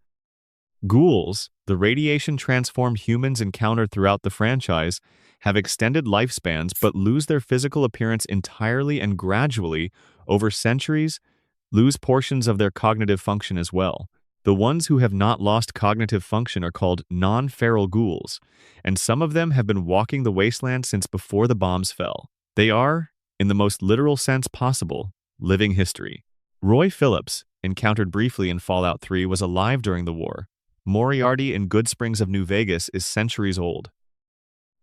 A: Ghouls, the radiation-transformed humans encountered throughout the franchise, have extended lifespans but lose their physical appearance entirely and gradually, over centuries, lose portions of their cognitive function as well. The ones who have not lost cognitive function are called non-feral ghouls, and some of them have been walking the wasteland since before the bombs fell. They are, in the most literal sense possible, living history. Roy Phillips, encountered briefly in Fallout 3, was alive during the war. Moriarty in Good Springs of New Vegas is centuries old.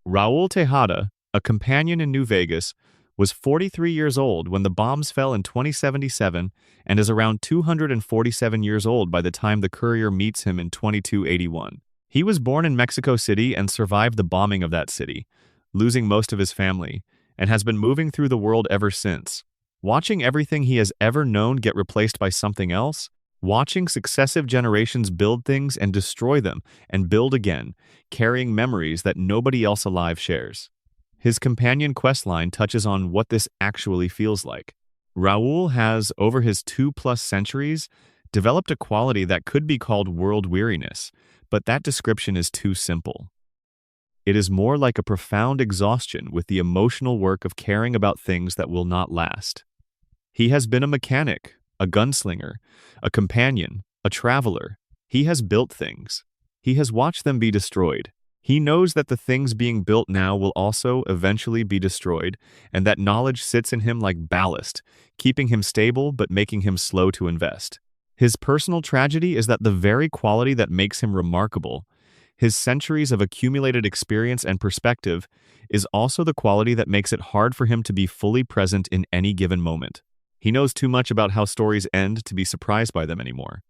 A: Raul Tejada, a companion in New Vegas, was 43 years old when the bombs fell in 2077 and is around 247 years old by the time the courier meets him in 2281. He was born in Mexico City and survived the bombing of that city, losing most of his family, and has been moving through the world ever since. Watching everything he has ever known get replaced by something else, watching successive generations build things and destroy them and build again, carrying memories that nobody else alive shares. His companion questline touches on what this actually feels like. Raul has, over his 2+ centuries, developed a quality that could be called world weariness, but that description is too simple. It is more like a profound exhaustion with the emotional work of caring about things that will not last. He has been a mechanic, a gunslinger, a companion, a traveler. He has built things. He has watched them be destroyed. He knows that the things being built now will also eventually be destroyed, and that knowledge sits in him like ballast, keeping him stable but making him slow to invest. His personal tragedy is that the very quality that makes him remarkable, his centuries of accumulated experience and perspective, is also the quality that makes it hard for him to be fully present in any given moment. He knows too much about how stories end to be surprised by them anymore.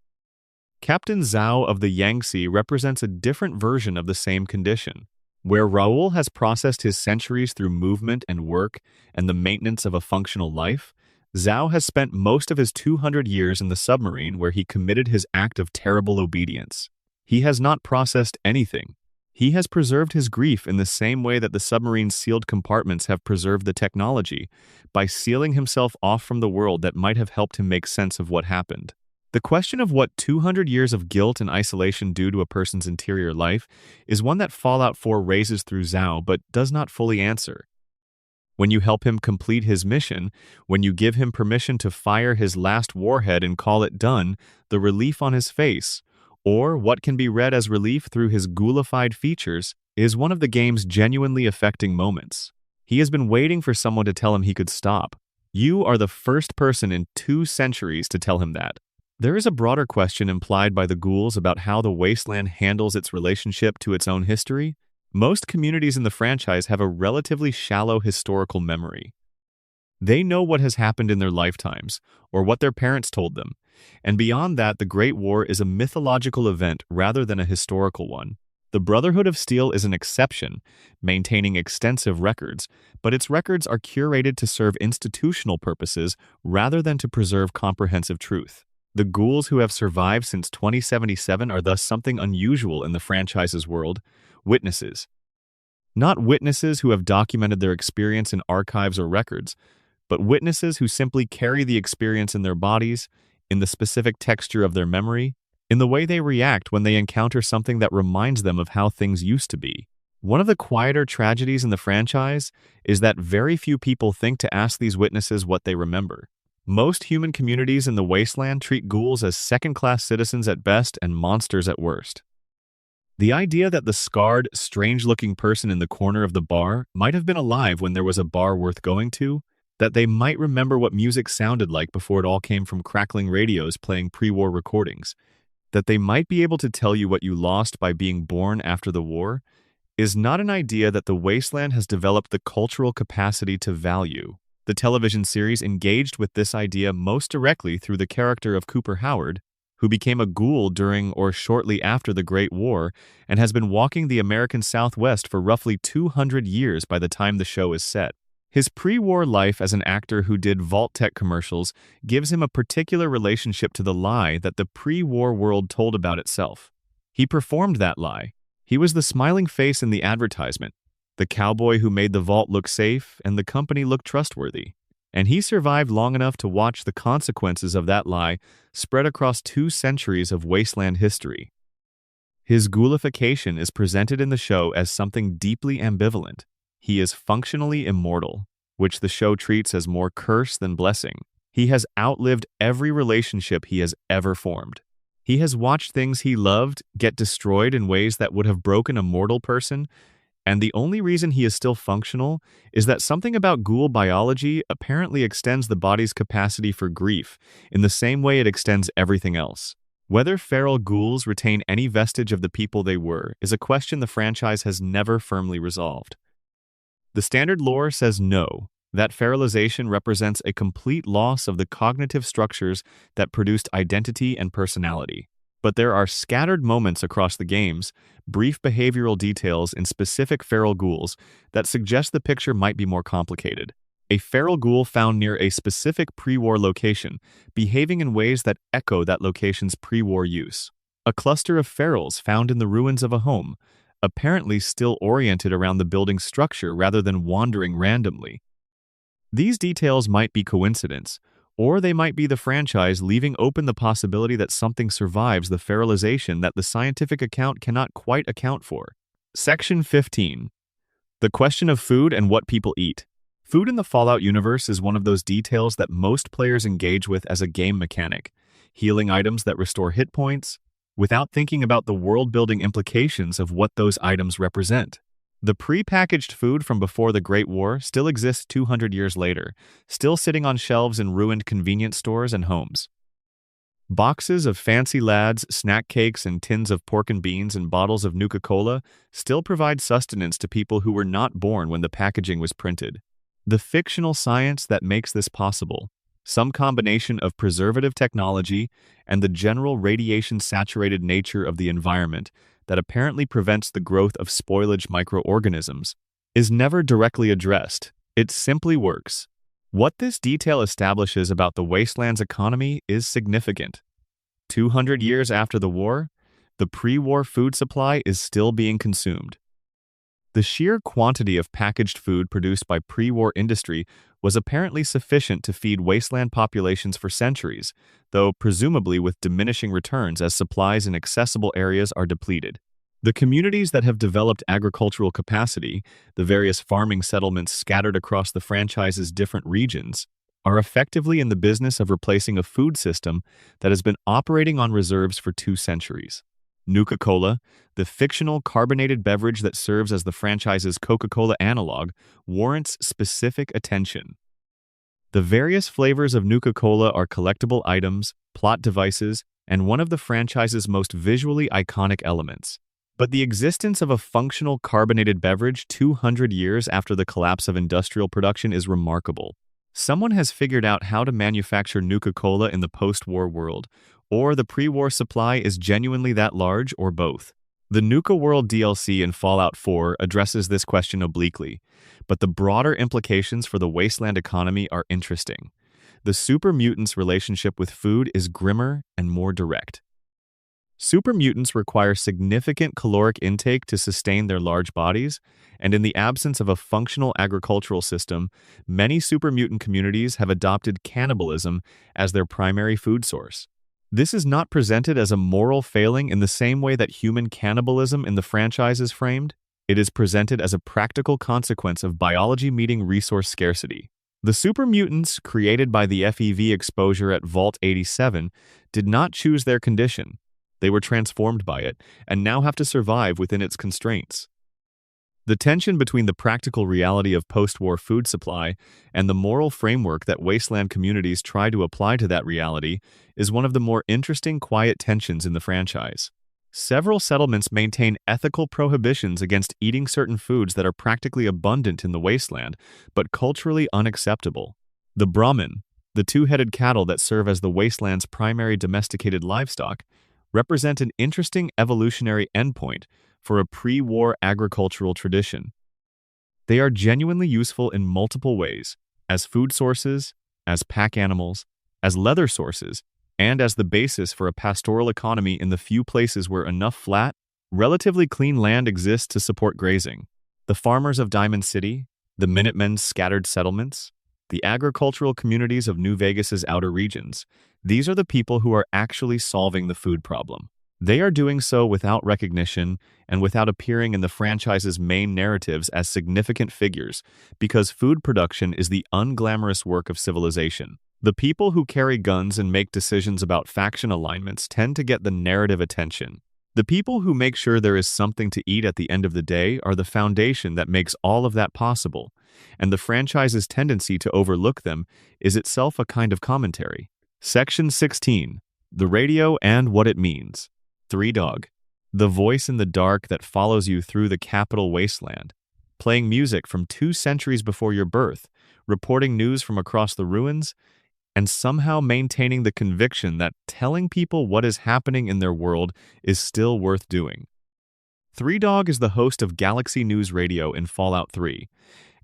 A: Captain Zhao of the Yangtze represents a different version of the same condition. Where Raul has processed his centuries through movement and work and the maintenance of a functional life, Zhao has spent most of his 200 years in the submarine where he committed his act of terrible obedience. He has not processed anything. He has preserved his grief in the same way that the submarine's sealed compartments have preserved the technology, by sealing himself off from the world that might have helped him make sense of what happened. The question of what 200 years of guilt and isolation do to a person's interior life is one that Fallout 4 raises through Zhao but does not fully answer. When you help him complete his mission, when you give him permission to fire his last warhead and call it done, the relief on his face, or what can be read as relief through his ghoulified features, is one of the game's genuinely affecting moments. He has been waiting for someone to tell him he could stop. You are the first person in 2 centuries to tell him that. There is a broader question implied by the ghouls about how the wasteland handles its relationship to its own history. Most communities in the franchise have a relatively shallow historical memory. They know what has happened in their lifetimes, or what their parents told them, and beyond that, the Great War is a mythological event rather than a historical one. The Brotherhood of Steel is an exception, maintaining extensive records, but its records are curated to serve institutional purposes rather than to preserve comprehensive truth. The ghouls who have survived since 2077 are thus something unusual in the franchise's world, witnesses. Not witnesses who have documented their experience in archives or records, but witnesses who simply carry the experience in their bodies, in the specific texture of their memory, in the way they react when they encounter something that reminds them of how things used to be. One of the quieter tragedies in the franchise is that very few people think to ask these witnesses what they remember. Most human communities in the wasteland treat ghouls as second-class citizens at best and monsters at worst. The idea that the scarred, strange-looking person in the corner of the bar might have been alive when there was a bar worth going to, that they might remember what music sounded like before it all came from crackling radios playing pre-war recordings, that they might be able to tell you what you lost by being born after the war, is not an idea that the wasteland has developed the cultural capacity to value. The television series engaged with this idea most directly through the character of Cooper Howard, who became a ghoul during or shortly after the Great War and has been walking the American Southwest for roughly 200 years by the time the show is set. His pre-war life as an actor who did Vault-Tec commercials gives him a particular relationship to the lie that the pre-war world told about itself. He performed that lie. He was the smiling face in the advertisement, the cowboy who made the vault look safe and the company look trustworthy. And he survived long enough to watch the consequences of that lie spread across 2 centuries of wasteland history. His ghoulification is presented in the show as something deeply ambivalent. He is functionally immortal, which the show treats as more curse than blessing. He has outlived every relationship he has ever formed. He has watched things he loved get destroyed in ways that would have broken a mortal person, and the only reason he is still functional is that something about ghoul biology apparently extends the body's capacity for grief in the same way it extends everything else. Whether feral ghouls retain any vestige of the people they were is a question the franchise has never firmly resolved. The standard lore says no, that feralization represents a complete loss of the cognitive structures that produced identity and personality. But there are scattered moments across the games, brief behavioral details in specific feral ghouls that suggest the picture might be more complicated. A feral ghoul found near a specific pre-war location, behaving in ways that echo that location's pre-war use. A cluster of ferals found in the ruins of a home, apparently still oriented around the building's structure rather than wandering randomly. These details might be coincidence, or they might be the franchise leaving open the possibility that something survives the feralization that the scientific account cannot quite account for. Section 15. The question of food and what people eat. Food in the Fallout universe is one of those details that most players engage with as a game mechanic, healing items that restore hit points, without thinking about the world-building implications of what those items represent. The pre-packaged food from before the Great War still exists 200 years later, still sitting on shelves in ruined convenience stores and homes. Boxes of Fancy Lads, snack cakes, and tins of pork and beans and bottles of Nuka-Cola still provide sustenance to people who were not born when the packaging was printed. The fictional science that makes this possible, some combination of preservative technology and the general radiation-saturated nature of the environment that apparently prevents the growth of spoilage microorganisms, is never directly addressed. It simply works. What this detail establishes about the wasteland's economy is significant. 200 years after the war, the pre-war food supply is still being consumed. The sheer quantity of packaged food produced by pre-war industry was apparently sufficient to feed wasteland populations for centuries, though presumably with diminishing returns as supplies in accessible areas are depleted. The communities that have developed agricultural capacity, the various farming settlements scattered across the franchise's different regions, are effectively in the business of replacing a food system that has been operating on reserves for 2 centuries. Nuka-Cola, the fictional carbonated beverage that serves as the franchise's Coca-Cola analog, warrants specific attention. The various flavors of Nuka-Cola are collectible items, plot devices, and one of the franchise's most visually iconic elements. But the existence of a functional carbonated beverage 200 years after the collapse of industrial production is remarkable. Someone has figured out how to manufacture Nuka-Cola in the post-war world, or the pre-war supply is genuinely that large, or both. The Nuka World DLC in Fallout 4 addresses this question obliquely, but the broader implications for the wasteland economy are interesting. The super mutants' relationship with food is grimmer and more direct. Super mutants require significant caloric intake to sustain their large bodies, and in the absence of a functional agricultural system, many super mutant communities have adopted cannibalism as their primary food source. This is not presented as a moral failing in the same way that human cannibalism in the franchise is framed. It is presented as a practical consequence of biology meeting resource scarcity. The super mutants created by the FEV exposure at Vault-87 did not choose their condition. They were transformed by it, and now have to survive within its constraints. The tension between the practical reality of post-war food supply and the moral framework that wasteland communities try to apply to that reality is one of the more interesting quiet tensions in the franchise. Several settlements maintain ethical prohibitions against eating certain foods that are practically abundant in the wasteland, but culturally unacceptable. The Brahmin, the 2-headed cattle that serve as the wasteland's primary domesticated livestock, represent an interesting evolutionary endpoint for a pre-war agricultural tradition. They are genuinely useful in multiple ways, as food sources, as pack animals, as leather sources, and as the basis for a pastoral economy in the few places where enough flat, relatively clean land exists to support grazing. The farmers of Diamond City, the Minutemen's scattered settlements, the agricultural communities of New Vegas's outer regions, these are the people who are actually solving the food problem. They are doing so without recognition and without appearing in the franchise's main narratives as significant figures, because food production is the unglamorous work of civilization. The people who carry guns and make decisions about faction alignments tend to get the narrative attention. The people who make sure there is something to eat at the end of the day are the foundation that makes all of that possible, and the franchise's tendency to overlook them is itself a kind of commentary. Section 16. The radio and what it means. Three Dog. The voice in the dark that follows you through the capital wasteland, playing music from 2 centuries before your birth, reporting news from across the ruins, and somehow maintaining the conviction that telling people what is happening in their world is still worth doing. Three Dog is the host of Galaxy News Radio in Fallout 3,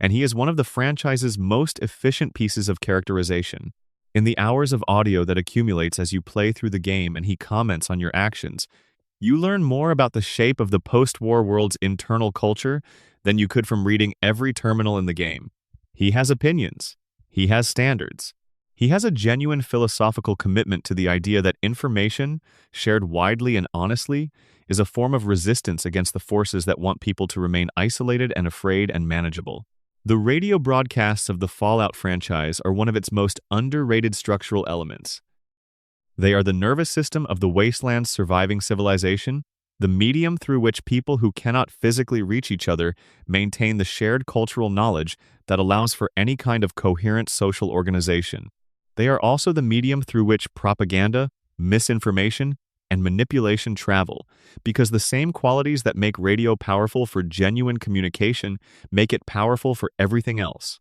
A: and he is one of the franchise's most efficient pieces of characterization. In the hours of audio that accumulates as you play through the game and he comments on your actions, you learn more about the shape of the post-war world's internal culture than you could from reading every terminal in the game. He has opinions. He has standards. He has a genuine philosophical commitment to the idea that information, shared widely and honestly, is a form of resistance against the forces that want people to remain isolated and afraid and manageable. The radio broadcasts of the Fallout franchise are one of its most underrated structural elements. They are the nervous system of the wasteland's surviving civilization, the medium through which people who cannot physically reach each other maintain the shared cultural knowledge that allows for any kind of coherent social organization. They are also the medium through which propaganda, misinformation, and manipulation travel, because the same qualities that make radio powerful for genuine communication make it powerful for everything else.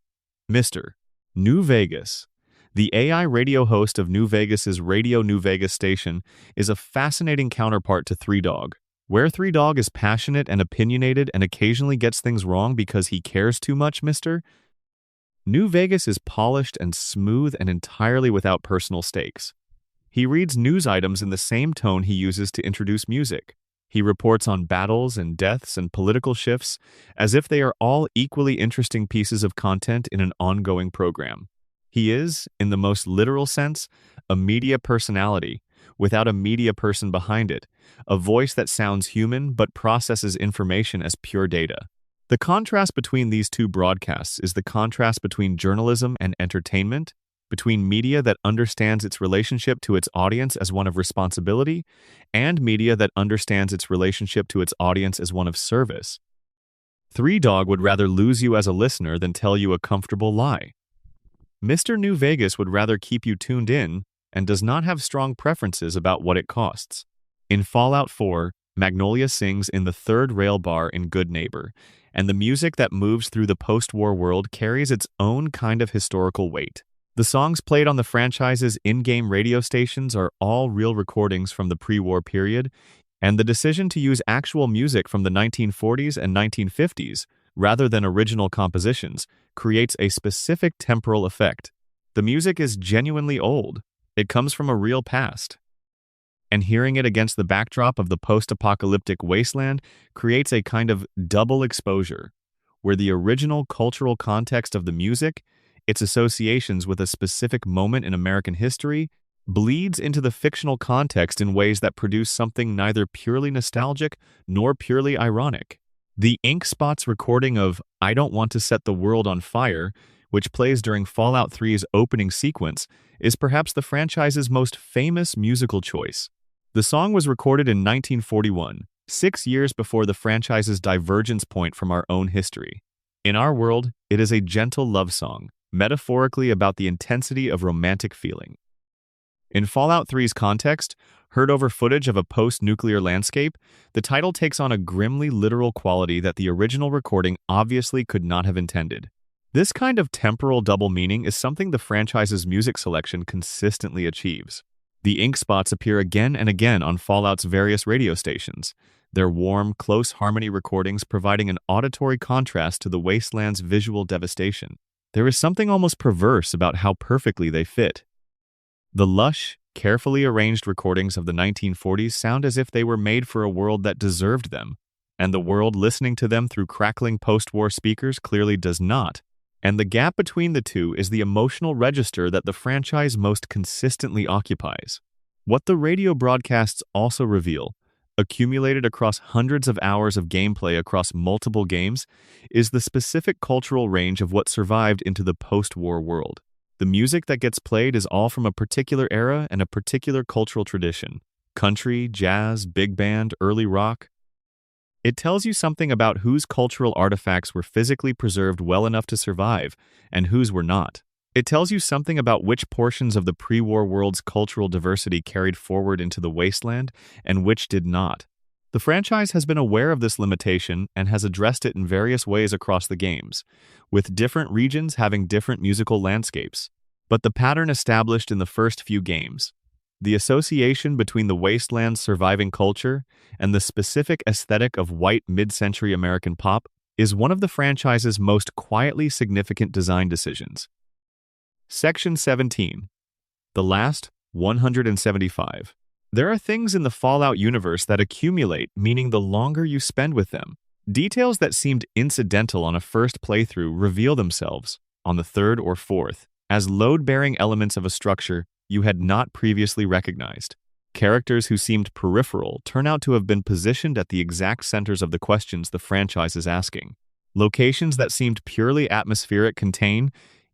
A: Mr. New Vegas. The AI radio host of New Vegas's Radio New Vegas station is a fascinating counterpart to Three Dog. Where Three Dog is passionate and opinionated and occasionally gets things wrong because he cares too much, Mr. New Vegas is polished and smooth and entirely without personal stakes. He reads news items in the same tone he uses to introduce music. He reports on battles and deaths and political shifts as if they are all equally interesting pieces of content in an ongoing program. He is, in the most literal sense, a media personality, without a media person behind it, a voice that sounds human but processes information as pure data. The contrast between these two broadcasts is the contrast between journalism and entertainment, between media that understands its relationship to its audience as one of responsibility, and media that understands its relationship to its audience as one of service. Three Dog would rather lose you as a listener than tell you a comfortable lie. Mr. New Vegas would rather keep you tuned in and does not have strong preferences about what it costs. In Fallout 4, Magnolia sings in the third rail bar in Good Neighbor, and the music that moves through the post-war world carries its own kind of historical weight. The songs played on the franchise's in-game radio stations are all real recordings from the pre-war period, and the decision to use actual music from the 1940s and 1950s, rather than original compositions, creates a specific temporal effect. The music is genuinely old. It comes from a real past. And hearing it against the backdrop of the post-apocalyptic wasteland creates a kind of double exposure, where the original cultural context of the music, its associations with a specific moment in American history, bleeds into the fictional context in ways that produce something neither purely nostalgic nor purely ironic. The Ink Spots recording of I Don't Want to Set the World on Fire, which plays during Fallout 3's opening sequence, is perhaps the franchise's most famous musical choice. The song was recorded in 1941, 6 years before the franchise's divergence point from our own history. In our world, it is a gentle love song, metaphorically about the intensity of romantic feeling. In Fallout 3's context, heard over footage of a post-nuclear landscape, the title takes on a grimly literal quality that the original recording obviously could not have intended. This kind of temporal double meaning is something the franchise's music selection consistently achieves. The ink spots appear again and again on Fallout's various radio stations, their warm, close harmony recordings providing an auditory contrast to the wasteland's visual devastation. There is something almost perverse about how perfectly they fit. The lush, carefully arranged recordings of the 1940s sound as if they were made for a world that deserved them, and the world listening to them through crackling post-war speakers clearly does not. And the gap between the two is the emotional register that the franchise most consistently occupies. What the radio broadcasts also reveal, accumulated across hundreds of hours of gameplay across multiple games, is the specific cultural range of what survived into the post-war world. The music that gets played is all from a particular era and a particular cultural tradition. Country, jazz, big band, early rock. It tells you something about whose cultural artifacts were physically preserved well enough to survive and whose were not. It tells you something about which portions of the pre-war world's cultural diversity carried forward into the wasteland and which did not. The franchise has been aware of this limitation and has addressed it in various ways across the games, with different regions having different musical landscapes. But the pattern established in the first few games, the association between the wasteland's surviving culture and the specific aesthetic of white mid-century American pop, is one of the franchise's most quietly significant design decisions. Section 17. The last 175. There are things in the Fallout universe that accumulate, meaning the longer you spend with them. Details that seemed incidental on a first playthrough reveal themselves, on the third or fourth, as load-bearing elements of a structure you had not previously recognized. Characters who seemed peripheral turn out to have been positioned at the exact centers of the questions the franchise is asking. Locations that seemed purely atmospheric contain,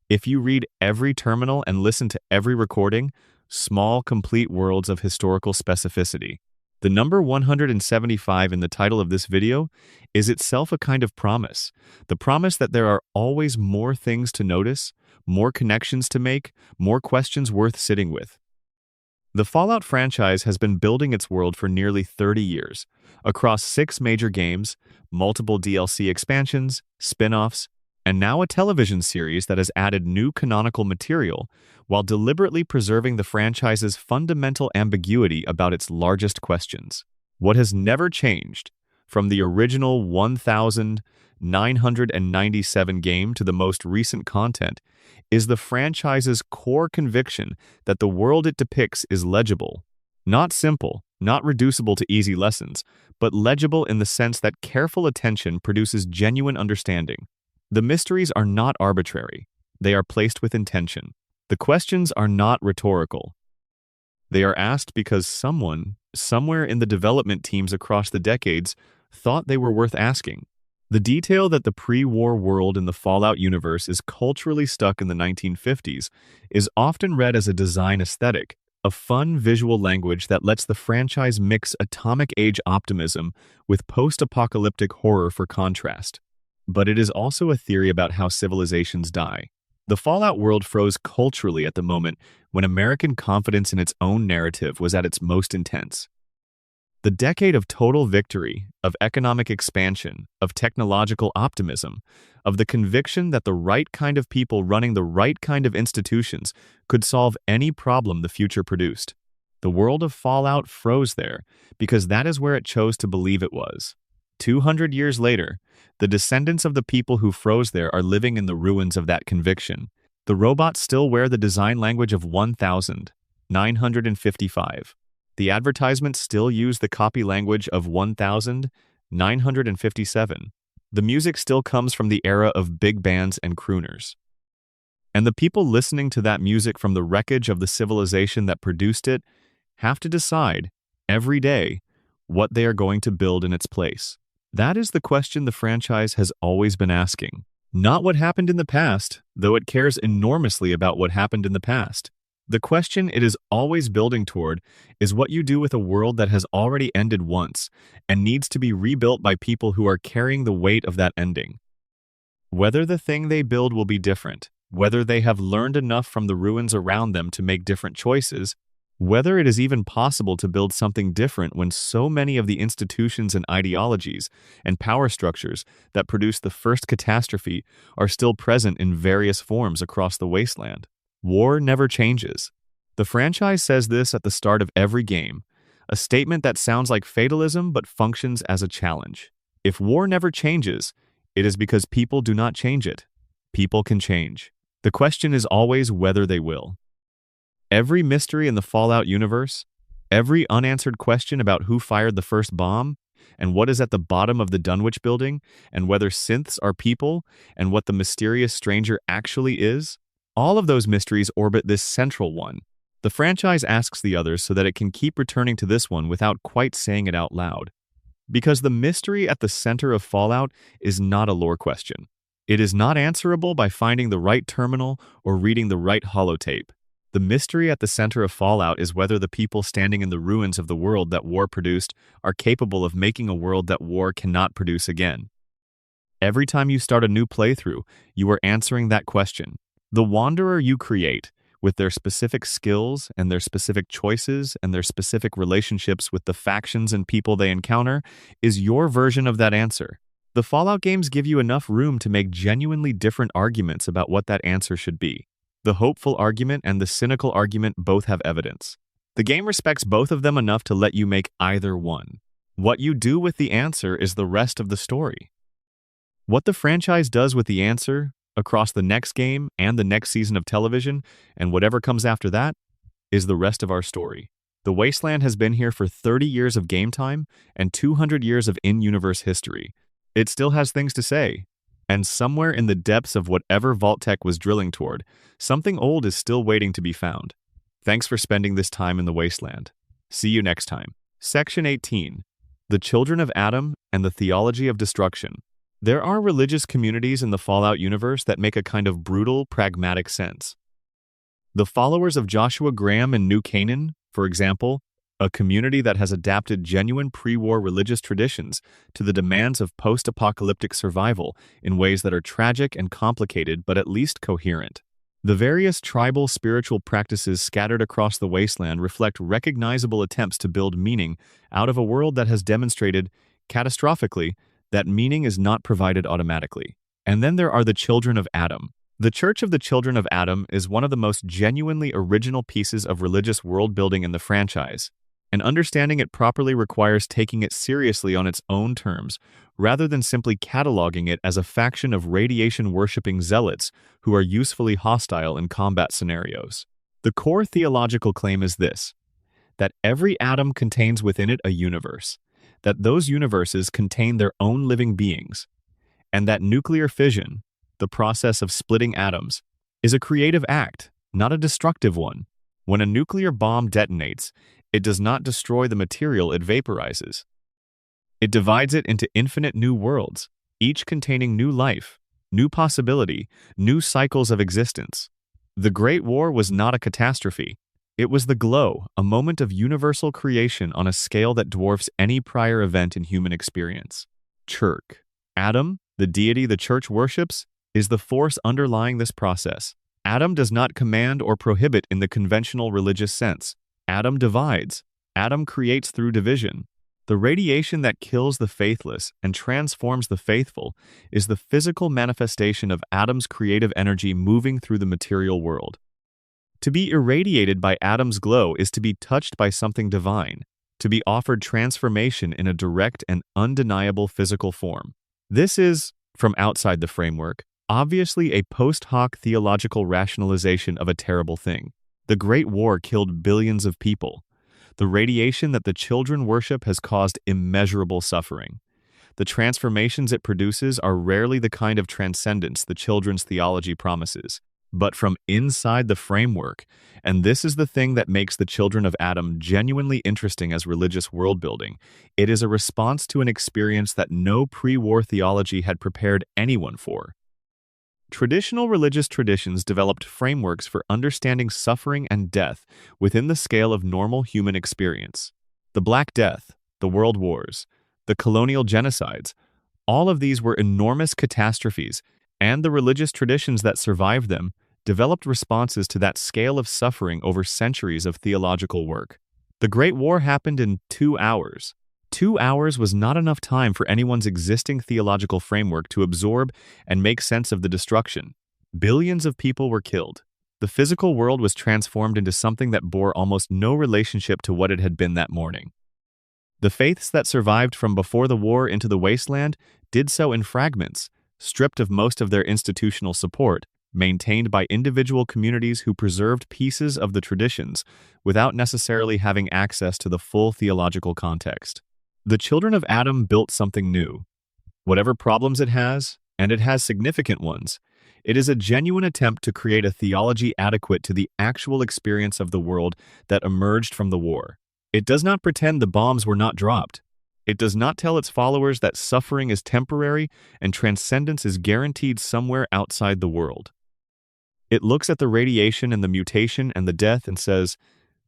A: if you read every terminal and listen to every recording, small, complete worlds of historical specificity. The number 175 in the title of this video is itself a kind of promise. The promise that there are always more things to notice, more connections to make, more questions worth sitting with. The Fallout franchise has been building its world for nearly 30 years, across 6 major games, multiple DLC expansions, spin-offs, and now a television series that has added new canonical material while deliberately preserving the franchise's fundamental ambiguity about its largest questions. What has never changed, from the original 1997 game to the most recent content, is the franchise's core conviction that the world it depicts is legible. Not simple, not reducible to easy lessons, but legible in the sense that careful attention produces genuine understanding. The mysteries are not arbitrary. They are placed with intention. The questions are not rhetorical. They are asked because someone, somewhere in the development teams across the decades, thought they were worth asking. The detail that the pre-war world in the Fallout universe is culturally stuck in the 1950s is often read as a design aesthetic, a fun visual language that lets the franchise mix atomic age optimism with post-apocalyptic horror for contrast. But it is also a theory about how civilizations die. The Fallout world froze culturally at the moment when American confidence in its own narrative was at its most intense. The decade of total victory, of economic expansion, of technological optimism, of the conviction that the right kind of people running the right kind of institutions could solve any problem the future produced. The world of Fallout froze there because that is where it chose to believe it was. 200 years later, the descendants of the people who froze there are living in the ruins of that conviction. The robots still wear the design language of 1955. The advertisements still use the copy language of 1957. The music still comes from the era of big bands and crooners. And the people listening to that music from the wreckage of the civilization that produced it have to decide, every day, what they are going to build in its place. That is the question the franchise has always been asking. Not what happened in the past, though it cares enormously about what happened in the past. The question it is always building toward is what you do with a world that has already ended once and needs to be rebuilt by people who are carrying the weight of that ending. Whether the thing they build will be different, whether they have learned enough from the ruins around them to make different choices, whether it is even possible to build something different when so many of the institutions and ideologies and power structures that produced the first catastrophe are still present in various forms across the wasteland. War never changes. The franchise says this at the start of every game, a statement that sounds like fatalism but functions as a challenge. If war never changes, it is because people do not change it. People can change. The question is always whether they will. Every mystery in the Fallout universe, every unanswered question about who fired the first bomb, and what is at the bottom of the Dunwich building, and whether synths are people, and what the mysterious stranger actually is, all of those mysteries orbit this central one. The franchise asks the others so that it can keep returning to this one without quite saying it out loud. Because the mystery at the center of Fallout is not a lore question. It is not answerable by finding the right terminal or reading the right holotape. The mystery at the center of Fallout is whether the people standing in the ruins of the world that war produced are capable of making a world that war cannot produce again. Every time you start a new playthrough, you are answering that question. The wanderer you create, with their specific skills and their specific choices and their specific relationships with the factions and people they encounter, is your version of that answer. The Fallout games give you enough room to make genuinely different arguments about what that answer should be. The hopeful argument and the cynical argument both have evidence. The game respects both of them enough to let you make either one. What you do with the answer is the rest of the story. What the franchise does with the answer, across the next game and the next season of television, and whatever comes after that, is the rest of our story. The Wasteland has been here for 30 years of game time and 200 years of in-universe history. It still has things to say. And somewhere in the depths of whatever Vault-Tec was drilling toward, something old is still waiting to be found. Thanks for spending this time in the Wasteland. See you next time. Section 18. The Children of Adam and the Theology of Destruction. There are religious communities in the Fallout universe that make a kind of brutal, pragmatic sense. The followers of Joshua Graham in New Canaan, for example, a community that has adapted genuine pre-war religious traditions to the demands of post-apocalyptic survival in ways that are tragic and complicated but at least coherent. The various tribal spiritual practices scattered across the Wasteland reflect recognizable attempts to build meaning out of a world that has demonstrated, catastrophically, that meaning is not provided automatically. And then there are the Children of Adam. The Church of the Children of Adam is one of the most genuinely original pieces of religious world-building in the franchise, and understanding it properly requires taking it seriously on its own terms, rather than simply cataloging it as a faction of radiation-worshipping zealots who are usefully hostile in combat scenarios. The core theological claim is this: that every atom contains within it a universe, that those universes contain their own living beings, and that nuclear fission, the process of splitting atoms, is a creative act, not a destructive one. When a nuclear bomb detonates, it does not destroy the material it vaporizes. It divides it into infinite new worlds, each containing new life, new possibility, new cycles of existence. The Great War was not a catastrophe. It was the glow, a moment of universal creation on a scale that dwarfs any prior event in human experience. Churk. Adam, the deity the church worships, is the force underlying this process. Adam does not command or prohibit in the conventional religious sense. Adam divides. Adam creates through division. The radiation that kills the faithless and transforms the faithful is the physical manifestation of Adam's creative energy moving through the material world. To be irradiated by Adam's glow is to be touched by something divine, to be offered transformation in a direct and undeniable physical form. This is, from outside the framework, obviously a post hoc theological rationalization of a terrible thing. The Great War killed billions of people. The radiation that the children worship has caused immeasurable suffering. The transformations it produces are rarely the kind of transcendence the children's theology promises, but from inside the framework, and this is the thing that makes the Children of Adam genuinely interesting as religious world-building. It is a response to an experience that no pre-war theology had prepared anyone for. Traditional religious traditions developed frameworks for understanding suffering and death within the scale of normal human experience. The Black Death, the World Wars, the colonial genocides, all of these were enormous catastrophes, and the religious traditions that survived them developed responses to that scale of suffering over centuries of theological work. The Great War happened in 2 hours. 2 hours was not enough time for anyone's existing theological framework to absorb and make sense of the destruction. Billions of people were killed. The physical world was transformed into something that bore almost no relationship to what it had been that morning. The faiths that survived from before the war into the Wasteland did so in fragments, stripped of most of their institutional support, maintained by individual communities who preserved pieces of the traditions without necessarily having access to the full theological context. The Children of Adam built something new. Whatever problems it has, and it has significant ones, it is a genuine attempt to create a theology adequate to the actual experience of the world that emerged from the war. It does not pretend the bombs were not dropped. It does not tell its followers that suffering is temporary and transcendence is guaranteed somewhere outside the world. It looks at the radiation and the mutation and the death and says,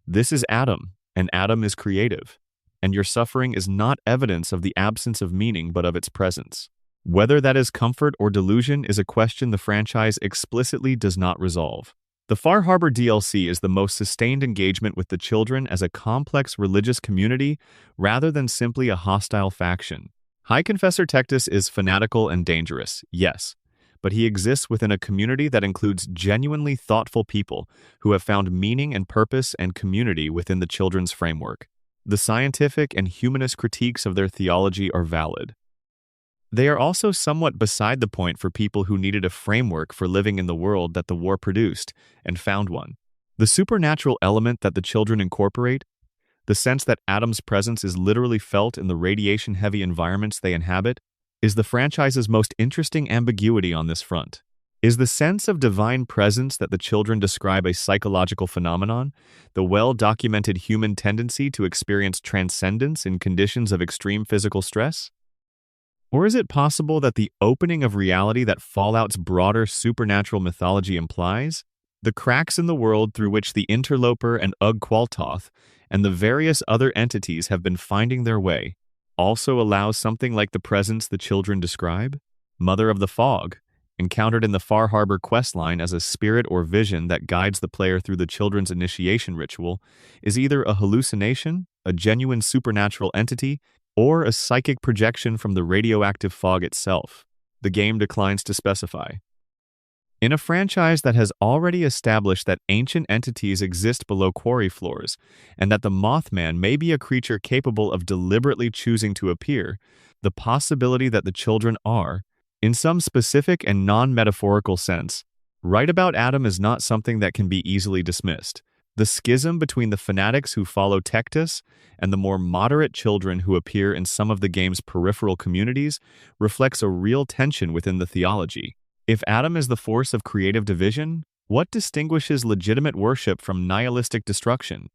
A: "This is Adam, and Adam is creative. And your suffering is not evidence of the absence of meaning but of its presence." Whether that is comfort or delusion is a question the franchise explicitly does not resolve. The Far Harbor DLC is the most sustained engagement with the children as a complex religious community rather than simply a hostile faction. High Confessor Tectus is fanatical and dangerous, yes, but he exists within a community that includes genuinely thoughtful people who have found meaning and purpose and community within the children's framework. The scientific and humanist critiques of their theology are valid. They are also somewhat beside the point for people who needed a framework for living in the world that the war produced and found one. The supernatural element that the children incorporate, the sense that Adam's presence is literally felt in the radiation-heavy environments they inhabit, is the franchise's most interesting ambiguity on this front. Is the sense of divine presence that the children describe a psychological phenomenon, the well-documented human tendency to experience transcendence in conditions of extreme physical stress? Or is it possible that the opening of reality that Fallout's broader supernatural mythology implies, the cracks in the world through which the Interloper and Ugg-Qualtoth and the various other entities have been finding their way, also allows something like the presence the children describe? Mother of the Fog, encountered in the Far Harbor questline as a spirit or vision that guides the player through the children's initiation ritual, is either a hallucination, a genuine supernatural entity, or a psychic projection from the radioactive fog itself. The game declines to specify. In a franchise that has already established that ancient entities exist below quarry floors, and that the Mothman may be a creature capable of deliberately choosing to appear, the possibility that the children are, in some specific and non-metaphorical sense, right about Adam is not something that can be easily dismissed. The schism between the fanatics who follow Tectus and the more moderate children who appear in some of the game's peripheral communities reflects a real tension within the theology. If Adam is the force of creative division, what distinguishes legitimate worship from nihilistic destruction?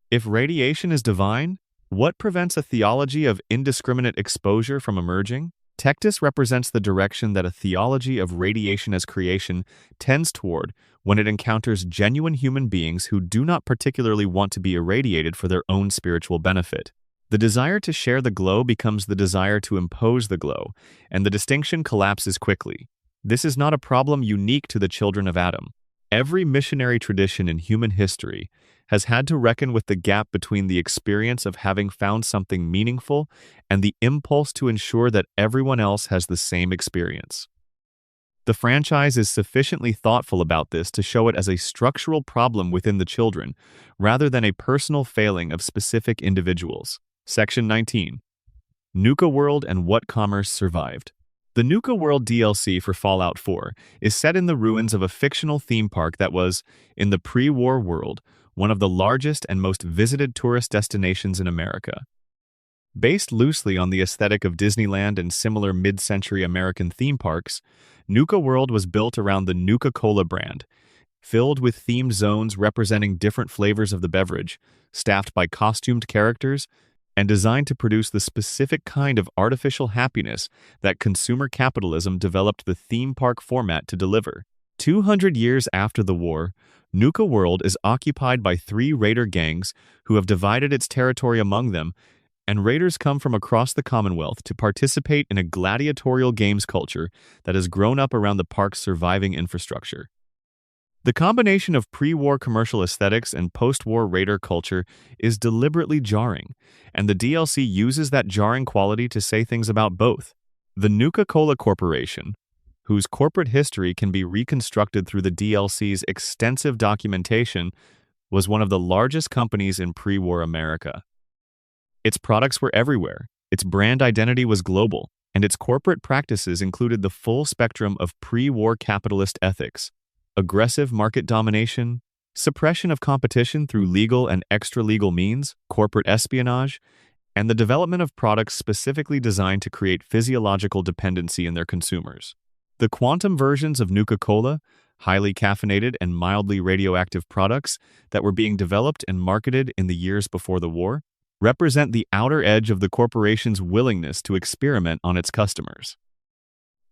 A: If radiation is divine, what prevents a theology of indiscriminate exposure from emerging? Tectus represents the direction that a theology of radiation as creation tends toward when it encounters genuine human beings who do not particularly want to be irradiated for their own spiritual benefit. The desire to share the glow becomes the desire to impose the glow, and the distinction collapses quickly. This is not a problem unique to the children of Adam. Every missionary tradition in human history has had to reckon with the gap between the experience of having found something meaningful and the impulse to ensure that everyone else has the same experience. The franchise is sufficiently thoughtful about this to show it as a structural problem within the children, rather than a personal failing of specific individuals. Section 19. Nuka World and What Commerce Survived. The Nuka World DLC for Fallout 4 is set in the ruins of a fictional theme park that was, in the pre-war world, one of the largest and most visited tourist destinations in America. Based loosely on the aesthetic of Disneyland and similar mid-century American theme parks, Nuka World was built around the Nuka-Cola brand, filled with themed zones representing different flavors of the beverage, staffed by costumed characters, and designed to produce the specific kind of artificial happiness that consumer capitalism developed the theme park format to deliver. 200 years after the war, Nuka World is occupied by 3 raider gangs who have divided its territory among them, and raiders come from across the Commonwealth to participate in a gladiatorial games culture that has grown up around the park's surviving infrastructure. The combination of pre-war commercial aesthetics and post-war raider culture is deliberately jarring, and the DLC uses that jarring quality to say things about both. The Nuka-Cola Corporation, whose corporate history can be reconstructed through the DLC's extensive documentation, was one of the largest companies in pre-war America. Its products were everywhere, its brand identity was global, and its corporate practices included the full spectrum of pre-war capitalist ethics: aggressive market domination, suppression of competition through legal and extra-legal means, corporate espionage, and the development of products specifically designed to create physiological dependency in their consumers. The quantum versions of Nuka-Cola, highly caffeinated and mildly radioactive products that were being developed and marketed in the years before the war, represent the outer edge of the corporation's willingness to experiment on its customers.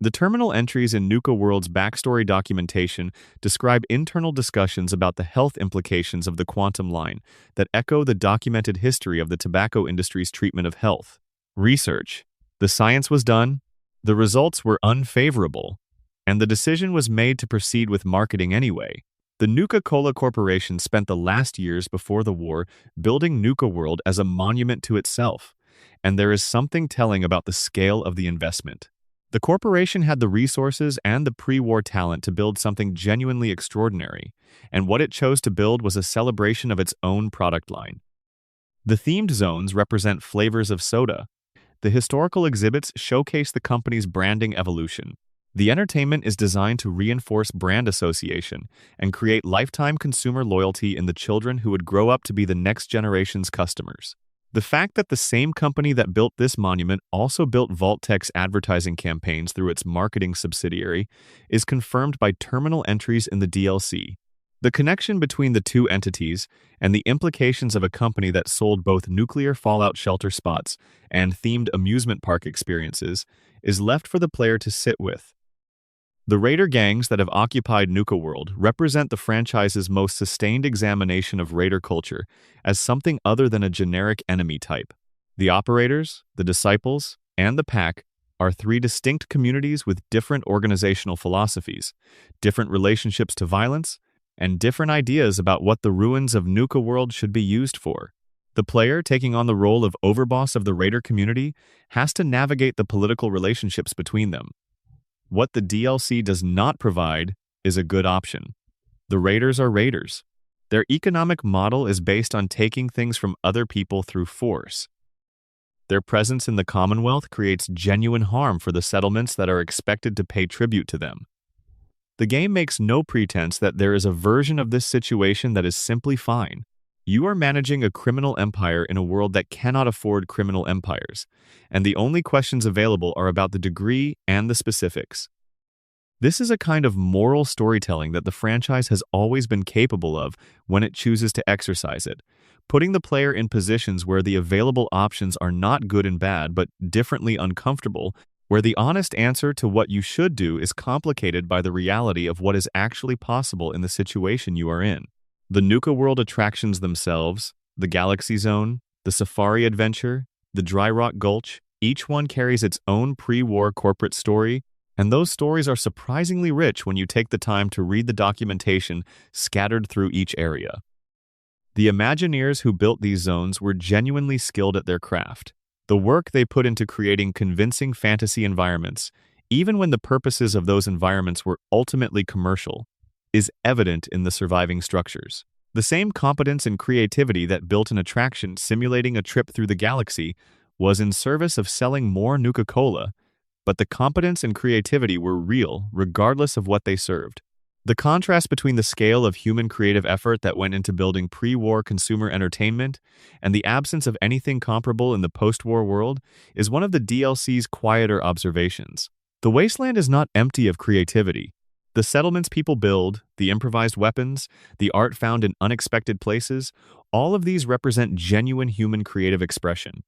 A: The terminal entries in Nuka World's backstory documentation describe internal discussions about the health implications of the quantum line that echo the documented history of the tobacco industry's treatment of health. Research. The science was done, The results were unfavorable, and the decision was made to proceed with marketing anyway. The Nuka-Cola Corporation spent the last years before the war building Nuka World as a monument to itself, and there is something telling about the scale of the investment. The corporation had the resources and the pre-war talent to build something genuinely extraordinary, and what it chose to build was a celebration of its own product line. The themed zones represent flavors of soda. The historical exhibits showcase the company's branding evolution. The entertainment is designed to reinforce brand association and create lifetime consumer loyalty in the children who would grow up to be the next generation's customers. The fact that the same company that built this monument also built Vault-Tec's advertising campaigns through its marketing subsidiary is confirmed by terminal entries in the DLC. The connection between the two entities and the implications of a company that sold both nuclear fallout shelter spots and themed amusement park experiences is left for the player to sit with. The raider gangs that have occupied Nuka World represent the franchise's most sustained examination of raider culture as something other than a generic enemy type. The operators, the disciples, and the pack are three distinct communities with different organizational philosophies, different relationships to violence, and different ideas about what the ruins of Nuka World should be used for. The player, taking on the role of overboss of the raider community, has to navigate the political relationships between them. What the DLC does not provide is a good option. The raiders are raiders. Their economic model is based on taking things from other people through force. Their presence in the Commonwealth creates genuine harm for the settlements that are expected to pay tribute to them. The game makes no pretense that there is a version of this situation that is simply fine. You are managing a criminal empire in a world that cannot afford criminal empires, and the only questions available are about the degree and the specifics. This is a kind of moral storytelling that the franchise has always been capable of when it chooses to exercise it, putting the player in positions where the available options are not good and bad but differently uncomfortable, where the honest answer to what you should do is complicated by the reality of what is actually possible in the situation you are in. The Nuka World attractions themselves, the Galaxy Zone, the Safari Adventure, the Dry Rock Gulch, each one carries its own pre-war corporate story, and those stories are surprisingly rich when you take the time to read the documentation scattered through each area. The Imagineers who built these zones were genuinely skilled at their craft. The work they put into creating convincing fantasy environments, even when the purposes of those environments were ultimately commercial, is evident in the surviving structures. The same competence and creativity that built an attraction simulating a trip through the galaxy was in service of selling more Nuka-Cola, but the competence and creativity were real regardless of what they served. The contrast between the scale of human creative effort that went into building pre-war consumer entertainment and the absence of anything comparable in the post-war world is one of the DLC's quieter observations. The wasteland is not empty of creativity. The settlements people build, the improvised weapons, the art found in unexpected places, all of these represent genuine human creative expression.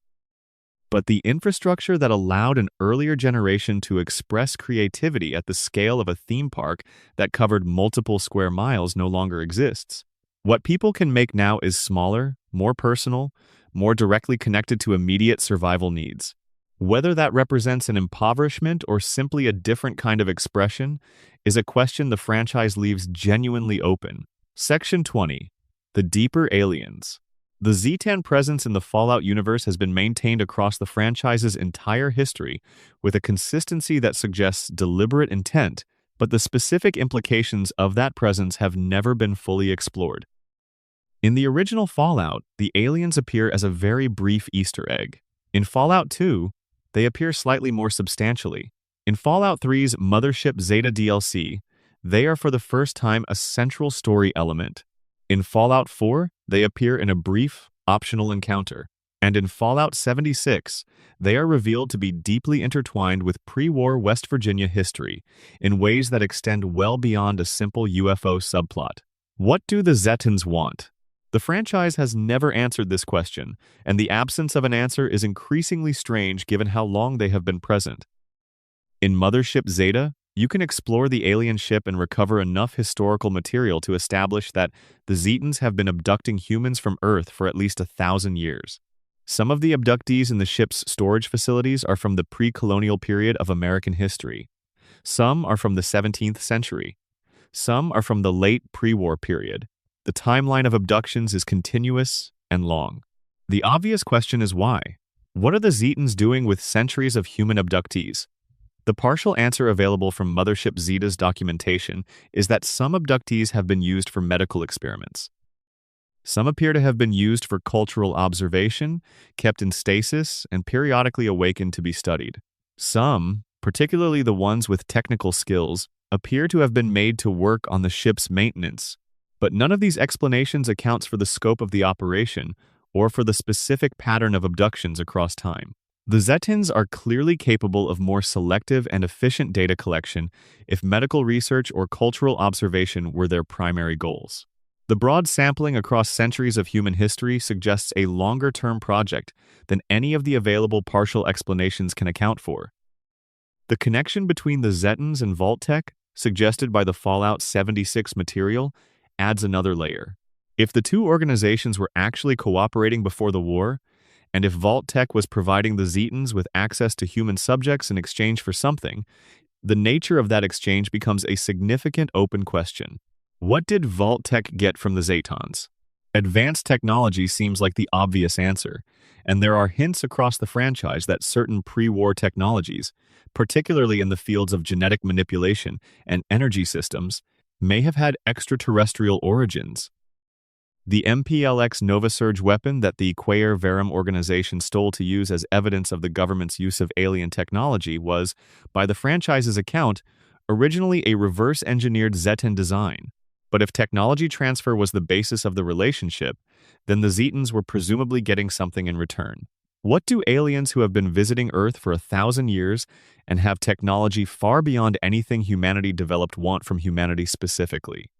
A: But the infrastructure that allowed an earlier generation to express creativity at the scale of a theme park that covered multiple square miles no longer exists. What people can make now is smaller, more personal, more directly connected to immediate survival needs. Whether that represents an impoverishment or simply a different kind of expression is a question the franchise leaves genuinely open. Section 20. The Deeper Aliens. The Z10 presence in the Fallout universe has been maintained across the franchise's entire history with a consistency that suggests deliberate intent, but the specific implications of that presence have never been fully explored. In the original Fallout, the aliens appear as a very brief Easter egg. In Fallout 2, they appear slightly more substantially. In Fallout 3's Mothership Zeta DLC, they are for the first time a central story element. In Fallout 4, they appear in a brief, optional encounter. And in Fallout 76, they are revealed to be deeply intertwined with pre-war West Virginia history in ways that extend well beyond a simple UFO subplot. What do the Zetans want? The franchise has never answered this question, and the absence of an answer is increasingly strange given how long they have been present. In Mothership Zeta, you can explore the alien ship and recover enough historical material to establish that the Zetans have been abducting humans from Earth for at least 1,000 years. Some of the abductees in the ship's storage facilities are from the pre-colonial period of American history. Some are from the 17th century. Some are from the late pre-war period. The timeline of abductions is continuous and long. The obvious question is why? What are the Zetans doing with centuries of human abductees? The partial answer available from Mothership Zeta's documentation is that some abductees have been used for medical experiments. Some appear to have been used for cultural observation, kept in stasis, and periodically awakened to be studied. Some, particularly the ones with technical skills, appear to have been made to work on the ship's maintenance. But none of these explanations accounts for the scope of the operation or for the specific pattern of abductions across time. The Zetans are clearly capable of more selective and efficient data collection if medical research or cultural observation were their primary goals. The broad sampling across centuries of human history suggests a longer-term project than any of the available partial explanations can account for. The connection between the Zetans and Vault-Tec, suggested by the Fallout 76 material, adds another layer. If the two organizations were actually cooperating before the war, and if Vault-Tec was providing the Zetans with access to human subjects in exchange for something, the nature of that exchange becomes a significant open question. What did Vault-Tec get from the Zetans? Advanced technology seems like the obvious answer, and there are hints across the franchise that certain pre-war technologies, particularly in the fields of genetic manipulation and energy systems, may have had extraterrestrial origins. The MPLX Novasurge weapon that the Quaer Verum organization stole to use as evidence of the government's use of alien technology was, by the franchise's account, originally a reverse-engineered Zetan design. But if technology transfer was the basis of the relationship, then the Zetans were presumably getting something in return. What do aliens who have been visiting Earth for 1,000 years and have technology far beyond anything humanity developed want from humanity specifically?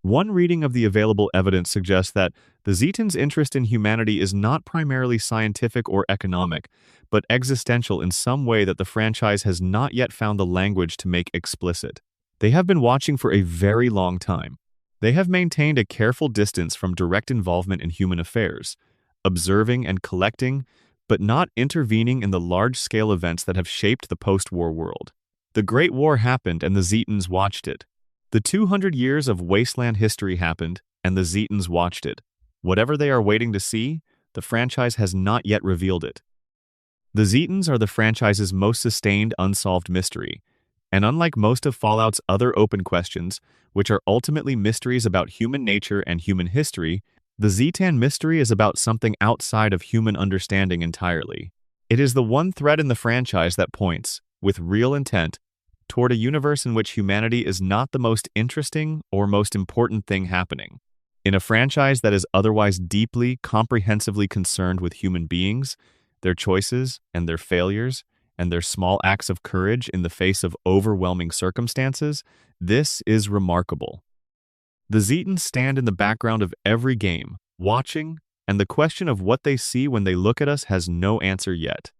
A: One reading of the available evidence suggests that the Zetans' interest in humanity is not primarily scientific or economic, but existential in some way that the franchise has not yet found the language to make explicit. They have been watching for a very long time. They have maintained a careful distance from direct involvement in human affairs, observing and collecting, but not intervening in the large-scale events that have shaped the post-war world. The Great War happened and the Zetans watched it. The 200 years of wasteland history happened, and the Zetans watched it. Whatever they are waiting to see, the franchise has not yet revealed it. The Zetans are the franchise's most sustained unsolved mystery, and unlike most of Fallout's other open questions, which are ultimately mysteries about human nature and human history, the Zetan mystery is about something outside of human understanding entirely. It is the one thread in the franchise that points, with real intent, toward a universe in which humanity is not the most interesting or most important thing happening. In a franchise that is otherwise deeply, comprehensively concerned with human beings, their choices and their failures, and their small acts of courage in the face of overwhelming circumstances, this is remarkable. The Zetans stand in the background of every game, watching, and the question of what they see when they look at us has no answer yet.